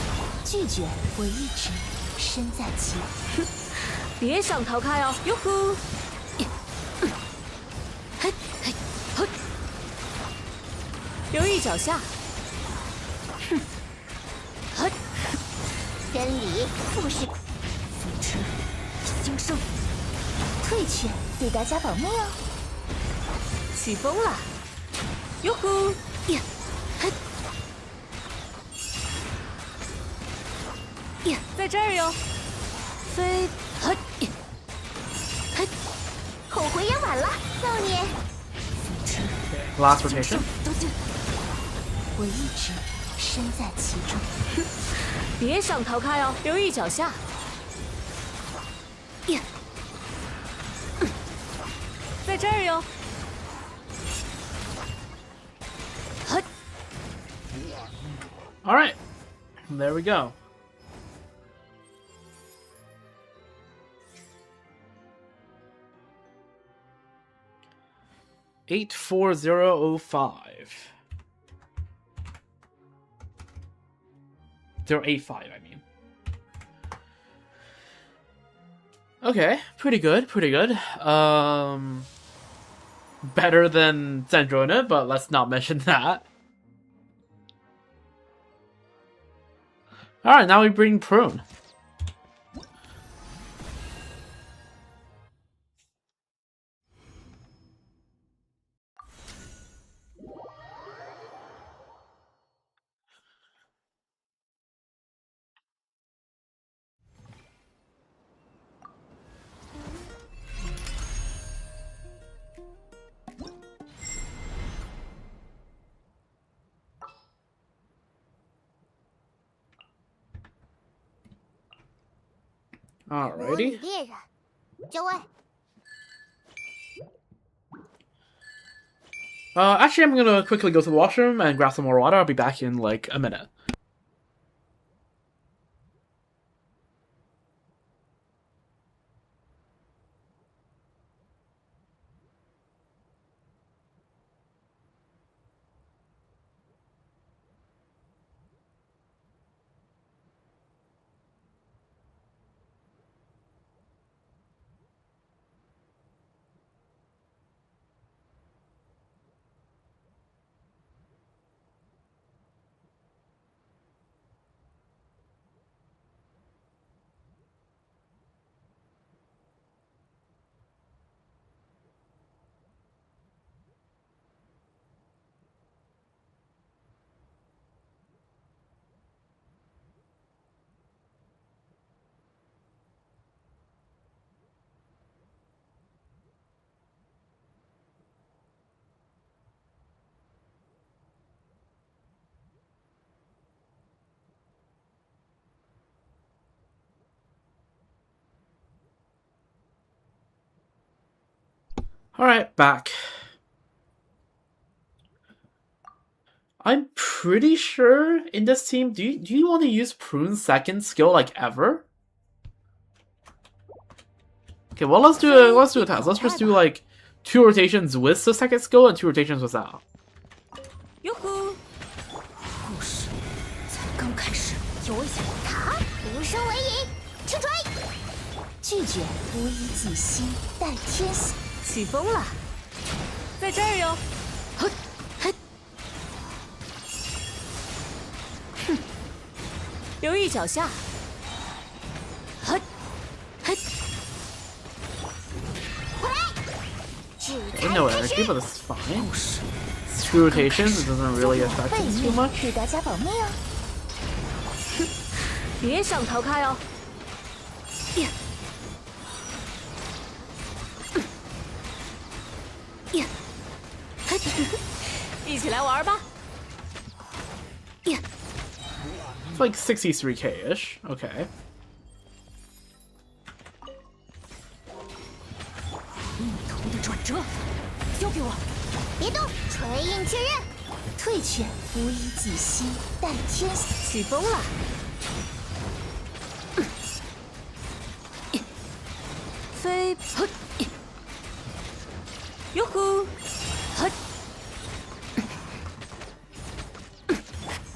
拒绝，我一直身在其中。别想逃开哦！哟呼！嘿，嘿，嘿，留意脚下。哼，嘿，真理不是复制新生，退却，对大家保密哦。起风了！哟呼！呀，嘿，呀，在这儿哟。飞，嘿，嘿，后悔也晚了，告你！复制 Last rotation. 都进，我一直身在其中。别想逃开哦！留意脚下。呀，在这儿哟。嘿， All right, there we go. $84005. 085, I mean. Okay, pretty good, pretty good. Better than Zendrona, but let's not mention that. Alright, now we bring Prune. Alrighty. 猎人，就位。 Actually, I'm gonna quickly go to the washroom and grab some more water. I'll be back in like a minute. Alright, back. I'm pretty sure in this team, do you want to use Prune's second skill like ever? Okay, well let's do a test. Let's just do like 2 rotations with the second skill and 2 rotations without. 哟呼！故事才刚开始，有危险！他无声为引，去追。拒绝，无以己心待天心。起风了，在这儿哟。嘿，嘿，哼，留意脚下。嘿，嘿，回来。制 Okay, 裁 no 开 energy, 始。 but this is fine. 2 rotations, it doesn't really affect 背 us too 面 much. 对大家保密哦。别想逃开哦。呀，呀，嘿，一起来玩吧。呀， It's like 63k-ish. Okay. 别动，锤印确认，退却，无以己心，待天起风了。飞，哟呼，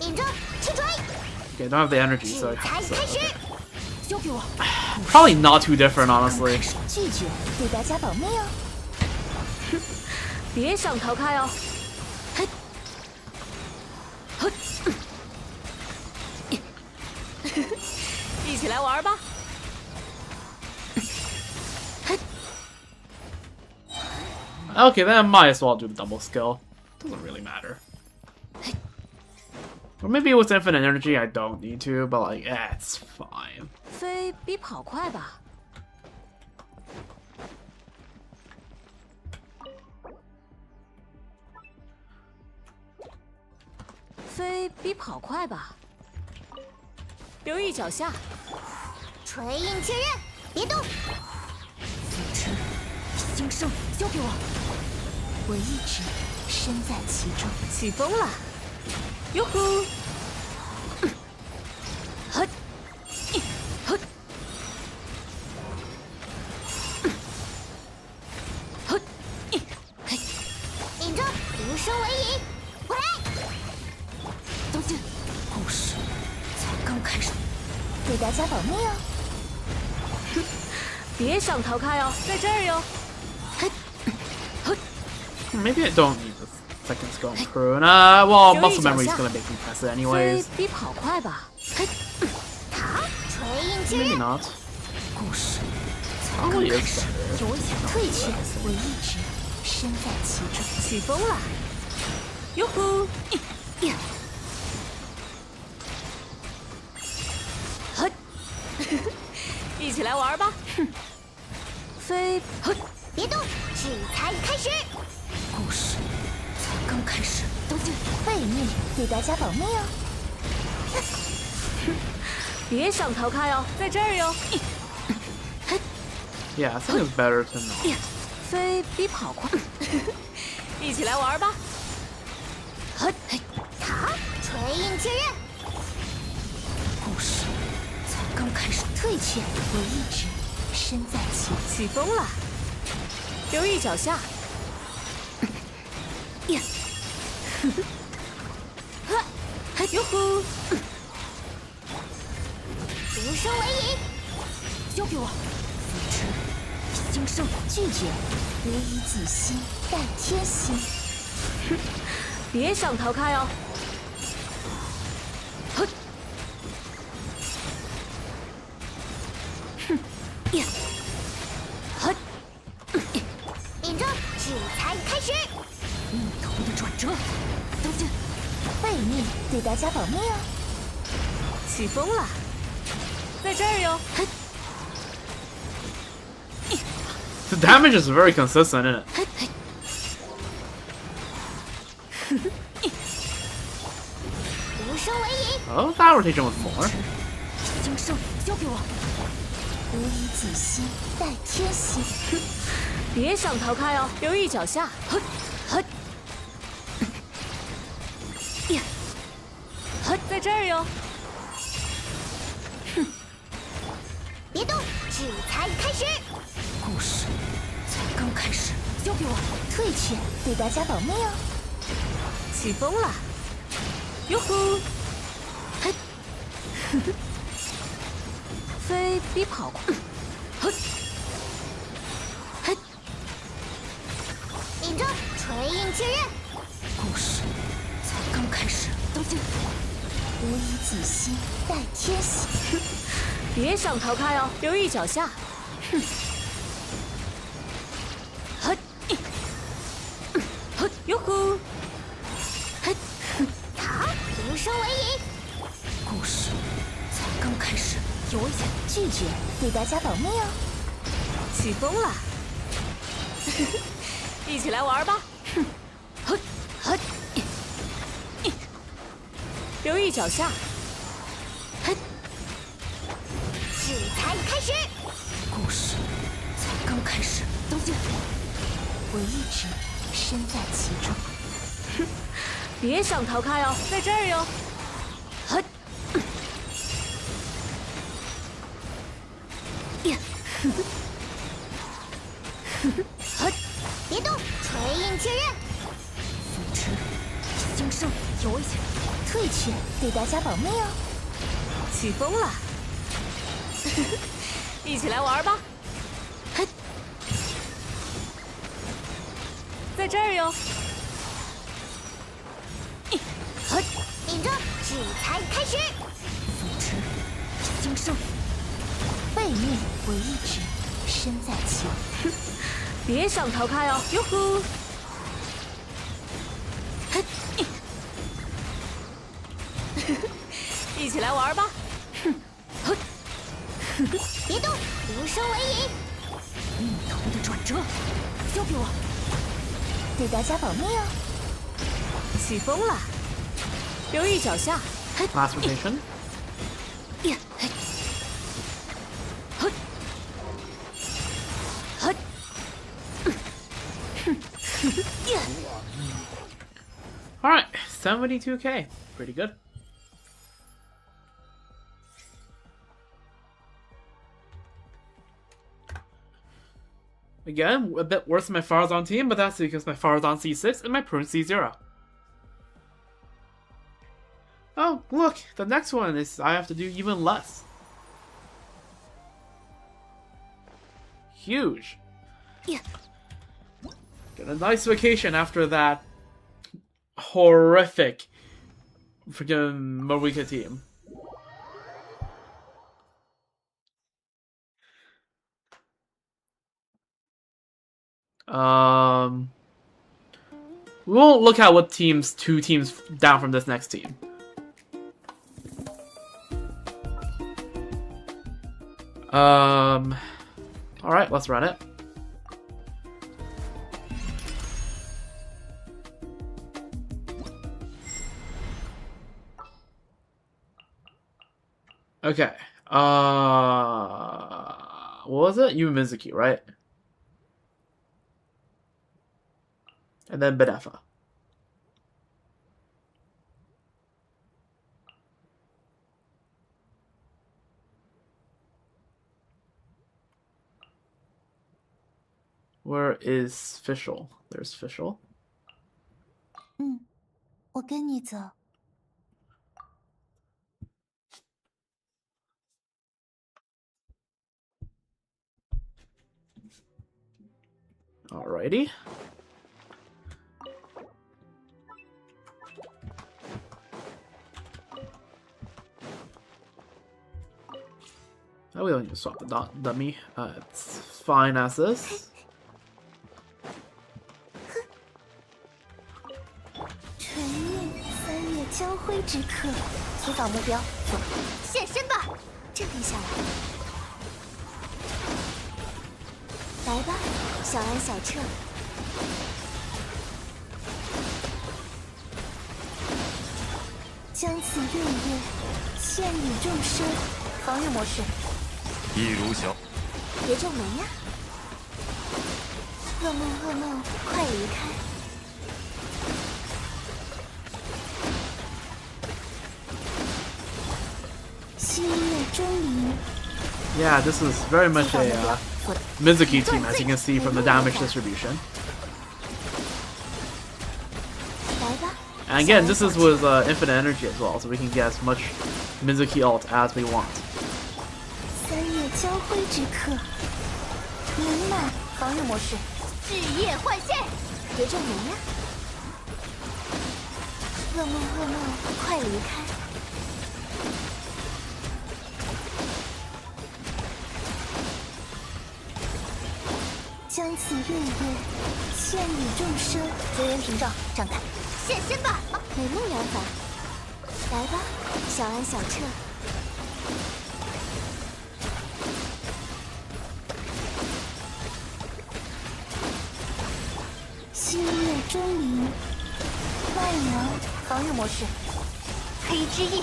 引着，去锤， Okay, don't have the energy, 制 so 裁开始，交给我， probably not too different, honestly. 拒绝，对大家保密哦。别想逃开哦！一起来玩吧！ Okay, then I might as well do the double skill. Doesn't really matter. Or maybe with infinite energy, I don't need to, but like, it's fine. 飞比跑快吧？飞比跑快吧？留意脚下。锤印确认，别动，兴盛，交给我。我一直身在其中。起风了，哟呼！呵，呵，呵，嘿，引着，无声为引，回来，当心，故事才刚开始，对大家保密哦。别想逃开哦，在这儿哟。 Maybe I don't need the second skill on crew. Nah, well, muscle memory is gonna make me pass it 飞 anyways. 比跑快吧？嘿，塔，锤印确 Maybe 认， not. 故事 Probably is better. 有危险，退却，我一直身在其中。起风了，哟呼！呀，呵，一起来玩吧！飞，呵，别动，制裁开始，故事才刚开始，当心，背面对大家保密哦。别想逃开哦，在这儿哟。 Yeah, I think it's better to not. 飞比跑快，一起来玩吧！呵，嘿，塔，锤印确认，故事才刚开始，退却，我一直身在其中。起风了，留意脚下。呀，呵，嘿，哟呼！无声为引，交给我。兴盛，拒绝，唯以己心，待天心。别想逃开哦！呵，哼，呀，呵，引着，制裁开始，逆头的转折，当心，背面对大家保密哦。起风了，在这儿哟。嘿， The damage is very consistent, isn't it? 嘿，嘿，无声为引， Oh, that rotation was more. 兴盛，交给我。唯以己心，待天心。别想逃开哦，留意脚下。呵，呵，呀，呵，在这儿哟。别动，制裁开始，故事才刚开始，交给我。退却，对大家保密哦。起风了，哟呼！嘿，飞比跑快，呵，嘿，引着，锤印确认，故事才刚开始，当心，唯以己心，待天心。别想逃开哦，留意脚下。哼，呵，呵，哟呼！嘿，塔，无声为引，故事才刚开始，有危险，拒绝，对大家保密哦。起风了，一起来玩吧！哼，呵，呵，留意脚下。嘿，制裁开始，故事才刚开始，当心，我一直身身在其中。别想逃开哦，在这儿哟。呵，呀，呵，别动，锤印确认。扶持，精圣，有危险，退却，对大家保密哦。起风了，一起来玩吧。嘿，在这儿哟。呵，顶着，制裁开始。扶持，精圣，背面为一指，身在其中。别想逃开哦！哟呼！一起来玩吧！别动，无声为引。命途的转折，交给我，对大家保密哦。起风了，留意脚下。 Last rotation. 呀，嘿，呵，呵，呀。 All right, 72k, pretty good. Again, a bit worse than my Farazan team, but that's because my Farazan C6 and my Prune C0. Oh, look, the next one is I have to do even less. Huge. Yeah. Get a nice vacation after that horrific freaking Marika team. We won't look at what teams, 2 teams down from this next team. Alright, let's run it. Okay. What was it? Yu Mizuki, right? And then Benefa. Where is Fischl? There's Fischl. 我跟你走。 Alrighty. Oh, we don't need to swap the dummy. It's fine as is. 纯韵3月交辉之刻，提早目标，走，现身吧！镇定下来。来吧，小安小彻。将此月月，献与众生。防御模式。一如小。别皱眉呀！噩梦，噩梦，快离开！ 星月钟离。 Yeah, this is very much a Mizuki team, as you can see from the damage distribution. 来吧。 And again, this is with infinite energy as well, so we can get as much Mizuki ult as we want. 3月交辉之刻，明满防御模式，日夜换线，别皱眉呀！噩梦，噩梦，快离开！将此月月，献与众生。绝缘屏障展开，现身吧！美梦疗法，来吧，小安小彻。 星月钟离，万阳防御模式，黑之翼，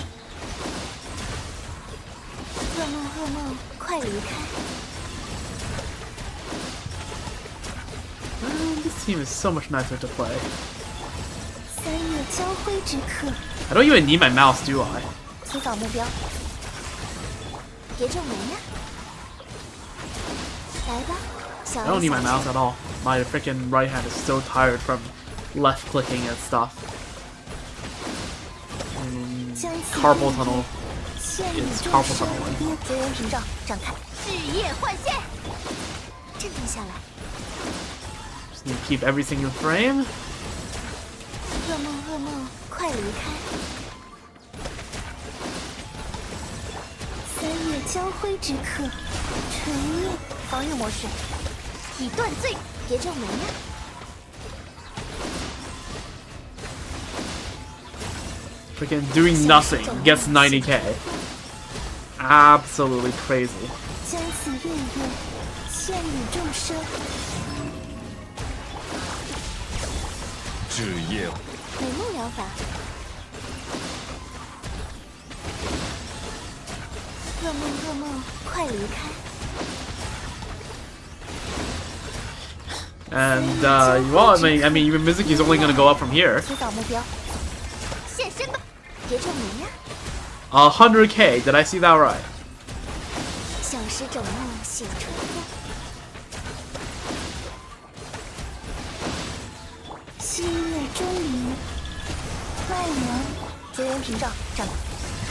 噩梦，噩梦，快离开！ This team is so much nicer to play. 3月交辉之刻， I don't even need my mouse, do I? 提早目标，别皱眉呀！来吧，小 I 安 don't need my 小 mouse 雀 at all. My freaking right hand is so tired from left clicking and stuff. 将此 Carpal tunnel 献与 is 众 carpal 生 tunnel. 绝缘屏障展开，日夜换线，镇定下来。 Just need to keep everything in frame. 噩梦，噩梦，快离开！3月交辉之刻，纯印防御模式，以断罪。别皱眉呀！ Freaking doing nothing gets 90k. Absolutely crazy. 将此月月献与众生，至夜美梦疗法。噩梦，噩梦，快离开！ And well, I mean, even Mizuki's only gonna go up from here. 提早目标，现身吧，别皱眉呀！ 100k. Did I see that right? 小时整梦醒春风，新月钟离，外凉绝缘屏障展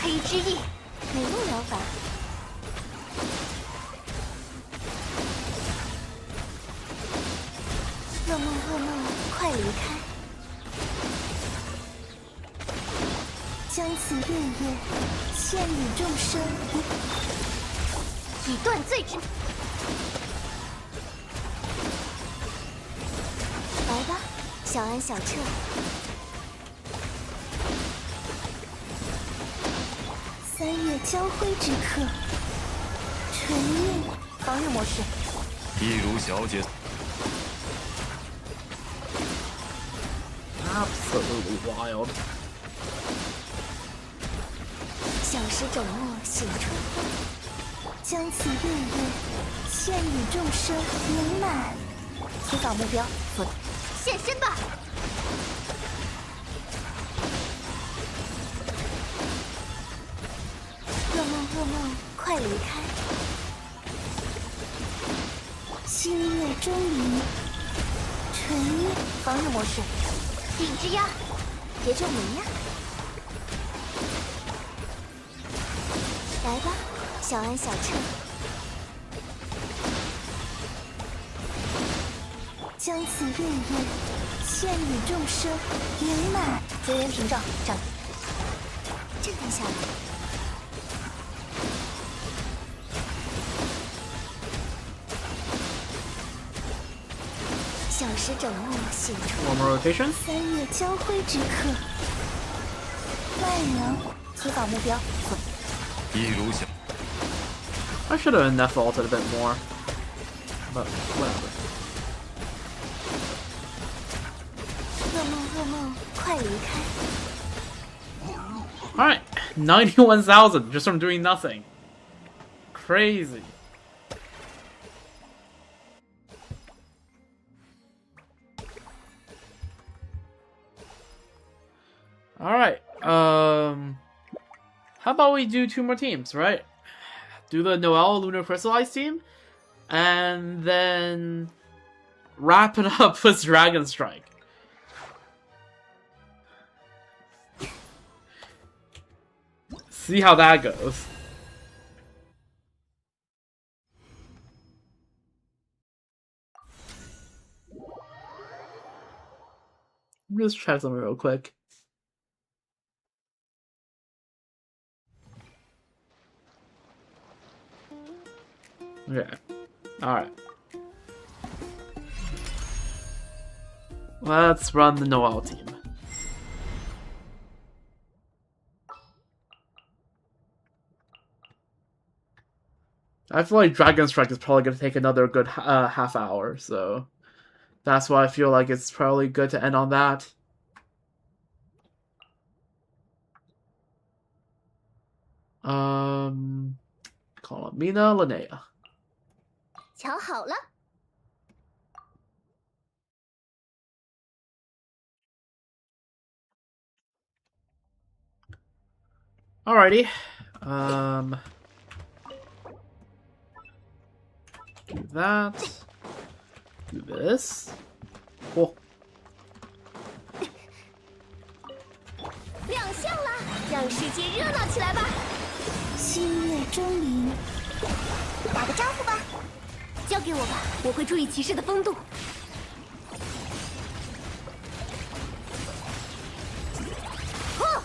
开，黑之翼，美梦疗法。 噩梦，噩梦，快离开！将此月月献与众生，以断罪之。来吧，小安小彻。3月交辉之刻，纯印防御模式，一如小姐。 Absolutely wild. 小时整墨醒春风，将此月月献与众生圆满。提早目标，现身吧，噩梦，噩梦，快离开！新月钟离，纯印防御模式，顶之压，别皱眉呀！来吧，小安小彻。将此月月献与众生圆满。绝缘屏障展，镇定下来。小时整墨醒春。 One more rotation. 3月交辉之刻，外凉提早目标，一如小 I should have enough vaulted a bit more. But whatever. 噩梦，噩梦，快离开！ Alright. 91,000 just from doing nothing. Crazy. Alright. How about we do 2 more teams, right? Do the Noel Lunar Crystallize team, and then wrap it up with Dragon Strike. See how that goes. Let me just check something real quick. Okay. Alright. Let's run the Noel team. I feel like Dragon Strike is probably going to take another good half hour, so that's why I feel like it's probably good to end on that. Call it Mina Linnea. 瞧好了， Alrighty. Do that. Do this. Cool. 亮相啦！让世界热闹起来吧！星月钟灵，打个招呼吧。交给我吧，我会注意骑士的风度。哦！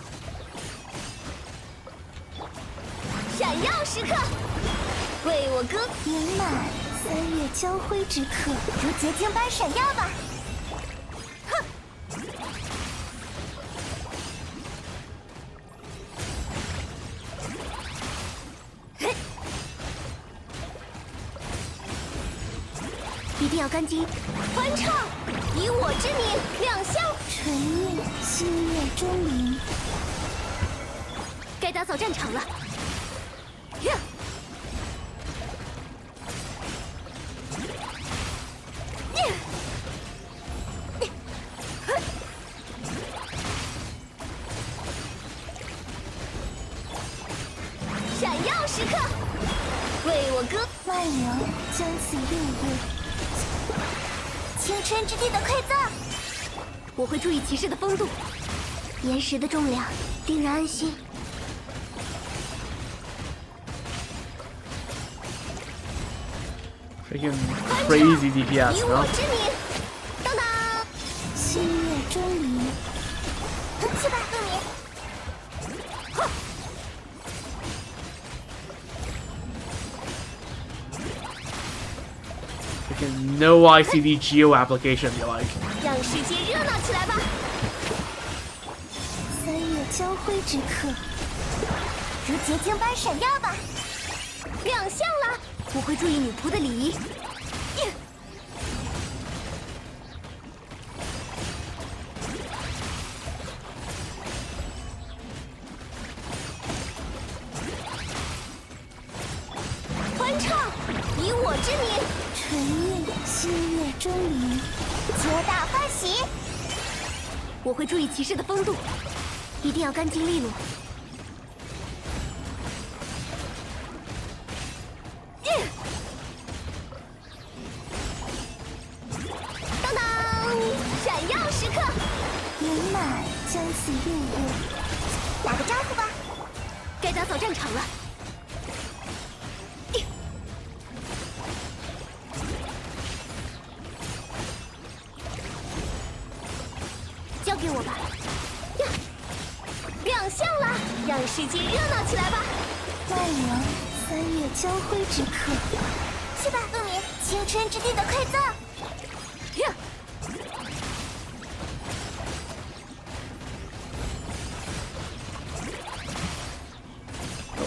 闪耀时刻，为我歌圆满3月交辉之刻，如结晶般闪耀吧。 一定要干净！欢唱，以我之名亮相，纯韵星月钟灵。该打扫战场了。呀！闪耀时刻，为我歌。万娘将此月月。 青春之地的馈赠，我会注意骑士的风度，岩石的重量令人安心。Freaking crazy DPS, 以 huh? 我之名，当当，星月钟灵，去吧，恶民。 Freaking no ICD Geo application, you like? 让世界热闹起来吧！3月交辉之刻，如结晶般闪耀吧！亮相啦！我会注意女仆的礼仪。欢唱，以我之名。 纯韵星月钟灵，皆大欢喜。我会注意骑士的风度，一定要干净利落。当当，闪耀时刻，圆满将此月月。打个招呼吧。该打扫战场了。 交给我吧！呀，亮相啦！让世界热闹起来吧！万娘3月交辉之刻，去吧，恶民！青春之地的馈赠。呀！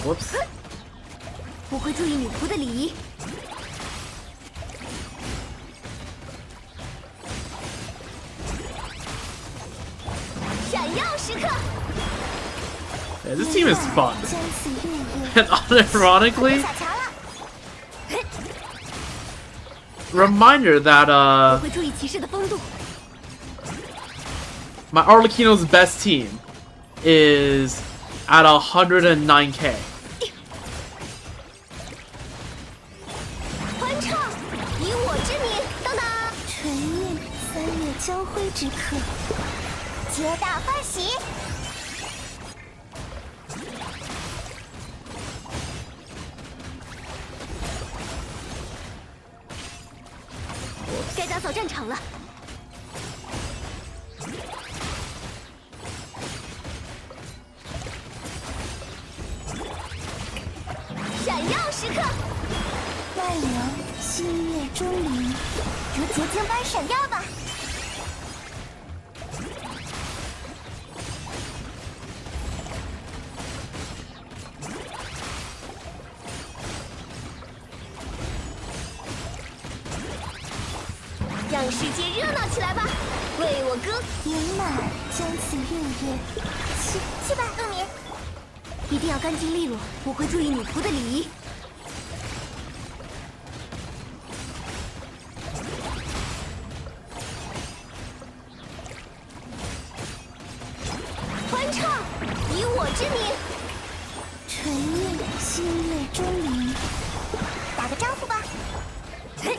Whoops. 我会注意女仆的礼仪。 闪耀时刻！ Yeah, this team is fun. 将此月月。 And unironically, 小乔了。 reminder that 我会注意骑士的风度。 my Arlecchino's best team is at 109k. 欢唱，以我之名，当当。纯韵3月交辉之刻，皆大欢喜。该打扫战场了。闪耀时刻，万娘星月钟灵，如结晶般闪耀吧。 让世界热闹起来吧！为我歌，圆满将此月月。去吧，恶民！一定要干净利落，我会注意女仆的礼仪。欢唱，以我之名，心泪钟灵，打个招呼吧。嘿，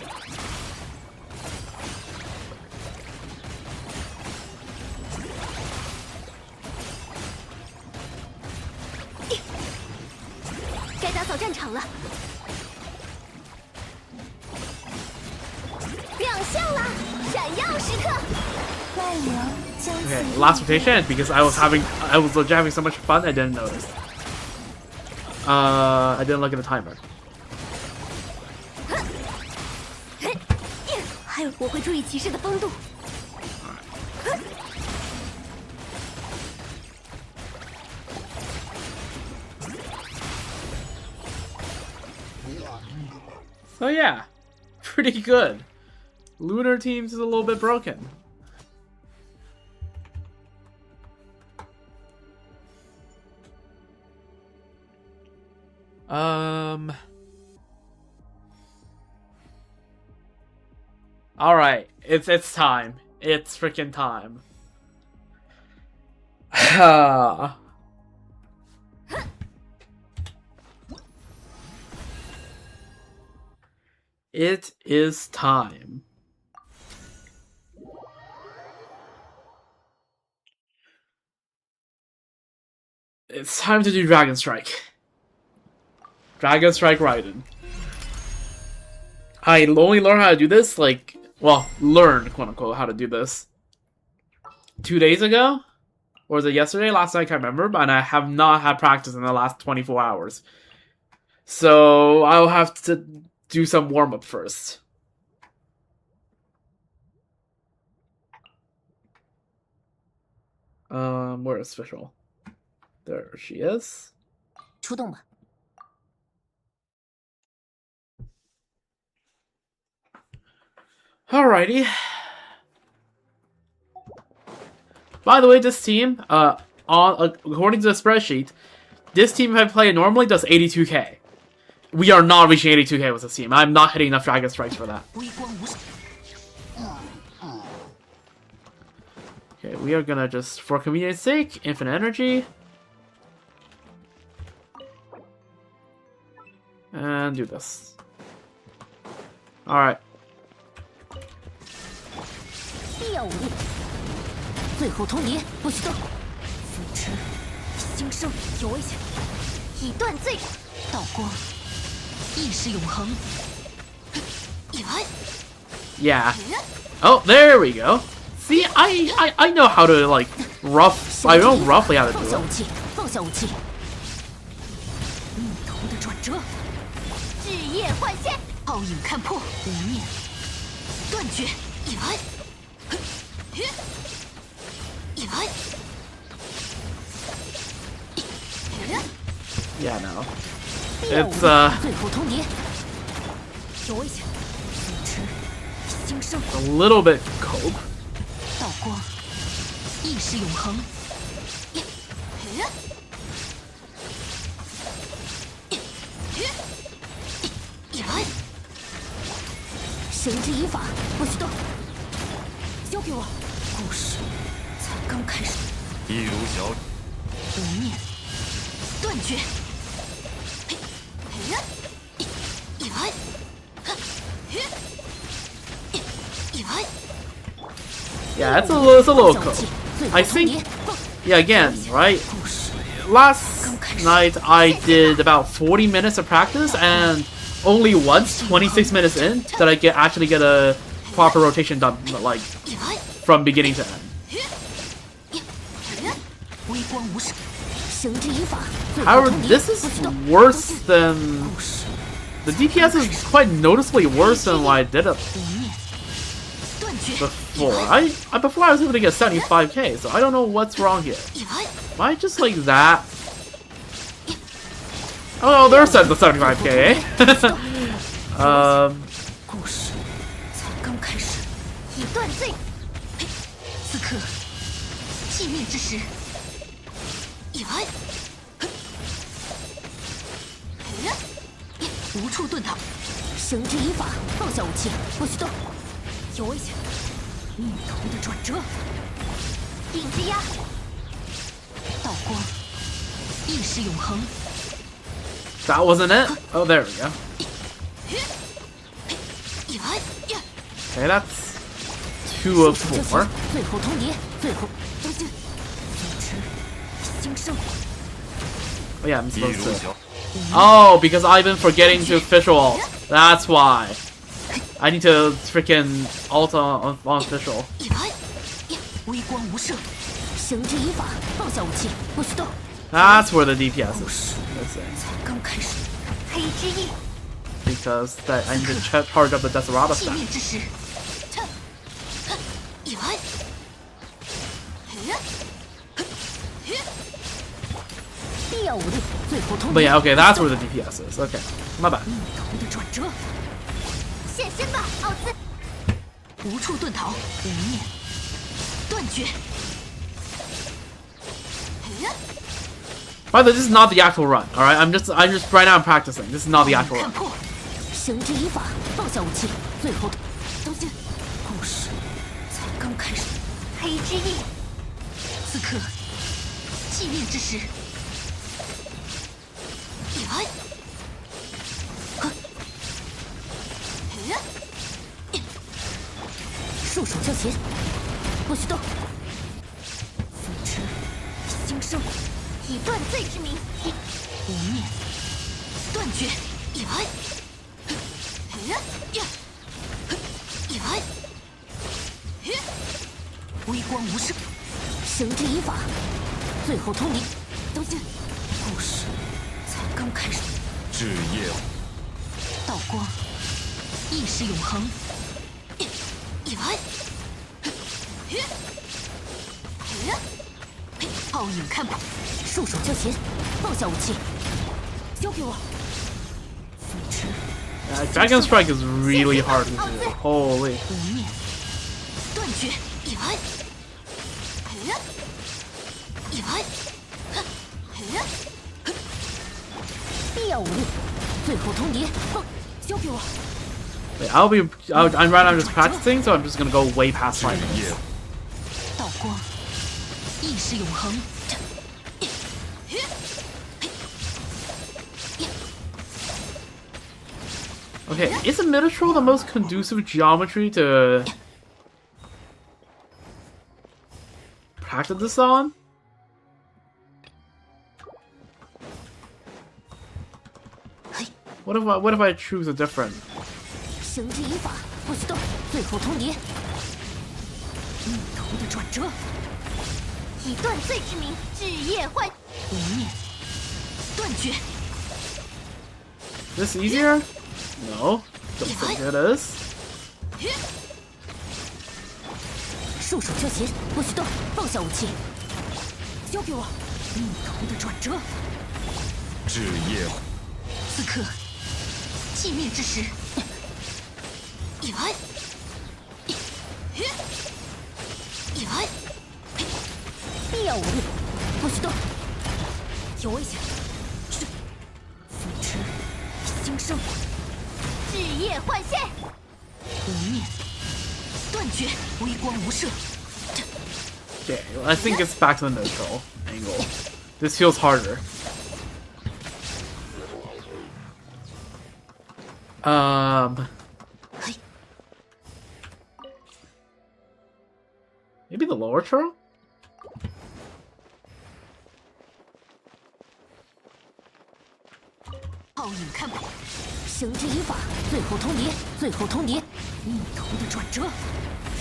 该打扫战场了。亮相啦！闪耀时刻。万流将 Okay, last rotation because I was having so much fun I didn't notice. I didn't look at the timer. 还有，我会注意骑士的风度。So yeah, pretty good. Lunar teams is a little bit broken. All right, it's time. It's freaking time. It is time. It's time to do Dragon Strike. Dragon Strike Raiden. I only learned how to do this, like, well, learned, quote unquote, how to do this 2 days ago? Or was it yesterday? Last night, I can't remember, but I have not had practice in the last 24 hours. So, I'll have to do some warm-up first. Where is Fischl? There she is. 出动吧。Alrighty. By the way, this team, according to the spreadsheet, this team, if I play it normally, does 82k. We are not reaching 82k with this team. I'm not hitting enough Dragon Strikes for that. Okay, we are gonna just, for convenience sake, infinite energy. And do this. Alright. 必要武力，最后通牒，不许动。扶持，新生，有危险。以断罪，道光，意识永恒。Yeah. Oh, there we go. See, I know how to, like, I know roughly how to do 放下武 it. 器，放下武器。命头的转折，日夜换仙，皓影看破，无念，断绝。Yeah, no. 必要武 It's, 力，最后通牒。有危险，扶持，新生。 a little bit cope. 道光，意识永恒。绳之以法，不许动。交给我，故事才刚开始。一如小无念，断绝。Yeah, it's a little cope. I think, yeah, again, right? Last night I did about 40 minutes of practice, and only once, 26 minutes in, did I actually get a proper rotation done, like, from beginning to end. 微光无视，绳之以法。 However, this is worse than... The DPS is quite noticeably worse than what I did it before. Before I was able to get 75k, so I don't know what's wrong here. Am I just like that? Oh, there's the 75k, eh? 故事才刚开始，以断罪。此刻，寂灭之时。无处遁逃，绳之以法，放下武器，不许动。有危险，命头的转折。影之压，道光，意识永恒。That wasn't it. Oh, there we go. Okay, that's 2 of 4. 最后通牒，最后东京，兴盛。 Oh, yeah, I'm 一 supposed 如 to. 小， Oh, because I've been forgetting to official ult. That's why. I need to freaking ult on official. 微光无射，行之以法，放下武器，不许动。 That's where the DPS is missing. 刚开始，黑之翼， Because I need to charge up the Desperado 寂 stack. 灭之时。必要武力，最后通 But 牒。 yeah, okay, that's where the DPS is. Okay, my bad. 头的转折，现身吧，奥兹！无处遁逃，无念断绝。 By the way, this is not the actual run. All right, I'm just right now I'm practicing. This is not the actual 看 run. 破，行之以法，放下武器，最后东京。故事才刚开始，黑之翼，此刻寂灭之时。束手就擒，不许动。扶持，兴盛，以断罪之名，无念，断绝。微光无声，行之以法，最后通牒。东京，故事才刚开始。至夜道光，意识永恒。皓影看破，束手就擒，放下武器，交给我。扶持， Dragon Strike is really hard to do. Holy. 无念，断绝。必要武力，最后通牒，放，交给我。 Wait, I'm right now just practicing, so I'm just gonna go way past 至 5 minutes. 夜，道光，意识永恒。 Okay, is a Minotaur the most conducive geometry to practice this on? What if I choose a different? 行之以法，不许动，最后通牒。逆头的转折，以断罪之名，至夜幻，无念，断绝。 This easier? No, don't think it is. 束手就擒，不许动，放下武器，交给我。逆头的转折，至夜此刻寂灭之时。必要武力，不许动，有危险。扶持，兴盛，至夜幻现，无念，断绝，微光无射。 Okay, I think it's back to the neutral angle. This feels harder. Maybe the lower turtle? 皓影看破，行之以法，最后通牒，最后通牒。逆头的转折，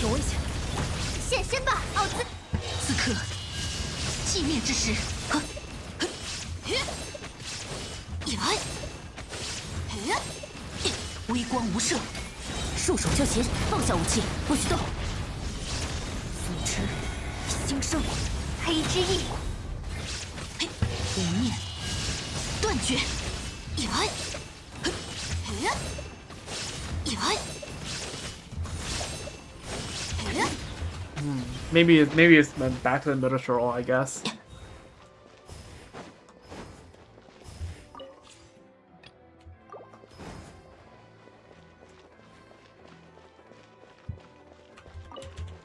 有危险。现身吧，奥兹！此刻寂灭之时。微光无射，束手就擒，放下武器，不许动。扶持，兴盛，黑之翼，无念，断绝。 Maybe it's back to the neutral, I guess.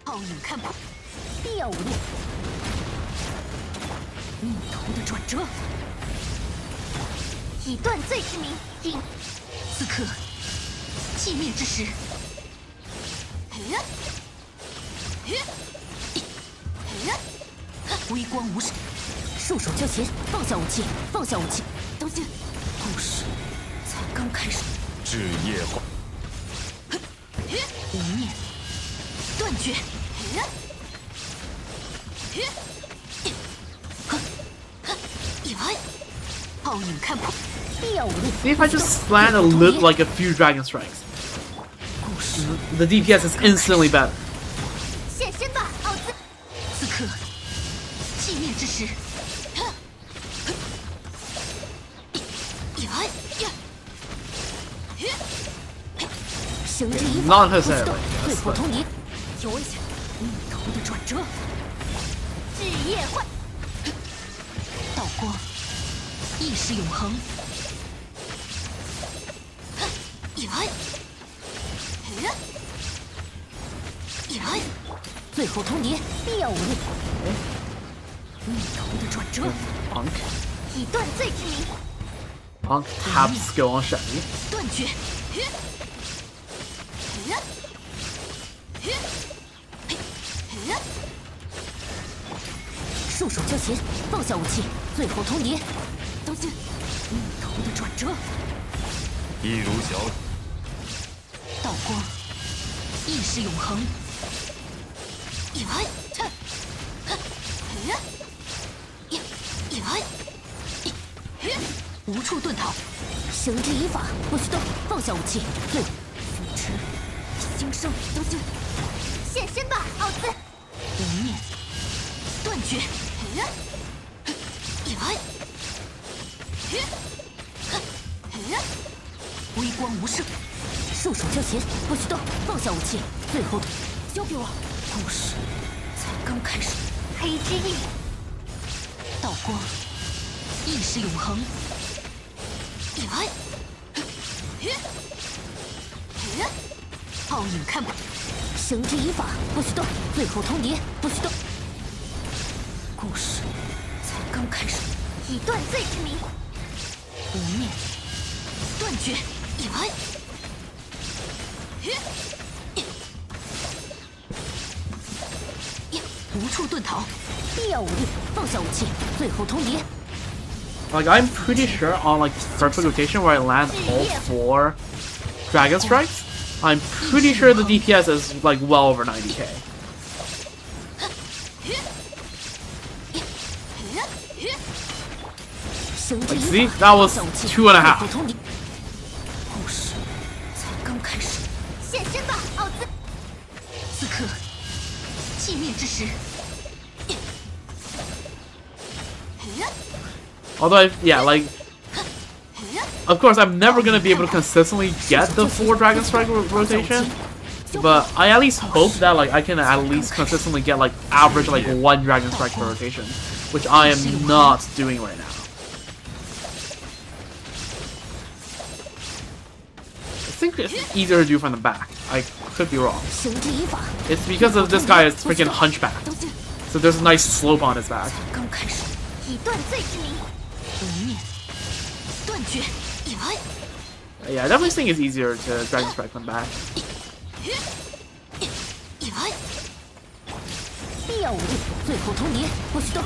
皓影看破，必要武力。逆头的转折，以断罪之名，此刻寂灭之时。微光无视，束手就擒，放下武器，放下武器。当心，故事才刚开始。至夜化，无念断绝。泡影看破，必要无力。 See if I just land like a few dragon strikes. The DPS is instantly better. 现身吧，奥兹！此刻寂灭之时。绳之以法， Not 不许 necessarily. 动， Yes, 最后 but- 通牒，有危险！逆头的转折，日夜幻，道光，意识永恒。最后通牒，必要无力。逆头的转折， Punk. 以断罪之名 Punk tap skill on Shaggy. 断绝。束手就擒，放下武器，最后通牒。当心，逆头的转折，一如小道光，意识永恒。无处遁逃，绳之以法，不许动，放下武器，最扶持新生，当心，现身吧，奥兹！无念断绝，微光无声，束手就擒，不许动，放下武器，最后交给我。故事才刚开始。黑之翼，道光，意识永恒。泡影看破，绳之以法，不许动，最后通牒，不许动。故事才刚开始。以断罪之名，无念断绝。无处遁逃，必要无力，放下武器，最后通牒。 Like I'm pretty sure on like perfect rotation where I land all 4 dragon strikes, I'm pretty sure the DPS is like well over 90k. Like see, that was 2.5. 故事才刚开始。现身吧，奥兹！此刻寂灭之时。 Although, yeah, like, of course, I'm never gonna be able to consistently get the 4 Dragon Strike rotation, but I at least hope that like I can at least consistently get like average like 1 Dragon Strike per rotation, which I am not doing right now. I think it's easier to do from the back. I could be wrong. It's because of this guy is freaking hunchback, so there's a nice slope on his back. 以断罪之名，无念断绝。Yeah, I definitely think it's easier to Dragon Strike from back. 必要无力，最后通牒，不许动。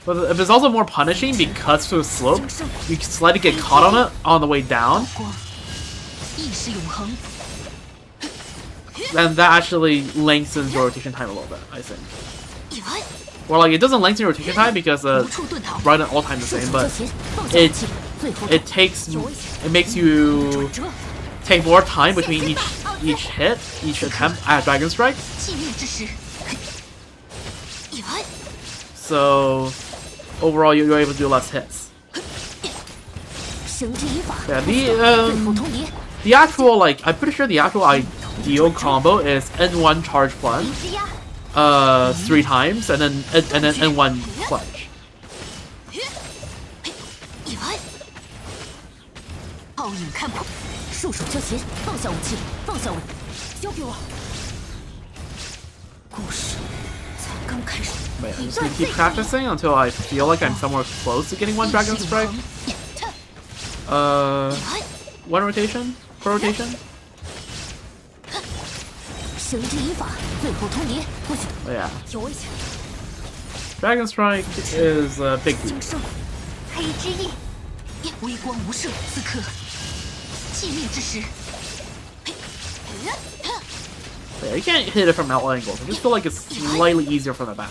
But it's also more punishing because to a slope, you can slightly get caught on it on the way down, 意识永恒。 and that actually lengthens your rotation time a little bit, I think. Well, like, it doesn't lengthen your rotation time because run at all time the same, but it makes you take more time between each hit, each attempt at Dragon Strike. So overall, you're able to do less hits. Yeah, the actual, like, I'm pretty sure the actual ideal combo is N1 charge plunge, 3 times, and then N1 plunge. 泡影看破，束手就擒，放下武器，放下武，交给我。故事才刚开始。 Wait, I'm just gonna keep practicing until I feel like I'm somewhere close to getting 1 Dragon Strike. one rotation per rotation. 绳之以法，最后通牒，不许 Yeah. 有危险！ Dragon Strike is a big 今 deal. 生，黑之翼，微光无射，此刻寂灭之时。 Yeah, you can't hit it from all angles. I just feel like it's slightly easier from the back.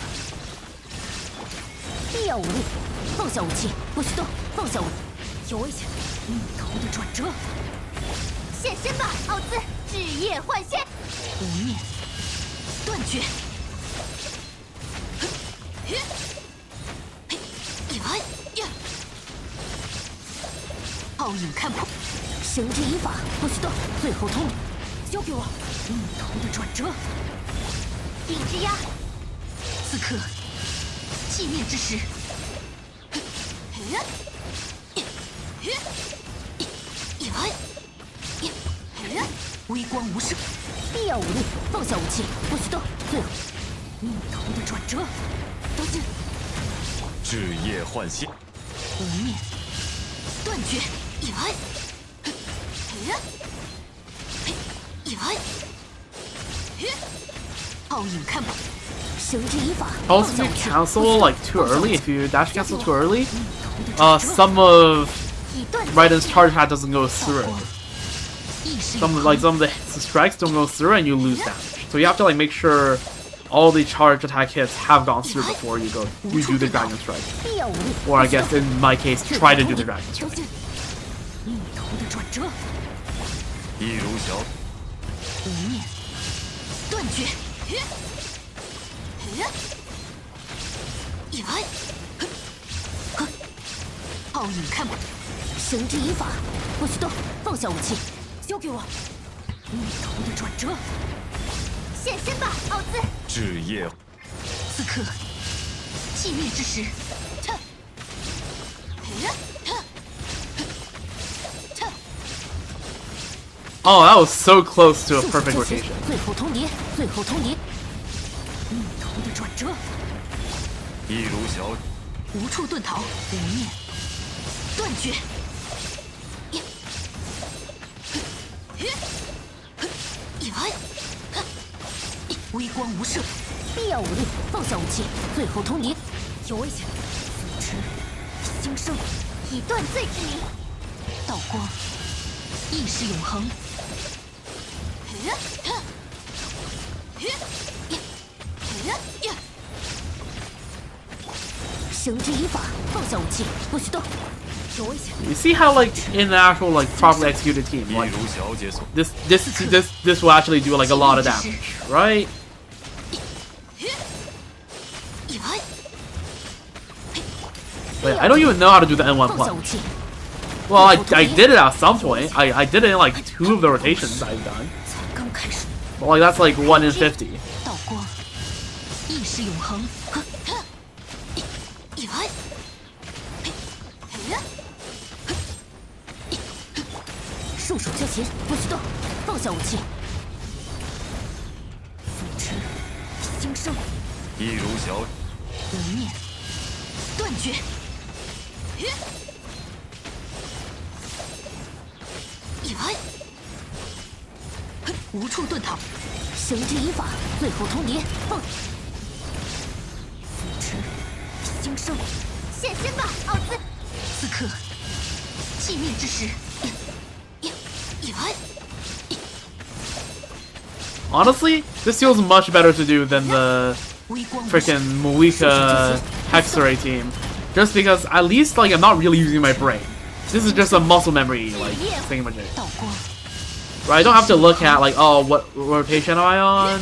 必要无力，放下武器，不许动，放下武，有危险！命头的转折，现身吧，奥兹，至夜幻现，无念，断绝。皓影看破，绳之以法，不许动，最后通牒，交给我！命头的转折，影之压，此刻寂灭之时。 微光无射，必要无力，放下武器，不许动，最后命头的转折，都是至夜幻现，无念，断绝，皓影看破，绳之以法， Also, if you cancel like too early, if you dash cancel too early, some of Raiden's charge hat doesn't go through. Some of the strikes don't go through and you lose damage. So you have to like make sure all the charge attack hits have gone through before you do the Dragon Strike. 必要无力， Or I guess in my case, try to do the Dragon Strike. 命头的转折，一如小，无念，断绝。 皓影看破，绳之以法，不许动，放下武器，交给我！命头的转折，现身吧，奥兹！至夜，此刻寂灭之时， Oh, that was so close to a perfect rotation. 最后通牒，最后通牒，命头的转折，一如小，无处遁逃，无念，断绝。微光无射，必要无力，放下武器，最后通牒，有危险！扶持，兴生，以断罪之名，道光，意识永恒。 绳之以法，放下武器，不许动，有危险！ You see how like in the actual like properly executed team, 一 like 如小解锁， this will actually do like a lot of damage, right? Wait, I don't even know how to do the N1 放下 plunge. 武器， Well, I did it at some point. I did it in like 2 of the rotations I've done. 才刚开始， But like that's like 1 in 50. 道光，意识永恒。束手就擒，不许动，放下武器，扶持，兴生，一如小，无念，断绝。无处遁逃，绳之以法，最后通牒，放，扶持，兴生，现身吧，奥兹！此刻寂灭之时。 Honestly, this feels much better to do than the freaking Moika Hexaray team. Just because at least like I'm not really using my brain. This is just a muscle memory like thingamajig. Right? I don't have to look at like, oh, what rotation am I on?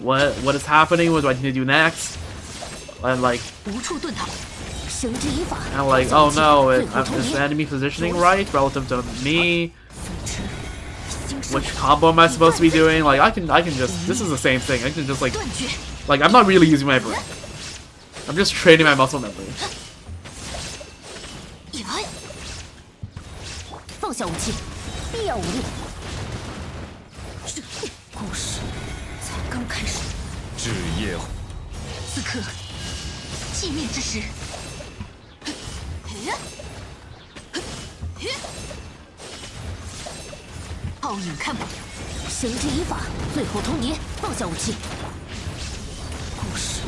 What is happening? What do I need to do next? And like, oh no, is the enemy positioning right relative to me? Which combo am I supposed to be doing? Like I can just, this is the same thing. I can just like I'm not really using my brain. I'm just training my muscle memory. 放下武器，必要无力。故事才刚开始。至夜，此刻寂灭之时，奥影看不，绳之以法，最后通牒，放下武器。故事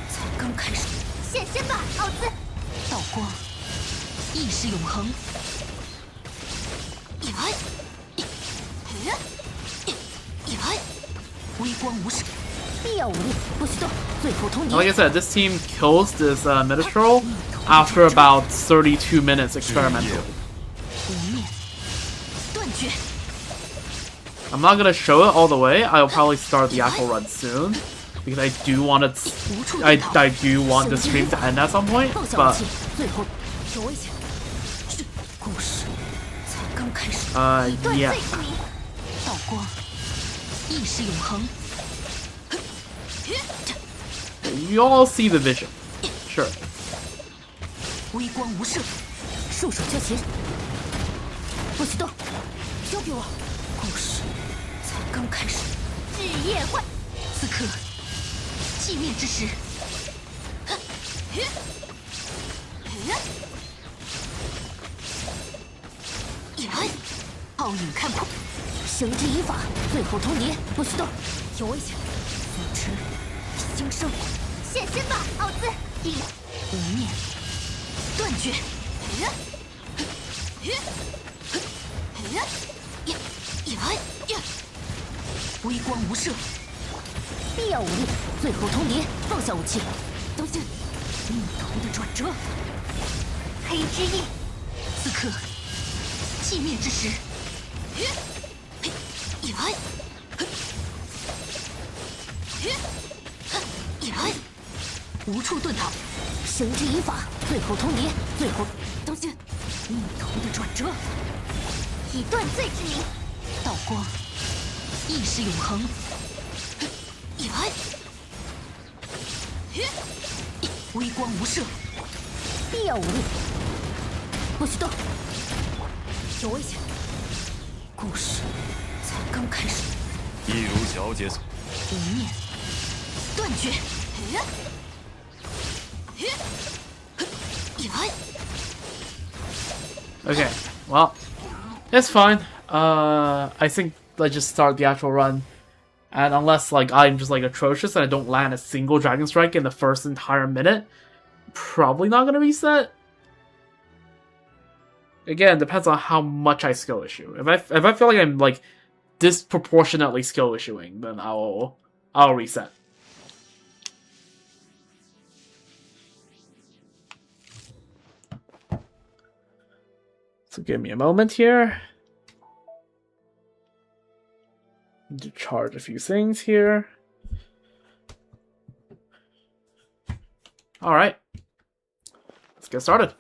才刚开始。现身吧，奥兹！道光，意识永恒。微光无视，必要武力，不许动。最后通牒。Like I said, this team kills this Metatrol after about 32 minutes experimentally. 无面断绝。I'm not gonna show it all the way. I'll probably start the actual run soon because I do want to. I do want the stream to end at some point, but yeah. 道光，意识永恒。 You all see the vision, sure. 微光无射，束手就擒，不许动，交给我。故事才刚开始。日夜幻，此刻寂灭之时。奥影看破，绳之以法，最后通牒，不许动，有危险。扶持，新生，现身吧，奥兹！无面断绝。微光无射，必要武力，最后通牒，放下武器。当心，命途的转折。黑之翼，此刻寂灭之时。无处遁逃，绳之以法，最后通牒，最后当心，命途的转折。以断罪之名，道光，意识永恒。微光无射，必要武力，不许动，有危险。故事才刚开始。一如小姐所。无面断绝。Okay, well, it's fine. I think let's just start the actual run. And unless like I'm just like atrocious and I don't land a single Dragon Strike in the first entire minute, probably not gonna reset. Again, depends on how much I skill issue. If I feel like I'm like disproportionately skill issuing, then I'll reset. So give me a moment here. Need to charge a few things here. Alright. Let's get started.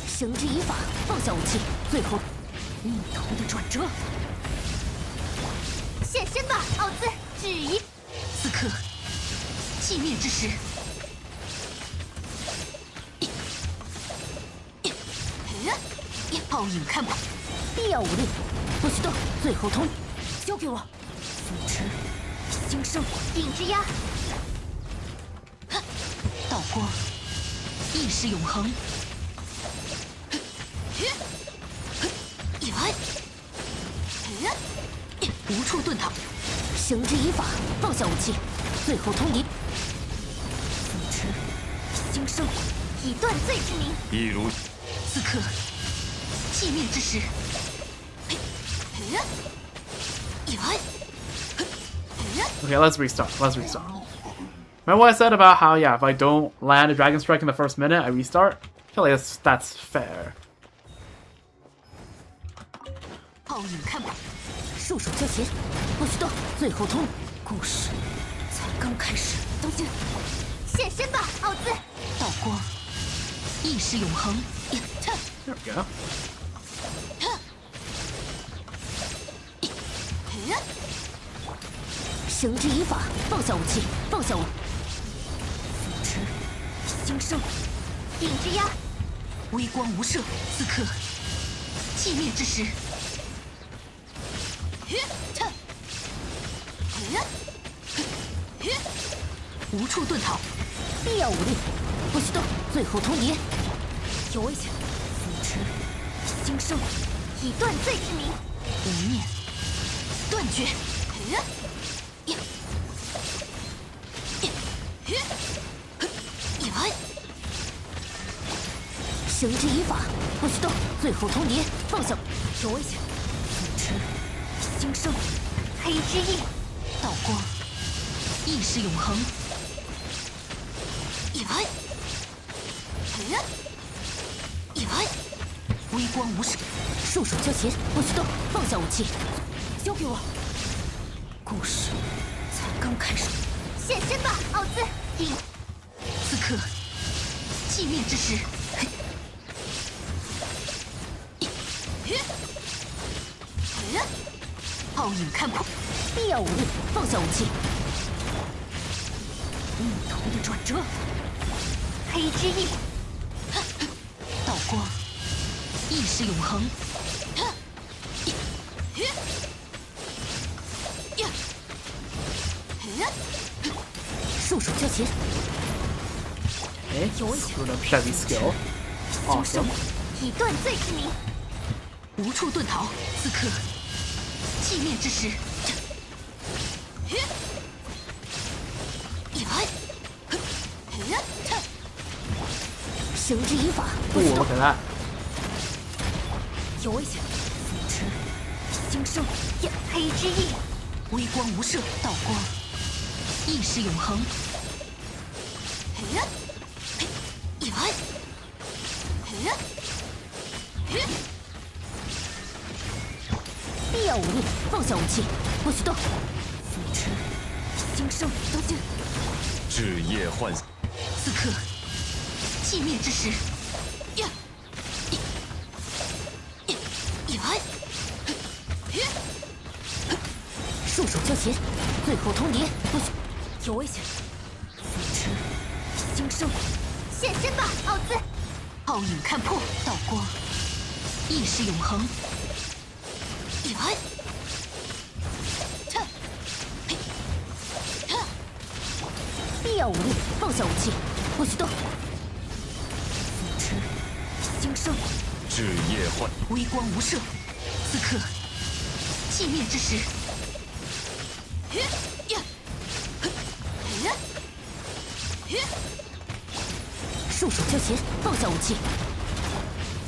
绳之以法，放下武器，最后命途的转折。现身吧，奥兹！止一。此刻寂灭之时。奥影看破，必要武力，不许动，最后通，交给我。扶持，新生，顶之压。道光，意识永恒。无处遁逃，绳之以法，放下武器，最后通牒。扶持，新生，以断罪之名。一如。此刻。寂灭之时。Okay, let's restart. Let's restart. Remember what I said about how, yeah, if I don't land a Dragon Strike in the first minute, I restart? I feel like that's fair. 奥影看破，束手就擒，不许动，最后通。故事才刚开始，当心！现身吧，奥兹！道光，意识永恒。There we go. 绳之以法，放下武器，放下武。扶持，新生，顶之压。微光无射，此刻寂灭之时。无处遁逃，必要武力，不许动，最后通牒。有危险，扶持，持新生，以断罪之名，无念断绝。绳之以法，不许动。最后通牒，放下。有危险！扶持新生，黑之翼，道光，意识永恒。微光无视，束手就擒，不许动，放下武器，交给我。故事才刚开始，现身吧，奥兹！此刻，寂灭之时。皓影看破，必要无力，放下武器。命途的转折，黑之翼，道光，意识永恒。束手就擒。Okay, screwed up Chevy skill. Awesome. 以断罪之名，无处遁逃。此刻，寂灭之时。绳之以法，不许 Ooh, 动 look。at that. 有危险！扶持新生，黑之翼，微光无射，道光，意识永恒。必要无力，放下武器，不许动。扶持新生，都进。至夜幻。此刻，寂灭之时。束手就擒，最后通牒，不许。有危险！扶持新生，现身吧，奥兹！皓影看破，道光，意识永恒。必要无力，放下武器，不许动。扶持新生，至夜幻。微光无射。此刻，寂灭之时。束手就擒，放下武器。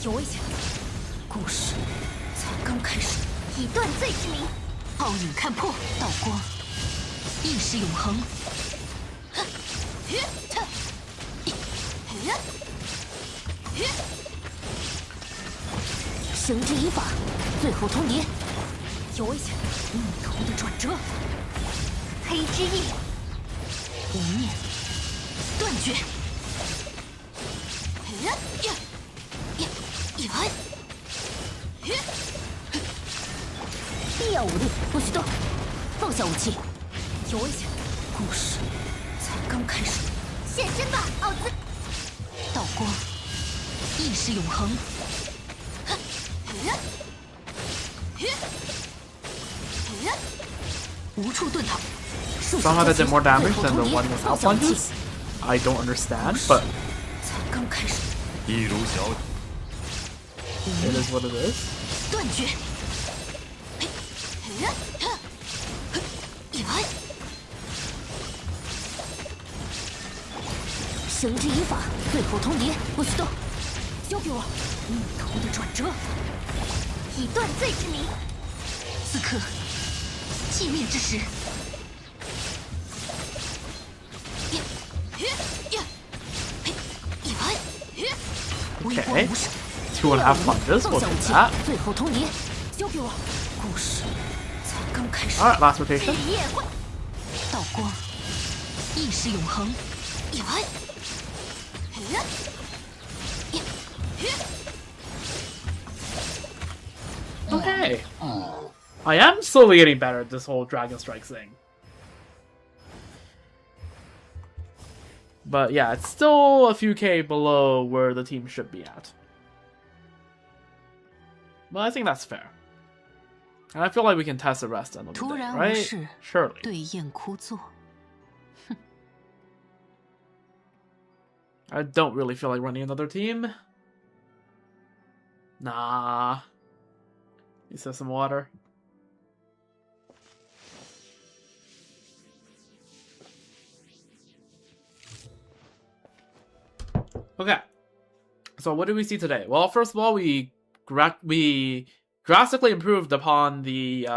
有危险！故事才刚开始。以断罪之名，皓影看破，道光，意识永恒。绳之以法，最后通牒。有危险！命途的转折，黑之翼，无念断绝。必要无力，不许动，放下武器。有危险！故事才刚开始。现身吧，奥兹！道光，意识永恒。无处遁逃。 Somehow that did more damage than the one without punches. I don't understand, but 才刚开始。一如小。 it is what it is. 断绝。绳之以法，最后通牒，不许动。交给我。命途的转折，以断罪之名。此刻，寂灭之时。 Okay, 2.5 punches. We'll do that. 最后通牒，交给我。故事才刚开始。 All right, last rotation. 道光，意识永恒。 Okay. I am slowly getting better at this whole Dragon Strike thing. But yeah, it's still a few K below where the team should be at. But I think that's fair. And I feel like we can test the rest another day, right? Surely. 对雁枯坐。 I don't really feel like running another team. Nah. You said some water. Okay. So what did we see today? Well, first of all, we drastically improved upon the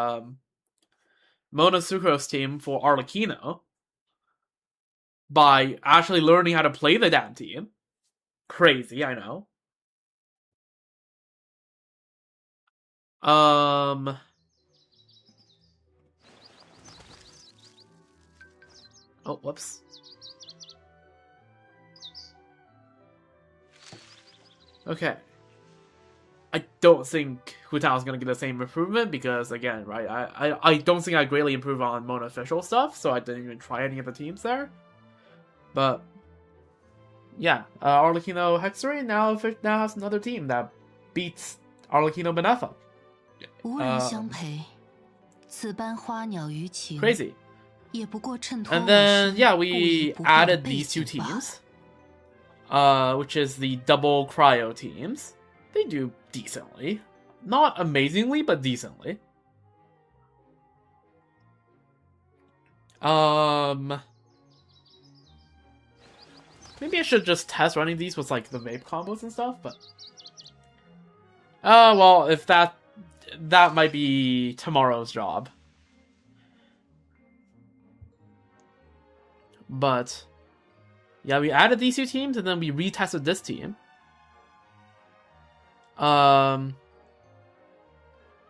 Mona Sucrose team for Arlecchino by actually learning how to play the damn team. Crazy, I know. Oh, whoops. Okay. I don't think Hu Tao's gonna get the same improvement because, again, right, I don't think I greatly improve on Mona official stuff, so I didn't even try any of the teams there. But yeah, Arlecchino Hexery now has another team that beats Arlecchino Benefa. 无人相陪，此般花鸟鱼情 Crazy. 也不过衬托 And 我 then 身 yeah, 故 we 意不变 added 背 these two 景罢了 teams, which is the double cryo teams. They do decently, not amazingly, but decently. Maybe I should just test running these with like the vape combos and stuff, but well, if that might be tomorrow's job. But yeah, we added these two teams and then we retested this team.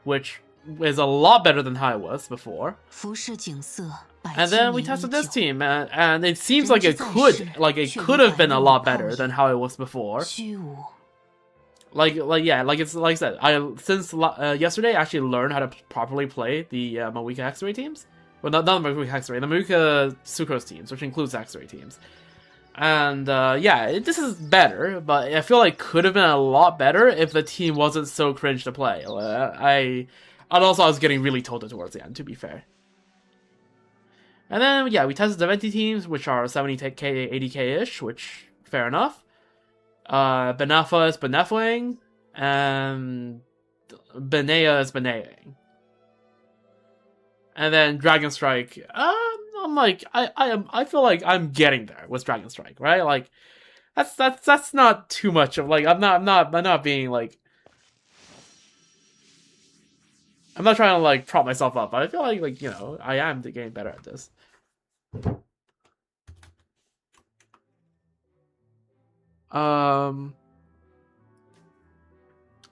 Which is a lot better than how it was before. 浮世景色百 And 千 then we 年 tested 依 this 旧 team, and it seems like it could have been a lot better than how it was before. 虚无 Like it's like I said, since yesterday I actually learned how to properly play the Maruka X-Ray teams. Well, not the Maruka X-Ray, the Maruka Sucrose teams, which includes X-Ray teams. And yeah, this is better, but I feel like it could have been a lot better if the team wasn't so cringe to play. And also I was getting really tilted towards the end, to be fair. And then yeah, we tested the Venti teams, which are 70k, 80k-ish, which fair enough. Benefa is Benefaing, and Benea is Beneaing. And then Dragon Strike, I'm like, I feel like I'm getting there with Dragon Strike, right? Like, that's not too much of like, I'm not being like, I'm not trying to like prop myself up, but I feel like you know, I am getting better at this.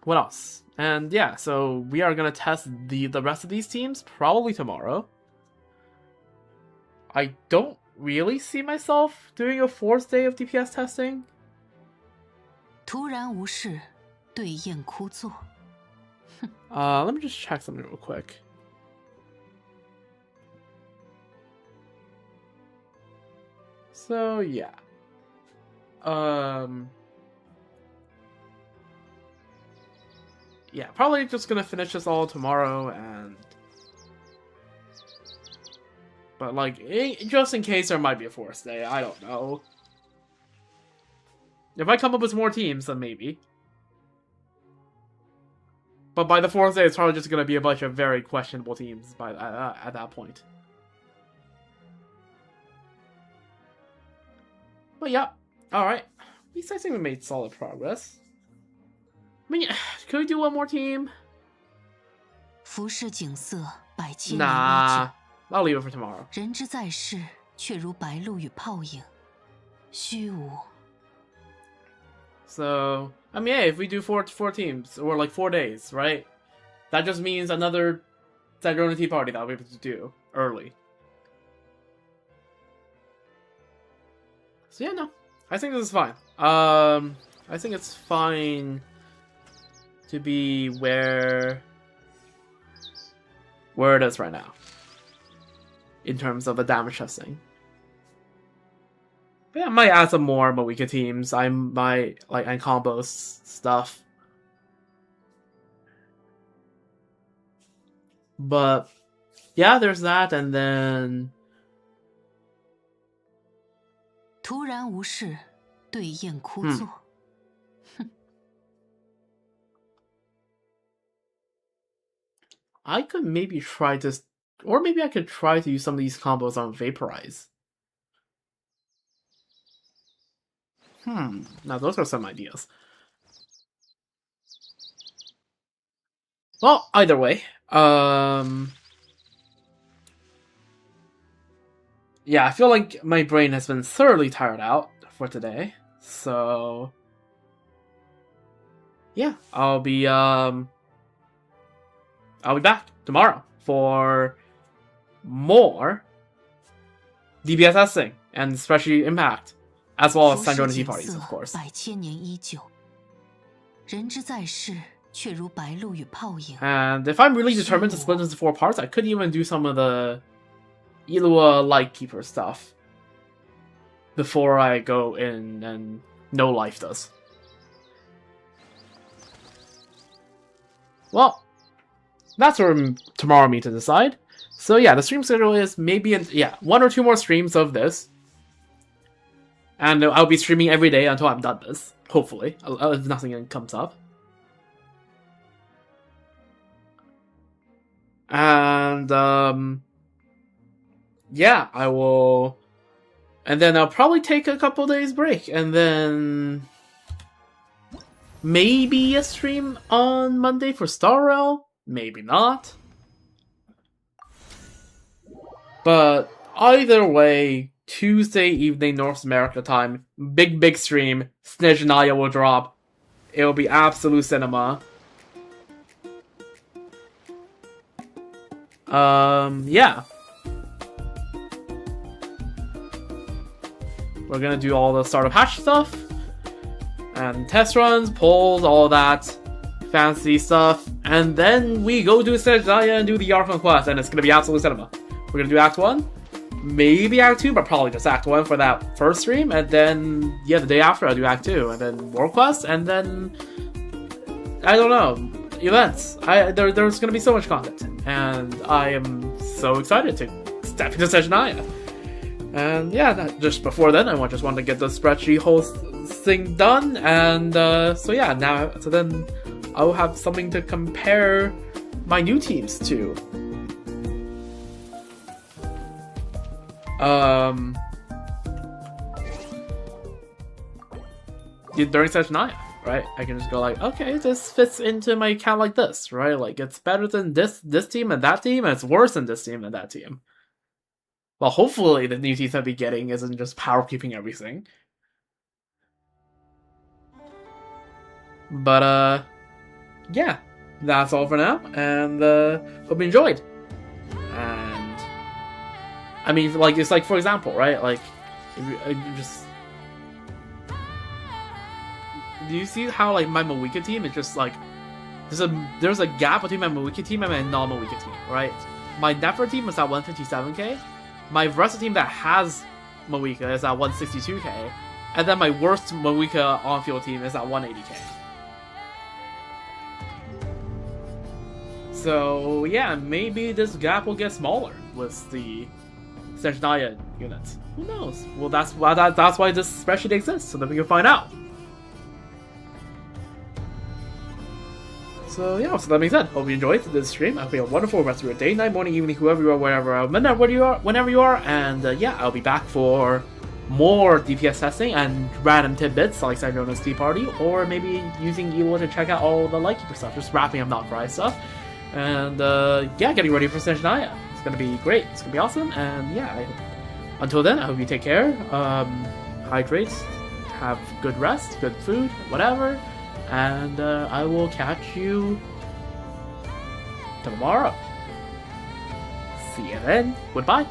What else? And yeah, so we are gonna test the rest of these teams probably tomorrow. I don't really see myself doing a 4th day of DPS testing. 突然无事，对雁枯坐。 Let me just check something real quick. So yeah. Yeah, probably just gonna finish this all tomorrow, and but like just in case there might be a 4th day, I don't know. If I come up with more teams, then maybe. But by the 4th day, it's probably just gonna be a bunch of very questionable teams by at that point. But yeah, all right. At least I think we made solid progress. I mean, could we do one more team? 浮世景色百千年依 Nah, 旧。 I'll leave it for tomorrow. 人之在世，却如白露与泡影，虚无。 So, I mean, hey, if we do four teams, or like 4 days, right? That just means another Zydrona Tea Party that I'll be able to do early. So yeah, no. I think this is fine. I think it's fine to be where it is right now. In terms of the damage testing. But yeah, I might add some more Moika teams. I might, like, and combos stuff. But, yeah, there's that, and then... 突然无事，对雁枯坐。I could maybe try this, or maybe I could try to use some of these combos on Vaporize. Now those are some ideas. Well, either way, yeah, I feel like my brain has been thoroughly tired out for today, so yeah, I'll be back tomorrow for more DPS testing, and especially Impact, as well as Sanjo and Tea Parties, of course. 百千年依旧，人之在世，却如白露与泡影。 And if I'm really determined to split into 4 parts, I could even do some of the Ilua Lightkeeper stuff before I go in and no life does. Well, that's for tomorrow me to decide. So yeah, the stream schedule is maybe 1 or 2 more streams of this, and I'll be streaming every day until I'm done this. Hopefully, if nothing comes up. And yeah, I will, and then I'll probably take a couple days break, and then maybe a stream on Monday for Star Rail, maybe not. But either way, Tuesday evening North America time, big stream, Snezhnaya will drop. It'll be absolute cinema. Yeah. We're gonna do all the startup hatch stuff, and test runs, polls, all that fancy stuff, and then we go do Snezhnaya and do the Archon quest, and it's gonna be absolute cinema. We're gonna do Act 1, maybe Act 2, but probably just Act 1 for that first stream, and then, yeah, the day after I'll do Act 2, and then World Quest, and then, I don't know, events. There's gonna be so much content, and I am so excited to step into Snezhnaya. And yeah, just before then, I just wanted to get the spreadsheet whole thing done, and so yeah, so then I'll have something to compare my new teams to. During Snezhnaya, right? I can just go like, okay, this fits into my account like this, right? Like, it's better than this team and that team, and it's worse than this team and that team. Well, hopefully the new teams I'll be getting isn't just power keeping everything. But, yeah, that's all for now, and hope you enjoyed. And I mean, like, it's like, for example, right? Like, if you just, do you see how, like, my Mawika team is just like, there's a gap between my Mawika team and my non-Mawika team, right? My Nefer team is at 157k. My Vressa team that has Mawika is at 162k, and then my worst Mawika on-field team is at 180k. So yeah, maybe this gap will get smaller with the Snezhnaya units. Who knows? Well, that's why this spreadsheet exists, so that we can find out. So yeah, so that being said, hope you enjoyed this stream. I hope you have a wonderful rest of your day, night, morning, evening, whoever you are, whenever you are, and yeah, I'll be back for more DPS testing and random tidbits like Sanjona's Tea Party, or maybe using Ilua to check out all the Lightkeeper stuff, just wrapping up not Fry stuff, and yeah, getting ready for Snezhnaya. It's gonna be great. It's gonna be awesome, and yeah, until then, I hope you take care, hydrate, have good rest, good food, whatever. And I will catch you tomorrow. See you then. Goodbye.